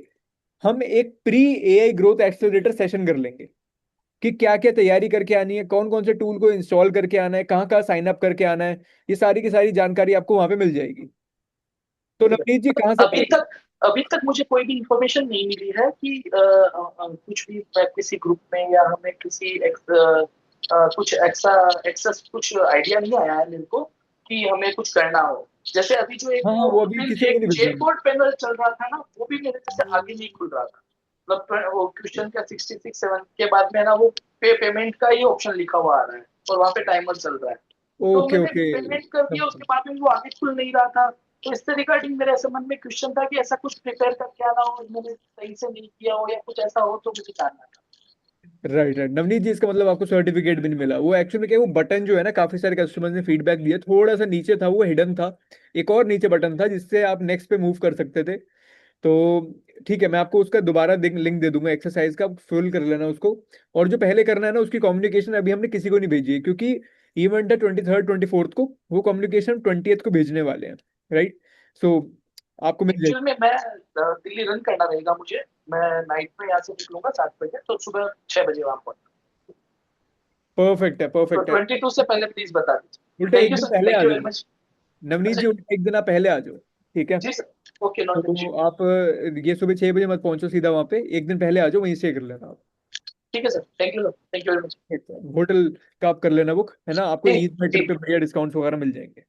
S6: हम एक pre AI growth accelerator session कर लेंगे कि क्या क्या तैयारी करके आनी है, कौन कौन से टूल को इंस्टॉल करके आना है, कहाँ कहाँ साइन अप करके आना है, ये सारी की सारी जानकारी आपको वहां पे मिल जाएगी। तो नवनीत जी, कहाँ से?
S14: अभी तक मुझे कोई भी इंफॉर्मेशन नहीं मिली है कि कुछ भी किसी ग्रुप में या हमें किसी कुछ एक्सेस कुछ आइडिया नहीं आया है मेरे को कि हमें कुछ करना हो। जैसे अभी जो एक
S6: हाँ वो अभी किसी को नहीं भेजना है।
S14: चेकबोर्ड पैनल चल रहा था ना, वो भी मेरे जैसे आगे नहीं खुल रहा था। मतलब वो क्वेश्चन का 66-7 के बाद में ना वो पेमेंट का ही ऑप्शन लिखा हुआ आ रहा है और वहाँ पे टाइमर चल रहा है। तो
S6: ओके
S14: मैंने
S6: ओके
S14: पेमेंट कर दिया, उसके बाद में वो आगे खुल नहीं रहा था। तो इससे रिगार्डिंग मेरे ऐसे मन में क्वेश्चन था कि ऐसा कुछ प्रिपेयर करके आना हो, मैंने सही से नहीं किया हो या कुछ ऐसा हो तो मुझे जानना था।
S6: राइट राइट नवनीत जी, इसका मतलब आपको सर्टिफिकेट भी नहीं मिला। वो एक्चुअली में क्या, वो बटन जो है ना, काफी सारे कस्टमर्स ने फीडबैक दिया, थोड़ा सा नीचे था, वो हिडन था। एक और नीचे बटन था जिससे आप नेक्स्ट पे मूव कर सकते थे। तो ठीक है, मैं आपको उसका दोबारा लिंक दे दूंगा एक्सरसाइज का, आप फिल कर लेना उसको। और जो पहले करना है ना, उसकी कम्युनिकेशन अभी हमने किसी को नहीं भेजी है, क्योंकि इवेंट है 23rd 24th को, वो कम्युनिकेशन 20th को भेजने वाले हैं। राइट, सो आपको मिल जाएगी।
S14: एक्चुअल में मैं दिल्ली रन करना रहेगा मुझे। मैं नाइट में यहाँ से निकलूंगा 7 बजे, तो सुबह 6 बजे वहां पर।
S6: परफेक्ट है,
S14: तो
S6: परफेक्ट है।
S14: 22 से पहले प्लीज बता दीजिए।
S6: उल्टा
S14: थैंक
S6: एक
S14: यू
S6: दिन
S14: सर,
S6: पहले आ
S14: थैंक यू
S6: जाओ
S14: वेरी मच।
S6: नवनीत जी, उल्टा एक दिन आप पहले आ जाओ, ठीक है।
S14: जी सर, ओके, नॉट एन
S6: तो
S14: इशू।
S6: आप ये सुबह 6 बजे मत पहुंचो सीधा वहां पे, एक दिन पहले आ जाओ, वहीं से कर लेना आप।
S14: ठीक है sir, thank you sir, thank you very much.
S6: Hotel का आप कर लेना बुक, है ना, आपको
S14: जी,
S6: ईद में
S14: जी।
S6: ट्रिप पे बढ़िया डिस्काउंट्स वगैरह मिल जाएंगे,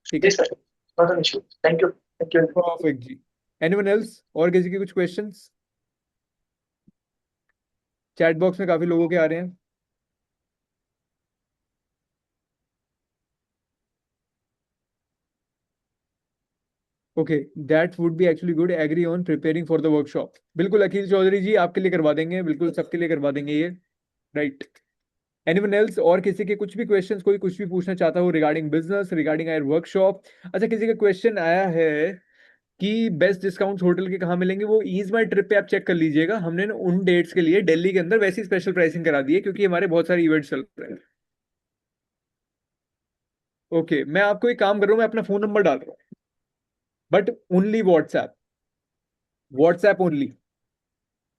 S6: ठीक
S14: जी
S6: है।
S14: Sir, not an issue, thank you, thank you.
S6: Perfect जी। एनीवन एल्स, और किसी के कुछ क्वेश्चंस? चैट बॉक्स में काफी लोगों के आ रहे हैं। Okay, that would be actually good, agree on preparing for the workshop. बिल्कुल अखिल चौधरी जी, आपके लिए करवा देंगे, बिल्कुल सबके लिए करवा देंगे ये। राइट, एनीवन एल्स, और किसी के कुछ भी क्वेश्चंस, कोई कुछ भी पूछना चाहता हो regarding business, regarding our workshop? अच्छा, किसी का क्वेश्चन आया है कि बेस्ट डिस्काउंट होटल के कहाँ मिलेंगे? वो ईज माई ट्रिप पे आप चेक कर लीजिएगा, हमने ना उन डेट्स के लिए दिल्ली के अंदर वैसी स्पेशल प्राइसिंग करा दी है, क्योंकि हमारे बहुत सारे इवेंट्स चल रहे हैं। ओके, मैं आपको एक काम कर रहा हूँ, मैं अपना फोन नंबर डाल रहा हूँ, but only WhatsApp, WhatsApp only.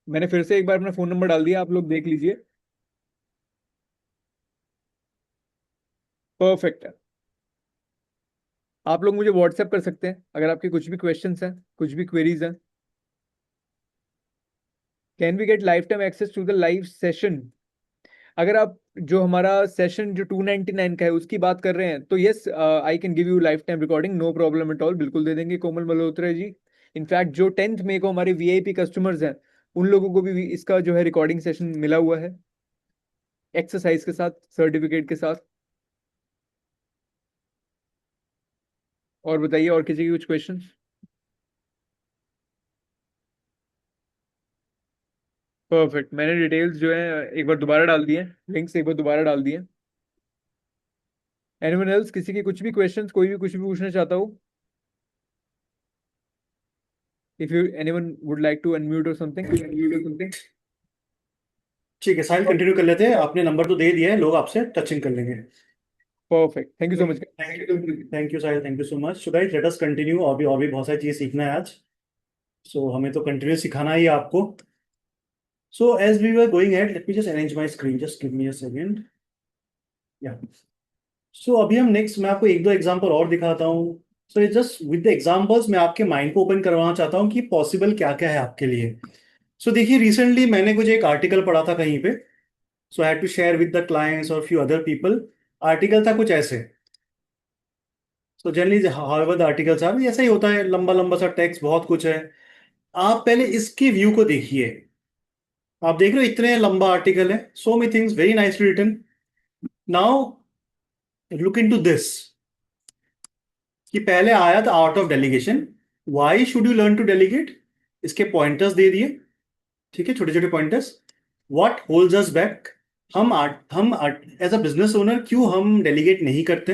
S6: मैंने फिर से एक बार अपना फोन नंबर डाल दिया, आप लोग देख लीजिए। परफेक्ट है, आप लोग मुझे व्हाट्सएप कर सकते हैं अगर आपके कुछ भी क्वेश्चंस हैं, कुछ भी क्वेरीज हैं। Can we get lifetime access to the live session? अगर आप जो हमारा सेशन जो 299 का है उसकी बात कर रहे हैं, तो yes, I can give you lifetime recording, no problem at all, बिल्कुल दे देंगे कोमल मल्होत्रा जी। इनफैक्ट जो 10th मई को हमारे वीआईपी कस्टमर्स हैं, उन लोगों को भी इसका जो है रिकॉर्डिंग सेशन मिला हुआ है, एक्सरसाइज के साथ, सर्टिफिकेट के साथ। और बताइए, और किसी के कुछ क्वेश्चन? परफेक्ट, मैंने डिटेल्स जो है एक बार दोबारा डाल दिए, लिंक्स एक बार दोबारा डाल दिए। एनीवन एल्स, किसी के कुछ भी क्वेश्चंस, कोई भी कुछ भी पूछना चाहता हो? If you anyone would like to unmute और समथिंग।
S3: ठीक है साहिल, कंटिन्यू कर लेते हैं। आपने नंबर तो दे दिया है, लोग आपसे टचिंग कर लेंगे।
S6: Perfect, thank you so much.
S3: Thank you Sahil, thank you so much. So guys, let us continue. और भी बहुत सारी चीज़ें सीखना है आज। सो हमें तो कंटिन्यू सिखाना ही है आपको। So as we were going at, let me just arrange my screen, just give me a second. Yeah so अभी हम नेक्स्ट, मैं आपको एक दो एग्जांपल और दिखाता हूँ। सो ये जस्ट विद द एग्जांपल्स मैं आपके माइंड को ओपन करवाना चाहता हूँ कि पॉसिबल क्या क्या है आपके लिए। सो देखिए, रिसेंटली मैंने कुछ एक आर्टिकल पढ़ा था कहीं पे। So I had to share with the clients और फ्यू अदर पीपल। आर्टिकल था कुछ ऐसे। So generally however the articles are, ऐसा ही होता है, लंबा लंबा सा टेक्स्ट, बहुत कुछ है। आप पहले इसके व्यू को देखिए। आप देख रहे हो इतने लंबा आर्टिकल है, so many things, very nicely written. Now look into this, कि पहले आया था art of delegation. Why should you learn to delegate? इसके पॉइंटर्स दे दिए, ठीक है, छोटे छोटे pointers. What holds us back? हम एज अ बिजनेस ओनर क्यों हम डेलीगेट नहीं करते?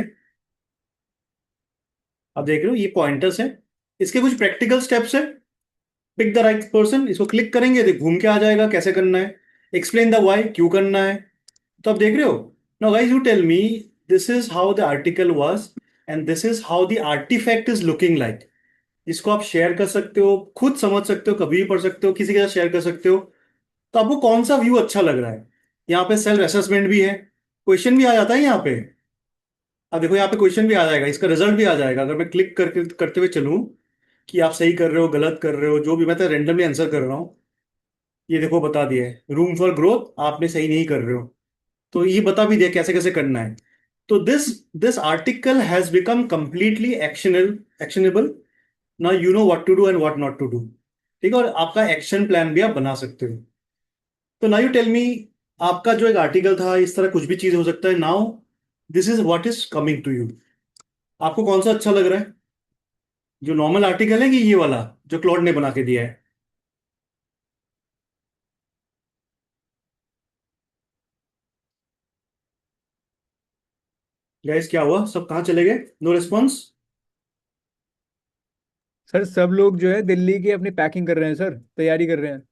S3: आप देख रहे हो ये पॉइंटर्स है। इसके कुछ प्रैक्टिकल स्टेप्स है। पिक द राइट पर्सन, इसको क्लिक करेंगे तो घूम के आ जाएगा कैसे करना है। एक्सप्लेन द व्हाई, क्यों करना है। तो आप देख रहे हो। Now guys, you tell me, this is how the article was and this is how the artifact is looking like. इसको आप शेयर कर सकते हो, खुद समझ सकते हो, कभी भी पढ़ सकते हो, किसी के साथ शेयर कर सकते हो। तो आपको कौन सा व्यू अच्छा लग रहा है? यहाँ पे सेल्फ असेसमेंट भी है, क्वेश्चन भी आ जाता है यहाँ पे। अब देखो, यहाँ पे क्वेश्चन भी आ जाएगा, इसका रिजल्ट भी आ जाएगा अगर मैं क्लिक करके करते हुए चलूँ कि आप सही कर रहे हो, गलत कर रहे हो, जो भी। मैं तो रेंडमली आंसर कर रहा हूँ। ये देखो बता दिया है, रूम फॉर ग्रोथ, आपने सही नहीं कर रहे हो। तो ये बता भी दिया कैसे कैसे करना है। तो this article has become completely actionable. Now you know what to do and what not to do. ठीक है, और आपका एक्शन प्लान भी आप बना सकते हो। तो नाउ यू टेल मी, आपका जो एक आर्टिकल था, इस तरह कुछ भी चीज हो सकता है। Now this is what is coming to you. आपको कौन सा अच्छा लग रहा है, जो नॉर्मल आर्टिकल है कि ये वाला जो क्लॉड ने बना के दिया है? गाइस क्या हुआ, सब कहाँ चले गए? No response.
S6: सर सब लोग जो है दिल्ली की अपनी पैकिंग कर रहे हैं सर, तैयारी कर रहे हैं।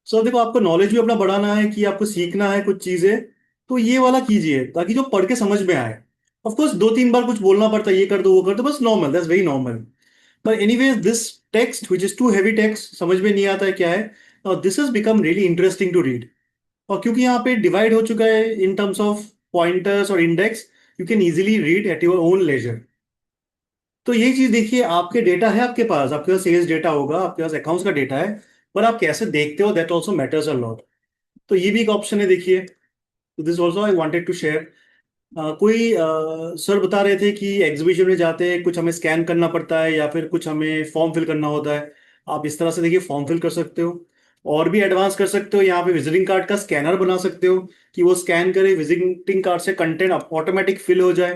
S3: सो देखो, आपको नॉलेज भी अपना बढ़ाना है कि आपको सीखना है कुछ चीजें, तो ये वाला कीजिए ताकि जो पढ़ के समझ में आए। ऑफ कोर्स 2-3 बार कुछ बोलना पड़ता है, ये कर दो वो कर दो, बस नॉर्मल, दैट्स वेरी नॉर्मल। पर anyways this text which is too heavy text, समझ में नहीं आता है क्या है, और this has become really interesting to read. और क्योंकि यहाँ पे डिवाइड हो चुका है इन टर्म्स ऑफ पॉइंटर्स और index, you can easily read at your own leisure. तो यही चीज देखिए, आपके डेटा है, आपके पास सेल्स डेटा होगा, आपके पास अकाउंट्स का डेटा है, पर आप कैसे देखते हो that also matters a lot. तो ये भी एक ऑप्शन है, देखिए। तो this also I wanted to share. कोई सर बता रहे थे कि एग्जीबिशन में जाते हैं, कुछ हमें स्कैन करना पड़ता है या फिर कुछ हमें फॉर्म फिल करना होता है। आप इस तरह से देखिए फॉर्म फिल कर सकते हो, और भी एडवांस कर सकते हो। यहाँ पे विजिटिंग कार्ड का स्कैनर बना सकते हो कि वो स्कैन करे, विजिटिंग कार्ड से कंटेंट ऑटोमेटिक फिल हो जाए,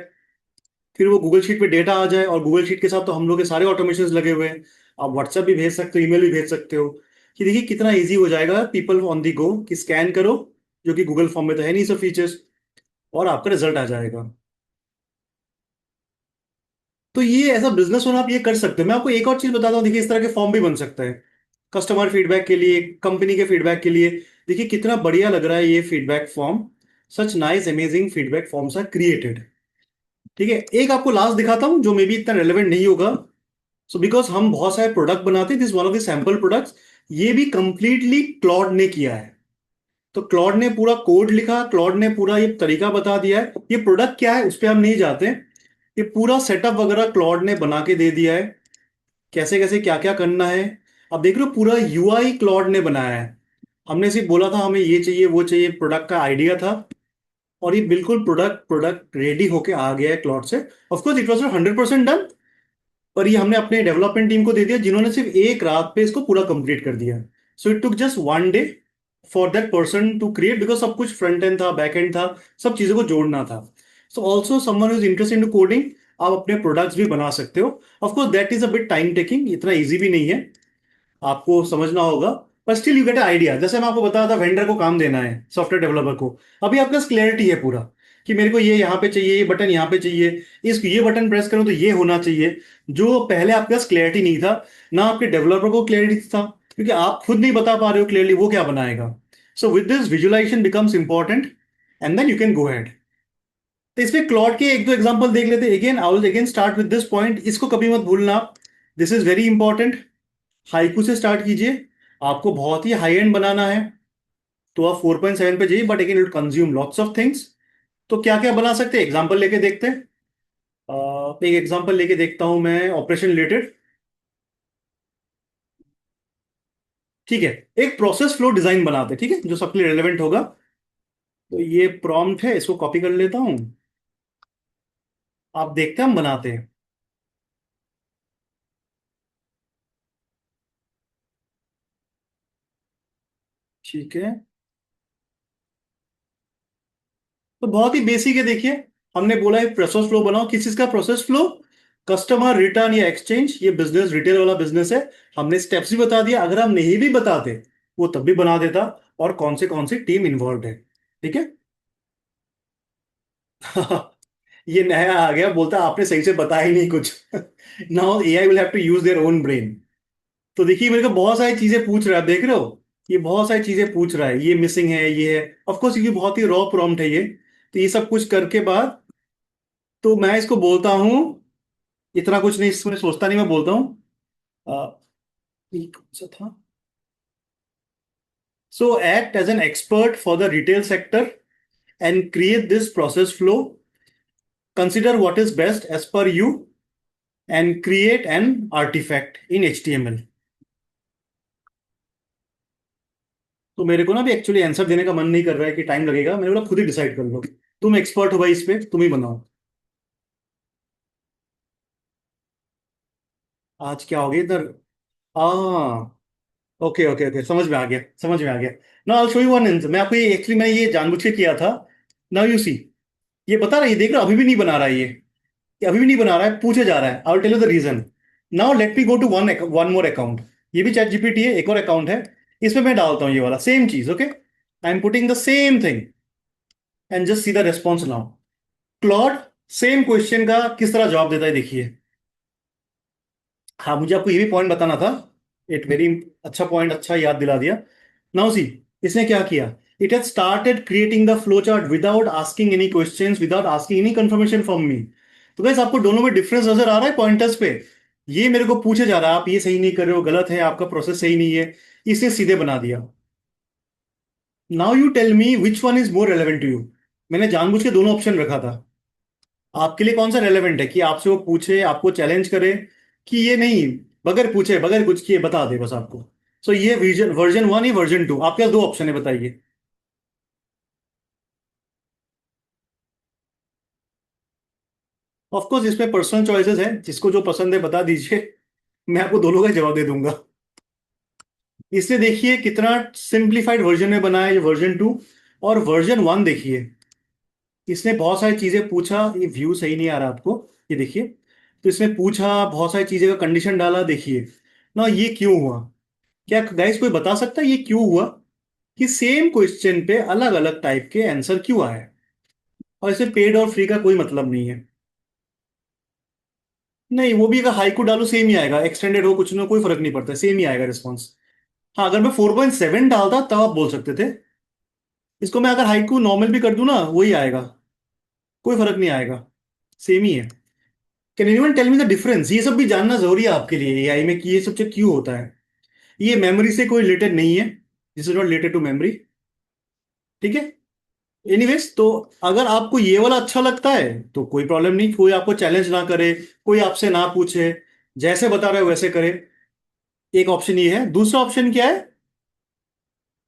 S3: फिर वो गूगल शीट पे डेटा आ जाए। और गूगल शीट के साथ तो हम लोग के सारे ऑटोमेशन लगे हुए हैं। आप व्हाट्सएप भी भेज सकते हो, ईमेल भी भेज सकते हो। कि देखिए कितना इजी हो जाएगा पीपल ऑन दी गो, कि स्कैन करो, जो कि गूगल फॉर्म में तो है नहीं सब फीचर्स, और आपका रिजल्ट आ जाएगा। तो ये ऐसा बिजनेस होना, आप ये कर सकते हो। मैं आपको एक और चीज बताता हूँ, देखिए इस तरह के फॉर्म भी बन सकते हैं कस्टमर फीडबैक के लिए, कंपनी के फीडबैक के लिए। देखिए कितना बढ़िया लग रहा है ये feedback form. Such nice amazing feedback forms are created. ठीक है, एक आपको लास्ट दिखाता हूँ जो मे बी इतना रेलेवेंट नहीं होगा। सो बिकॉज हम बहुत सारे प्रोडक्ट बनाते हैं, this one of the sample products. ये भी कंप्लीटली क्लॉड ने किया है। तो क्लॉड ने पूरा कोड लिखा, क्लॉड ने पूरा ये तरीका बता दिया है। ये प्रोडक्ट क्या है उस पर हम नहीं जाते, ये पूरा सेटअप वगैरह क्लॉड ने बना के दे दिया है, कैसे कैसे क्या क्या करना है। अब देख रहे हो, पूरा यूआई क्लॉड ने बनाया है। हमने सिर्फ बोला था हमें ये चाहिए वो चाहिए, प्रोडक्ट का आइडिया था, और ये बिल्कुल प्रोडक्ट रेडी होके आ गया है क्लॉड से। ऑफकोर्स इट वॉज 100% डन, पर ये हमने अपने डेवलपमेंट टीम को दे दिया, जिन्होंने सिर्फ एक रात पे इसको पूरा कंप्लीट कर दिया। So it took just 1 day for that person to create, because सब कुछ फ्रंट एंड था, बैक एंड था, सब चीजों को जोड़ना था। So also someone is interested in coding, आप अपने प्रोडक्ट्स भी बना सकते हो। Of course that is a bit time taking, इतना ईजी भी नहीं है, आपको समझना होगा। पर स्टिल यू गेट आइडिया। जैसे मैं आपको बताया था, वेंडर को काम देना है, सॉफ्टवेयर डेवलपर को, अभी आपके पास क्लैरिटी है पूरा कि मेरे को ये यहाँ पे चाहिए, ये बटन यहाँ पे चाहिए, इस ये बटन प्रेस करूं तो ये होना चाहिए। जो पहले आपके पास क्लैरिटी नहीं था, ना आपके डेवलपर को क्लैरिटी था, क्योंकि आप खुद नहीं बता पा रहे हो क्लियरली वो क्या बनाएगा। So with this visualization becomes important, and then you can go ahead. तो इसमें क्लॉड के एक दो एग्जांपल देख लेते हैं। Again I will again start with this point, इसको कभी मत भूलना, this is very important. Haiku से स्टार्ट कीजिए, आपको बहुत ही हाई एंड बनाना है तो आप 4.7 पे जाइए, but again it consume lots of things. तो क्या क्या बना सकते हैं, एग्जांपल लेके देखते हैं। एक एग्जांपल लेके देखता हूं मैं, ऑपरेशन रिलेटेड। ठीक है, एक प्रोसेस फ्लो डिजाइन बनाते हैं, ठीक है, जो सबके लिए रेलेवेंट होगा। तो ये प्रॉम्प्ट है, इसको कॉपी कर लेता हूं, आप देखते हैं हम बनाते हैं। ठीक है, तो बहुत ही बेसिक है। देखिए हमने बोला है प्रोसेस फ्लो बनाओ, किस चीज का प्रोसेस फ्लो, कस्टमर रिटर्न या एक्सचेंज, ये बिजनेस रिटेल वाला बिजनेस है। हमने स्टेप्स भी बता दिया, अगर हम नहीं भी बताते वो तब भी बना देता, और कौन सी टीम इन्वॉल्व है। ठीक है। ये नया आ गया, बोलता आपने सही से बताया ही नहीं कुछ। Now AI will have to use their own brain. तो देखिए मेरे को बहुत सारी चीजें पूछ रहा है, देख रहे हो, ये बहुत सारी चीजें पूछ रहा है, ये मिसिंग है, ये है। ऑफ कोर्स ये बहुत ही रॉ प्रॉम्प्ट है ये। तो ये सब कुछ करके बाद तो मैं इसको बोलता हूँ, इतना कुछ नहीं इसमें सोचता नहीं, मैं बोलता हूँ ये कौन सा था, so act as an expert for the retail sector and create this process flow, consider what is best as per you, and create an artifact in HTML। तो मेरे को ना भी एक्चुअली आंसर देने का मन नहीं कर रहा है कि टाइम लगेगा, मैंने बोला खुद ही डिसाइड कर लो, तुम एक्सपर्ट हो भाई इस पे, तुम ही बनाओ। आज क्या हो गया इधर? आ ओके ओके ओके, समझ में आ गया, समझ में आ गया। ना I show you one answer, मैं आपको ये एक्चुअली मैंने ये जानबूझ के किया था। नाउ यू सी, ये बता रहा है, ये देख रहा अभी भी नहीं बना रहा है ये अभी भी नहीं बना रहा है, पूछे जा रहा है। I will tell you the reason. Now let me go to one more account. ये भी चैट जीपीटी है, एक और अकाउंट है, इसमें मैं डालता हूँ ये वाला सेम चीज। Okay, I am putting the same thing and just see the response now. Claude same question का किस तरह जवाब देता है देखिए। हाँ, मुझे आपको ये भी पॉइंट बताना था, एक वेरी अच्छा पॉइंट, अच्छा याद दिला दिया। नाउ सी, इसने क्या किया, it has started creating the flow chart without asking any questions, without asking any confirmation from me. तो गाइस आपको दोनों में डिफरेंस नजर आ रहा है पॉइंटर्स पे? ये मेरे को पूछे जा रहा है, आप ये सही नहीं कर रहे हो, गलत है, आपका प्रोसेस सही नहीं है, इसने सीधे बना दिया। Now you tell me which one is more relevant to you. मैंने जानबूझ के दोनों ऑप्शन रखा था, आपके लिए कौन सा रेलेवेंट है, कि आपसे वो पूछे, आपको चैलेंज करे, कि ये नहीं, बगैर पूछे बगैर कुछ किए बता दे बस आपको। सो ये वर्जन 1 या वर्जन 2, आपके पास दो ऑप्शन है, बताइए। ऑफ कोर्स इसमें पर्सनल चॉइसेस है, जिसको जो पसंद है बता दीजिए, मैं आपको दोनों का जवाब दे दूंगा। इसने देखिए कितना सिंप्लीफाइड वर्जन में बनाया है, ये वर्जन 2। और वर्जन 1 देखिए, इसने बहुत सारी चीजें पूछा, ये व्यू सही नहीं आ रहा आपको, ये देखिए। तो इसने पूछा, बहुत सारी चीजें का कंडीशन डाला, देखिए ना ये क्यों हुआ। क्या गाइस कोई बता सकता है ये क्यों हुआ, कि सेम क्वेश्चन पे अलग अलग टाइप के आंसर क्यों आए? और इसे पेड और फ्री का कोई मतलब नहीं है। नहीं, वो भी अगर हाइकू डालो सेम ही आएगा, एक्सटेंडेड हो कुछ ना, कोई फर्क नहीं पड़ता, सेम ही आएगा रिस्पॉन्स। हाँ, अगर मैं 4.7 डालता तब आप बोल सकते थे, इसको मैं अगर हाइकू नॉर्मल भी कर दूं ना वही आएगा, कोई फर्क नहीं आएगा, सेम ही है। Can anyone tell me the difference? ये सब भी जानना जरूरी है आपके लिए एआई में, कि ये सब चीज क्यों होता है। ये मेमोरी से कोई रिलेटेड नहीं है, this is not related to memory, ठीक है। एनीवेज, तो अगर आपको ये वाला अच्छा लगता है तो कोई प्रॉब्लम नहीं, कोई आपको चैलेंज ना करे, कोई आपसे ना पूछे, जैसे बता रहे हो वैसे करे। एक ऑप्शन ये है। दूसरा ऑप्शन क्या है,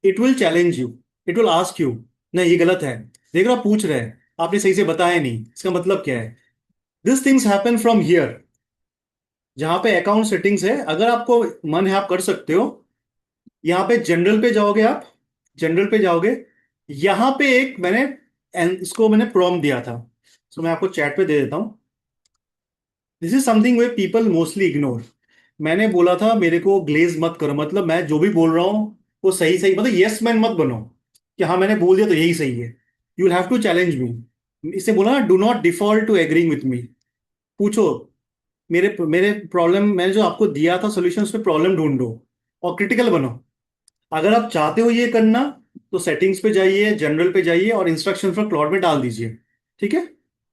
S3: it will challenge you, it will ask you, नहीं ये गलत है, देख रहा पूछ रहे हैं, आपने सही से बताया नहीं, इसका मतलब क्या है। This things happen from here, जहां पे अकाउंट सेटिंग्स है, अगर आपको मन है आप कर सकते हो। यहाँ पे जनरल पे जाओगे आप, जनरल पे जाओगे, यहाँ पे एक इसको मैंने प्रॉम्प्ट दिया था, सो मैं आपको चैट पे दे देता हूँ। This is something way people mostly ignore. मैंने बोला था मेरे को ग्लेज मत करो, मतलब मैं जो भी बोल रहा हूँ वो सही सही, मतलब यस मैन मत बनो, कि हाँ मैंने बोल दिया तो यही सही है। You will have to challenge me. इससे बोला ना, do not default to agreeing with me. पूछो, मेरे मेरे प्रॉब्लम मैंने जो आपको दिया था सोल्यूशन, उसमें प्रॉब्लम ढूंढो और क्रिटिकल बनो। अगर आप चाहते हो ये करना तो सेटिंग्स पे जाइए, जनरल पे जाइए और इंस्ट्रक्शन फॉर क्लाउड में डाल दीजिए, ठीक है।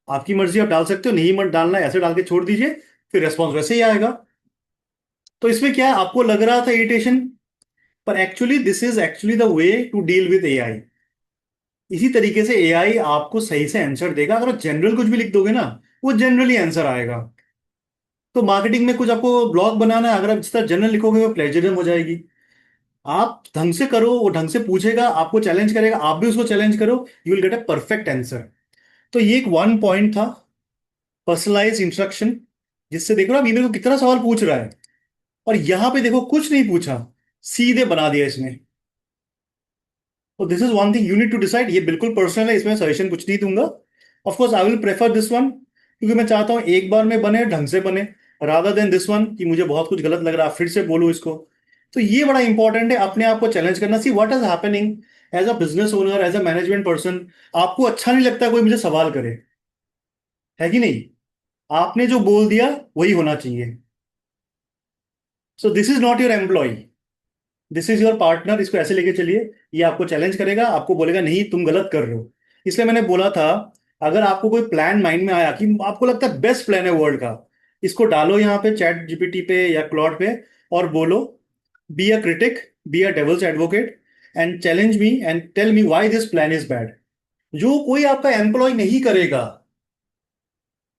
S3: आपकी मर्जी, आप डाल सकते हो, नहीं मत डालना है, ऐसे डाल के छोड़ दीजिए, फिर रेस्पॉन्स वैसे ही आएगा। तो इसमें क्या है, आपको लग रहा था इरिटेशन, पर actually this is actually the way to deal with AI. इसी तरीके से एआई आपको सही से आंसर देगा। अगर आप जनरल कुछ भी लिख दोगे ना, वो जनरली आंसर आएगा। तो मार्केटिंग में कुछ आपको ब्लॉग बनाना है, अगर आप जिस तरह जनरल लिखोगे वो प्लेजरिज्म हो जाएगी। आप ढंग से करो, वो ढंग से पूछेगा, आपको चैलेंज करेगा, आप भी उसको चैलेंज करो, you will get a perfect answer. तो ये एक वन पॉइंट था, पर्सनलाइज इंस्ट्रक्शन, जिससे देखो ना मेरे को कितना सवाल पूछ रहा है, और यहां पे देखो कुछ नहीं पूछा, सीधे बना दिया इसने। तो this is one thing you need to decide, ये बिल्कुल पर्सनल है, इसमें सजेशन कुछ नहीं दूंगा। Of course I will prefer this one, क्योंकि मैं चाहता हूं एक बार में बने, ढंग से बने, रादर देन दिस वन कि मुझे बहुत कुछ गलत लग रहा है फिर से बोलूं इसको। तो ये बड़ा इंपॉर्टेंट है, अपने आप को चैलेंज करना। See what is happening as a business owner, as a management person, आपको अच्छा नहीं लगता कोई मुझे सवाल करे, है कि नहीं? आपने जो बोल दिया वही होना चाहिए। So this is not your employee, this is your partner. इसको ऐसे लेके चलिए, ये आपको चैलेंज करेगा, आपको बोलेगा नहीं तुम गलत कर रहे हो। इसलिए मैंने बोला था, अगर आपको कोई प्लान माइंड में आया कि आपको लगता है बेस्ट प्लान है वर्ल्ड का, इसको डालो यहाँ पे चैट जीपीटी पे या क्लॉड पे, और बोलो be a critic, be a devil's advocate and challenge me and tell me why this plan is bad. जो कोई आपका एम्प्लॉय नहीं करेगा,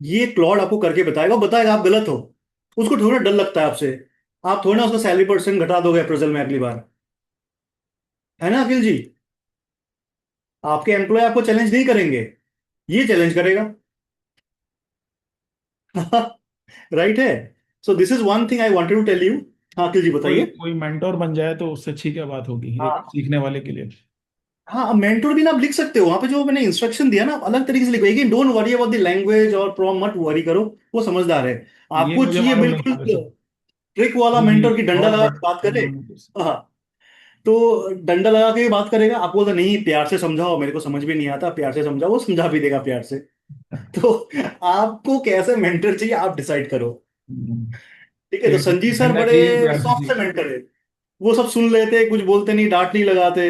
S3: ये क्लॉड आपको करके बताएगा, बताएगा आप गलत हो। उसको थोड़ा डर लगता है आपसे, आप थोड़ा ना उसका सैलरी परसेंट घटा दोगे अप्रेजल में अगली बार, है ना अखिल जी? आपके एम्प्लॉय आपको चैलेंज नहीं करेंगे, ये चैलेंज करेगा। राइट है। So this is one thing I wanted to tell you. हाँ अखिल जी
S4: कोई
S3: बताइए।
S4: कोई मेंटोर बन जाए तो उससे अच्छी क्या बात होगी एक
S3: हाँ
S4: सीखने वाले के लिए।
S3: हाँ, मेंटोर भी ना आप लिख सकते हो वहां पे, जो मैंने इंस्ट्रक्शन दिया ना आप अलग तरीके से लिखो। Again don't worry about the language और प्रॉम, मत वरी करो, वो समझदार है।
S4: ये
S3: आपको
S4: मुझे
S3: चाहिए
S4: मालूम नहीं
S3: बिल्कुल
S4: था वैसे।
S3: ट्रिक वाला
S4: जी जी,
S3: मेंटोर की डंडा
S4: बहुत
S3: लगा के बात करे।
S4: बड़ा।
S3: हाँ, तो डंडा लगा के भी बात करेगा, आपको बोलता नहीं प्यार से समझाओ, मेरे को समझ भी नहीं आता, प्यार से समझाओ, वो समझा भी देगा प्यार से। तो आपको कैसे मेंटर चाहिए आप डिसाइड करो। ठीक है, तो संजीव सर
S4: डंडा
S3: बड़े
S4: चाहिए प्यार से
S3: सॉफ्ट से
S4: चाहिए।
S3: मेंटर है, वो सब सुन लेते, कुछ बोलते नहीं, डांट नहीं लगाते।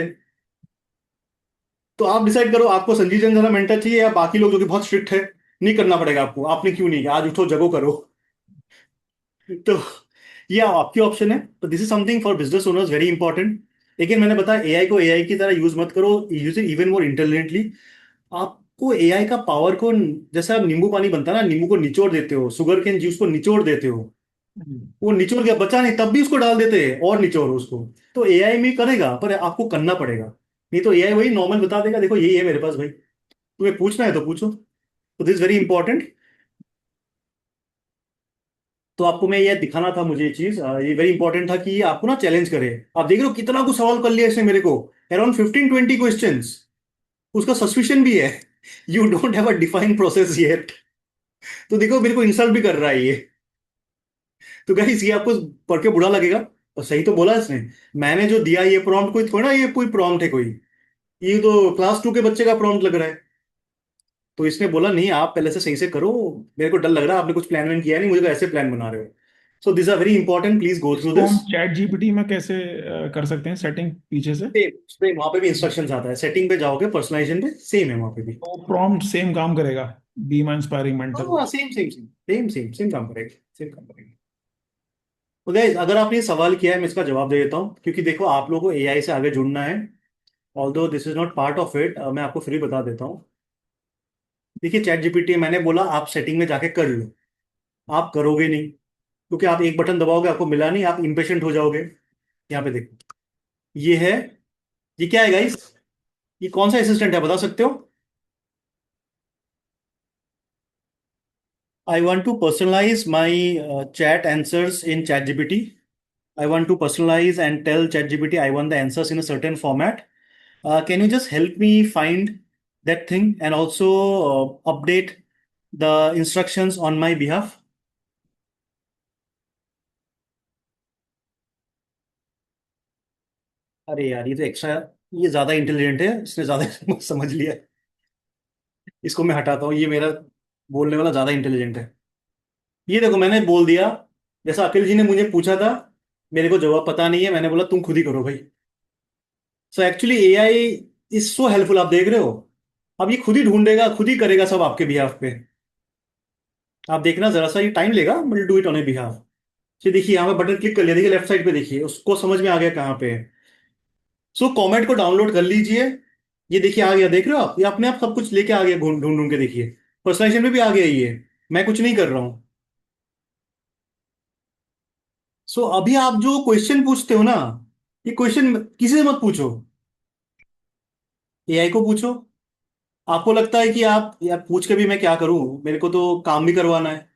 S3: तो आप डिसाइड करो आपको संजीव जैन जरा मेंटर चाहिए या बाकी लोग जो कि बहुत स्ट्रिक्ट है। नहीं करना पड़ेगा आपको, आपने क्यों नहीं किया, आज उठो जगो करो। तो ये आपकी ऑप्शन है। तो this is something for business owners very important. लेकिन मैंने बताया एआई को एआई की तरह यूज मत करो, use it even more intelligently. आपको एआई का पावर को, जैसे आप नींबू पानी बनता है ना, नींबू को निचोड़ देते हो, शुगर केन जूस को निचोड़ देते हो, वो निचोड़ गया बचा नहीं, तब भी उसको डाल देते हैं और निचोड़ो उसको। तो एआई में करेगा पर आपको करना पड़ेगा, नहीं तो एआई वही नॉर्मल बता देगा, देखो यही है मेरे पास भाई, तुम्हें पूछना है तो पूछो। तो दिस वेरी इंपॉर्टेंट। तो आपको मैं ये दिखाना था, मुझे ये चीज ये वेरी इंपॉर्टेंट था कि ये आपको ना चैलेंज करे। आप देख रहे हो कितना कुछ सवाल कर लिया इसने मेरे को, अराउंड 15-20 क्वेश्चंस। उसका सस्पिशन भी है you don't have a defined process yet. तो देखो मेरे को इंसल्ट भी कर रहा है ये। तो गाइस ये आपको पढ़ के बुरा लगेगा, और सही तो बोला इसने। मैंने जो दिया ये प्रॉम्प्ट कोई थोड़ा ना, ये कोई प्रॉम्प्ट है कोई, ये तो क्लास 2 के बच्चे का प्रॉम्प्ट लग रहा है। तो इसने बोला नहीं आप पहले से सही से करो, मेरे को डर लग रहा है आपने कुछ प्लान वैन किया नहीं, मुझे तो ऐसे प्लान बना रहे हो। So this are very important, please go through
S4: इसको
S3: दिस।
S4: हम चैट जीपीटी में कैसे कर सकते हैं सेटिंग पीछे से।
S3: सेम वहां पे भी इंस्ट्रक्शंस आता है, सेटिंग पे जाओगे पर्सनलाइजेशन पे, सेम है वहां पे भी।
S4: तो प्रॉम्प्ट सेम काम करेगा, बी माई इंस्पायरिंग मेंटर।
S3: हाँ same same same same same same काम करेगा, सेम काम करेगा। तो गाइस अगर आपने ये सवाल किया है मैं इसका जवाब दे देता हूँ, क्योंकि देखो आप लोगों को एआई से आगे जुड़ना है। Although this is not part of it, मैं आपको फ्री बता देता हूँ। देखिए चैट जीपीटी मैंने बोला आप सेटिंग में जाके कर लो, आप करोगे नहीं, क्योंकि आप एक बटन दबाओगे आपको मिला नहीं, आप इम्पेशेंट हो जाओगे। यहाँ पे देखो ये है, ये क्या है गाइस, ये कौन सा असिस्टेंट है बता सकते हो? I want to personalize my chat answers in ChatGPT. I want to personalize and tell ChatGPT I want the answers in a certain format. Can you just help me find that thing and also update the instructions on my behalf? अरे यार ये तो extra, ये ज्यादा intelligent है, इसने ज्यादा समझ लिया। इसको मैं हटाता हूँ, ये मेरा बोलने वाला ज्यादा इंटेलिजेंट है। ये देखो मैंने बोल दिया, जैसा अखिल जी ने मुझे पूछा था, मेरे को जवाब पता नहीं है, मैंने बोला तुम खुद ही करो भाई। So actually AI is so helpful, आप देख रहे हो, अब ये खुद ही ढूंढेगा, खुद ही करेगा सब आपके बिहाफ पे। आप देखना जरा सा, ये टाइम लेगा but do it on A behalf. तो देखिए यहाँ पे बटन क्लिक कर लिया, देखिए लेफ्ट साइड पे देखिए, उसको समझ में आ गया कहाँ पे है। सो कॉमेट को डाउनलोड कर लीजिए, ये देखिए आ गया, देख रहे हो आप, ये अपने आप सब कुछ लेके आ गया, ढूंढ ढूंढ ढूंढ के देखिए, पर्सनलाइजेशन में भी आ गया ये, मैं कुछ नहीं कर रहा हूँ। सो अभी आप जो क्वेश्चन पूछते हो ना, ये क्वेश्चन किसी से मत पूछो, एआई को पूछो। आपको लगता है कि आप यार पूछ के भी मैं क्या करूं, मेरे को तो काम भी करवाना है,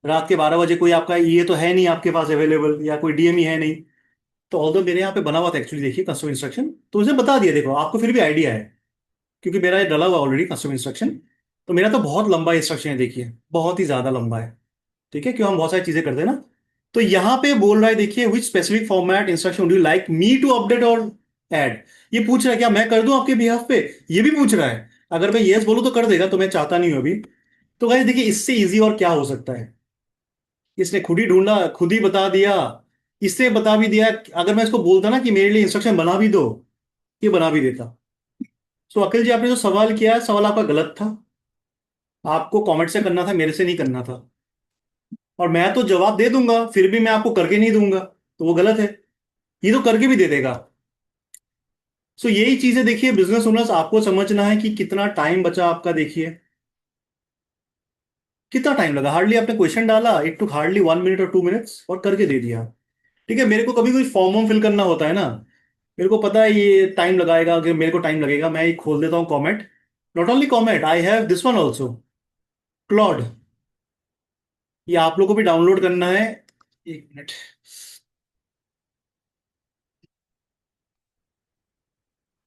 S3: रात के 12 बजे कोई आपका ये तो है नहीं आपके पास अवेलेबल, या कोई डीएमई है नहीं। तो ऑल्दो मेरे यहाँ पे बना हुआ था एक्चुअली, देखिए कस्टम इंस्ट्रक्शन, तो उसे बता दिया, देखो आपको फिर भी आइडिया है, क्योंकि मेरा ये डला हुआ ऑलरेडी कस्टम इंस्ट्रक्शन। तो मेरा तो बहुत लंबा इंस्ट्रक्शन है, देखिए बहुत ही ज्यादा लंबा है। ठीक है, क्यों हम बहुत सारी चीजें करते हैं ना। तो यहाँ पे बोल रहा है देखिए, which specific format instruction do you like me to update और ऐड। ये पूछ रहा है क्या मैं कर दूं आपके बिहाफ पे, ये भी पूछ रहा है। अगर मैं यस बोलूं तो कर देगा, तो मैं चाहता नहीं हूं अभी। तो गाइस देखिए इससे इजी और क्या हो सकता है, इसने खुद ही ढूंढा, खुद ही बता दिया, इससे बता भी दिया। अगर मैं इसको बोलता ना कि मेरे लिए इंस्ट्रक्शन बना भी दो, ये बना भी देता। सो अखिल जी आपने जो सवाल किया है, सवाल आपका गलत था, आपको कमेंट से करना था, मेरे से नहीं करना था। और मैं तो जवाब दे दूंगा, फिर भी मैं आपको करके नहीं दूंगा, तो वो गलत है। ये तो करके भी दे देगा। सो यही चीजें देखिए बिजनेस ओनर्स, आपको समझना है कि कितना टाइम बचा आपका, देखिए कितना टाइम लगा, हार्डली आपने क्वेश्चन डाला, इट टुक हार्डली 1 मिनट और 2 मिनट्स और करके दे दिया। ठीक है, मेरे को कभी कोई फॉर्म वॉर्म फिल करना होता है ना, मेरे को पता है ये टाइम लगाएगा, अगर मेरे को टाइम लगेगा, मैं ये खोल देता हूँ comet. Not only comet, I have this one also, Claude. ये आप लोगों को भी डाउनलोड करना है। एक मिनट,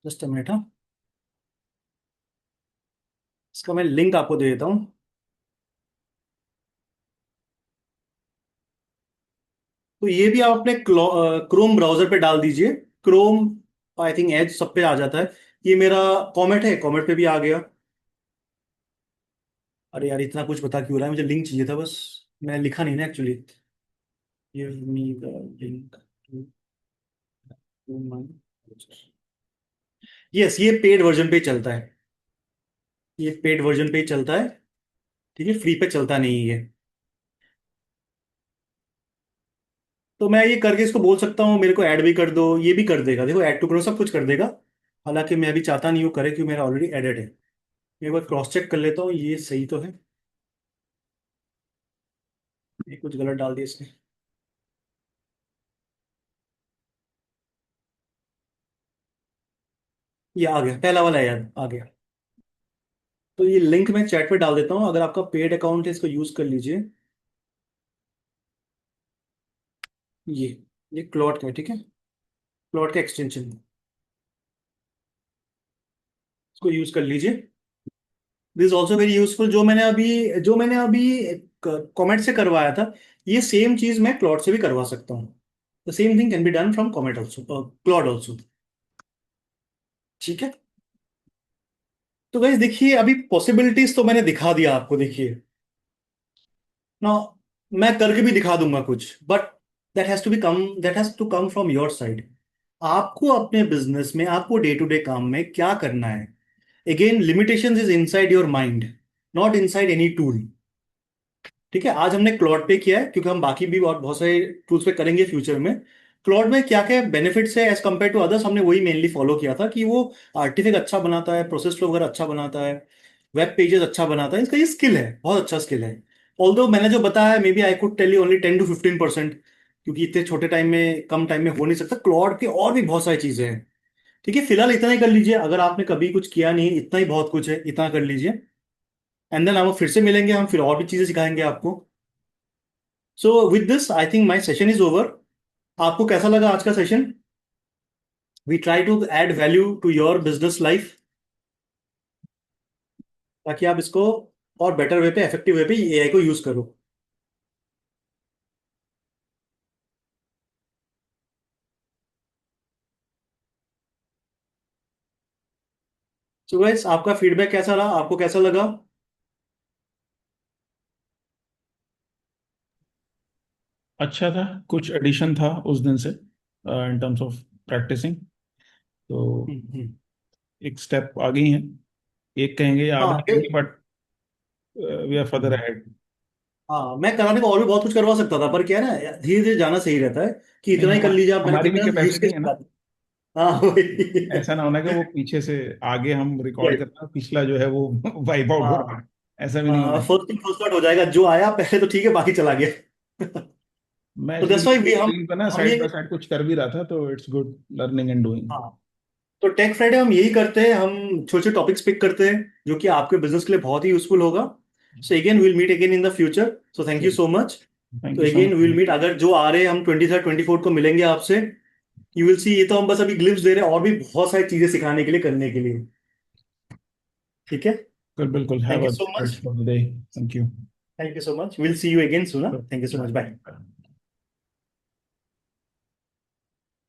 S3: जस्ट अ मिनट। हाँ, इसका मैं लिंक आपको दे देता हूँ। तो ये भी आप अपने क्रोम ब्राउजर पे डाल दीजिए। क्रोम, आई थिंक एज सब पे आ जाता है। ये मेरा कॉमेट है, कॉमेट पे भी आ गया। अरे यार, इतना कुछ बता क्यों रहा है, मुझे लिंक चाहिए था बस, मैं लिखा नहीं ना actually. Give me the link to my, yes, ये पेड वर्जन पे चलता है। ये पेड वर्जन पे ही चलता है, ठीक है, फ्री पे चलता नहीं है ये। तो मैं ये करके इसको बोल सकता हूँ मेरे को ऐड भी कर दो, ये भी कर देगा, देखो ऐड टू करो, सब कुछ कर देगा। हालांकि मैं अभी चाहता नहीं हूँ करे, क्योंकि मेरा ऑलरेडी एडेड है। एक बार क्रॉस चेक कर लेता हूँ ये सही तो है। ये कुछ गलत डाल दिया इसने। ये आ गया, पहला वाला यार आ गया। तो ये लिंक मैं चैट पे डाल देता हूँ, अगर आपका पेड अकाउंट है इसको यूज कर लीजिए। ये ये क्लॉट का है, ठीक है, क्लॉट का एक्सटेंशन, इसको यूज कर लीजिए। This is also very useful. जो मैंने अभी कॉमेट से करवाया था, ये सेम चीज मैं क्लॉट से भी करवा सकता हूँ। The same thing can be done from comet also, clot also, ठीक है। तो गाइस देखिए, अभी पॉसिबिलिटीज तो मैंने दिखा दिया आपको, देखिए ना, मैं करके भी दिखा दूंगा कुछ, but that has to come from your side. आपको अपने बिजनेस में, आपको डे टू डे काम में क्या करना है। Again, limitations is inside your mind, not inside any tool, ठीक है। आज हमने क्लॉड पे किया है, क्योंकि हम बाकी भी बहुत बहुत सारे टूल्स पे करेंगे फ्यूचर में। क्लॉड में क्या क्या बेनिफिट्स है एज कम्पेयर टू अदर्स, हमने वही मेनली फॉलो किया था, कि वो आर्टिफिक अच्छा बनाता है, प्रोसेस फ्लो वगैरह अच्छा बनाता है, वेब पेजेस अच्छा बनाता है। इसका ये स्किल है, बहुत अच्छा स्किल है। ऑल्दो मैंने जो बताया, maybe I could tell you only 10 to 15%, क्योंकि इतने छोटे टाइम में, कम टाइम में हो नहीं सकता। क्लॉड के और भी बहुत सारी चीजें हैं, ठीक है। फिलहाल इतना ही कर लीजिए, अगर आपने कभी कुछ किया नहीं, इतना ही बहुत कुछ है, इतना कर लीजिए। एंड देन हम फिर से मिलेंगे, हम फिर और भी चीजें सिखाएंगे आपको। So with this I think my session is over. आपको कैसा लगा आज का session? We try to add value to your business life, ताकि आप इसको और बेटर वे पे, इफेक्टिव वे पे एआई को यूज करो। सो गाइस, आपका फीडबैक कैसा रहा, आपको कैसा लगा?
S4: अच्छा था, कुछ एडिशन था उस दिन से इन टर्म्स ऑफ प्रैक्टिसिंग, तो एक स्टेप आ गई है। एक कहेंगे या आधा
S3: हाँ
S4: कहेंगे, but we are further ahead.
S3: हाँ, मैं कराने को और भी बहुत कुछ करवा सकता था, पर क्या है ना, धीरे धीरे जाना सही रहता है, कि इतना
S4: नहीं,
S3: ही कर लीजिए आप, मैंने
S4: हमारी भी
S3: कितना यूज
S4: कैपेसिटी है
S3: केस।
S4: ना,
S3: हाँ वही।
S4: ऐसा ना होना कि वो पीछे से आगे हम रिकॉर्ड
S3: Yes.
S4: करना, पिछला जो है वो वाइप आउट हो रहा
S3: हाँ
S4: है, ऐसा भी नहीं होना चाहिए।
S3: फर्स्ट फर्स्ट आउट हो जाएगा, जो आया पहले तो ठीक है, बाकी चला गया।
S4: मैं
S3: तो
S4: इसलिए
S3: दैट्स व्हाई
S4: बीच
S3: हम
S4: बीच पे ना
S3: हम ये,
S4: साइड बाय साइड कुछ कर भी रहा था, तो it's good learning and doing.
S3: हाँ, तो टेक फ्राइडे हम यही करते हैं, हम छोटे छोटे टॉपिक्स पिक करते हैं, जो कि आपके बिजनेस के लिए बहुत ही यूजफुल होगा। So again will meet again in the future, so thank you so much.
S4: Thank
S3: तो
S4: you so
S3: again will
S4: much.
S3: Meet, अगर जो आ रहे हैं हम 23rd 24th को मिलेंगे आपसे। यू विल सी, ये तो हम बस अभी ग्लिम्स दे रहे हैं, और भी बहुत सारी चीजें सिखाने के लिए, करने के लिए, ठीक है।
S4: बिल्कुल बिल्कुल, have
S3: thank
S4: a
S3: you so
S4: good
S3: much,
S4: rest of the day. Thank you.
S3: Thank you so much, will see you again soon. Thank you so much, bye.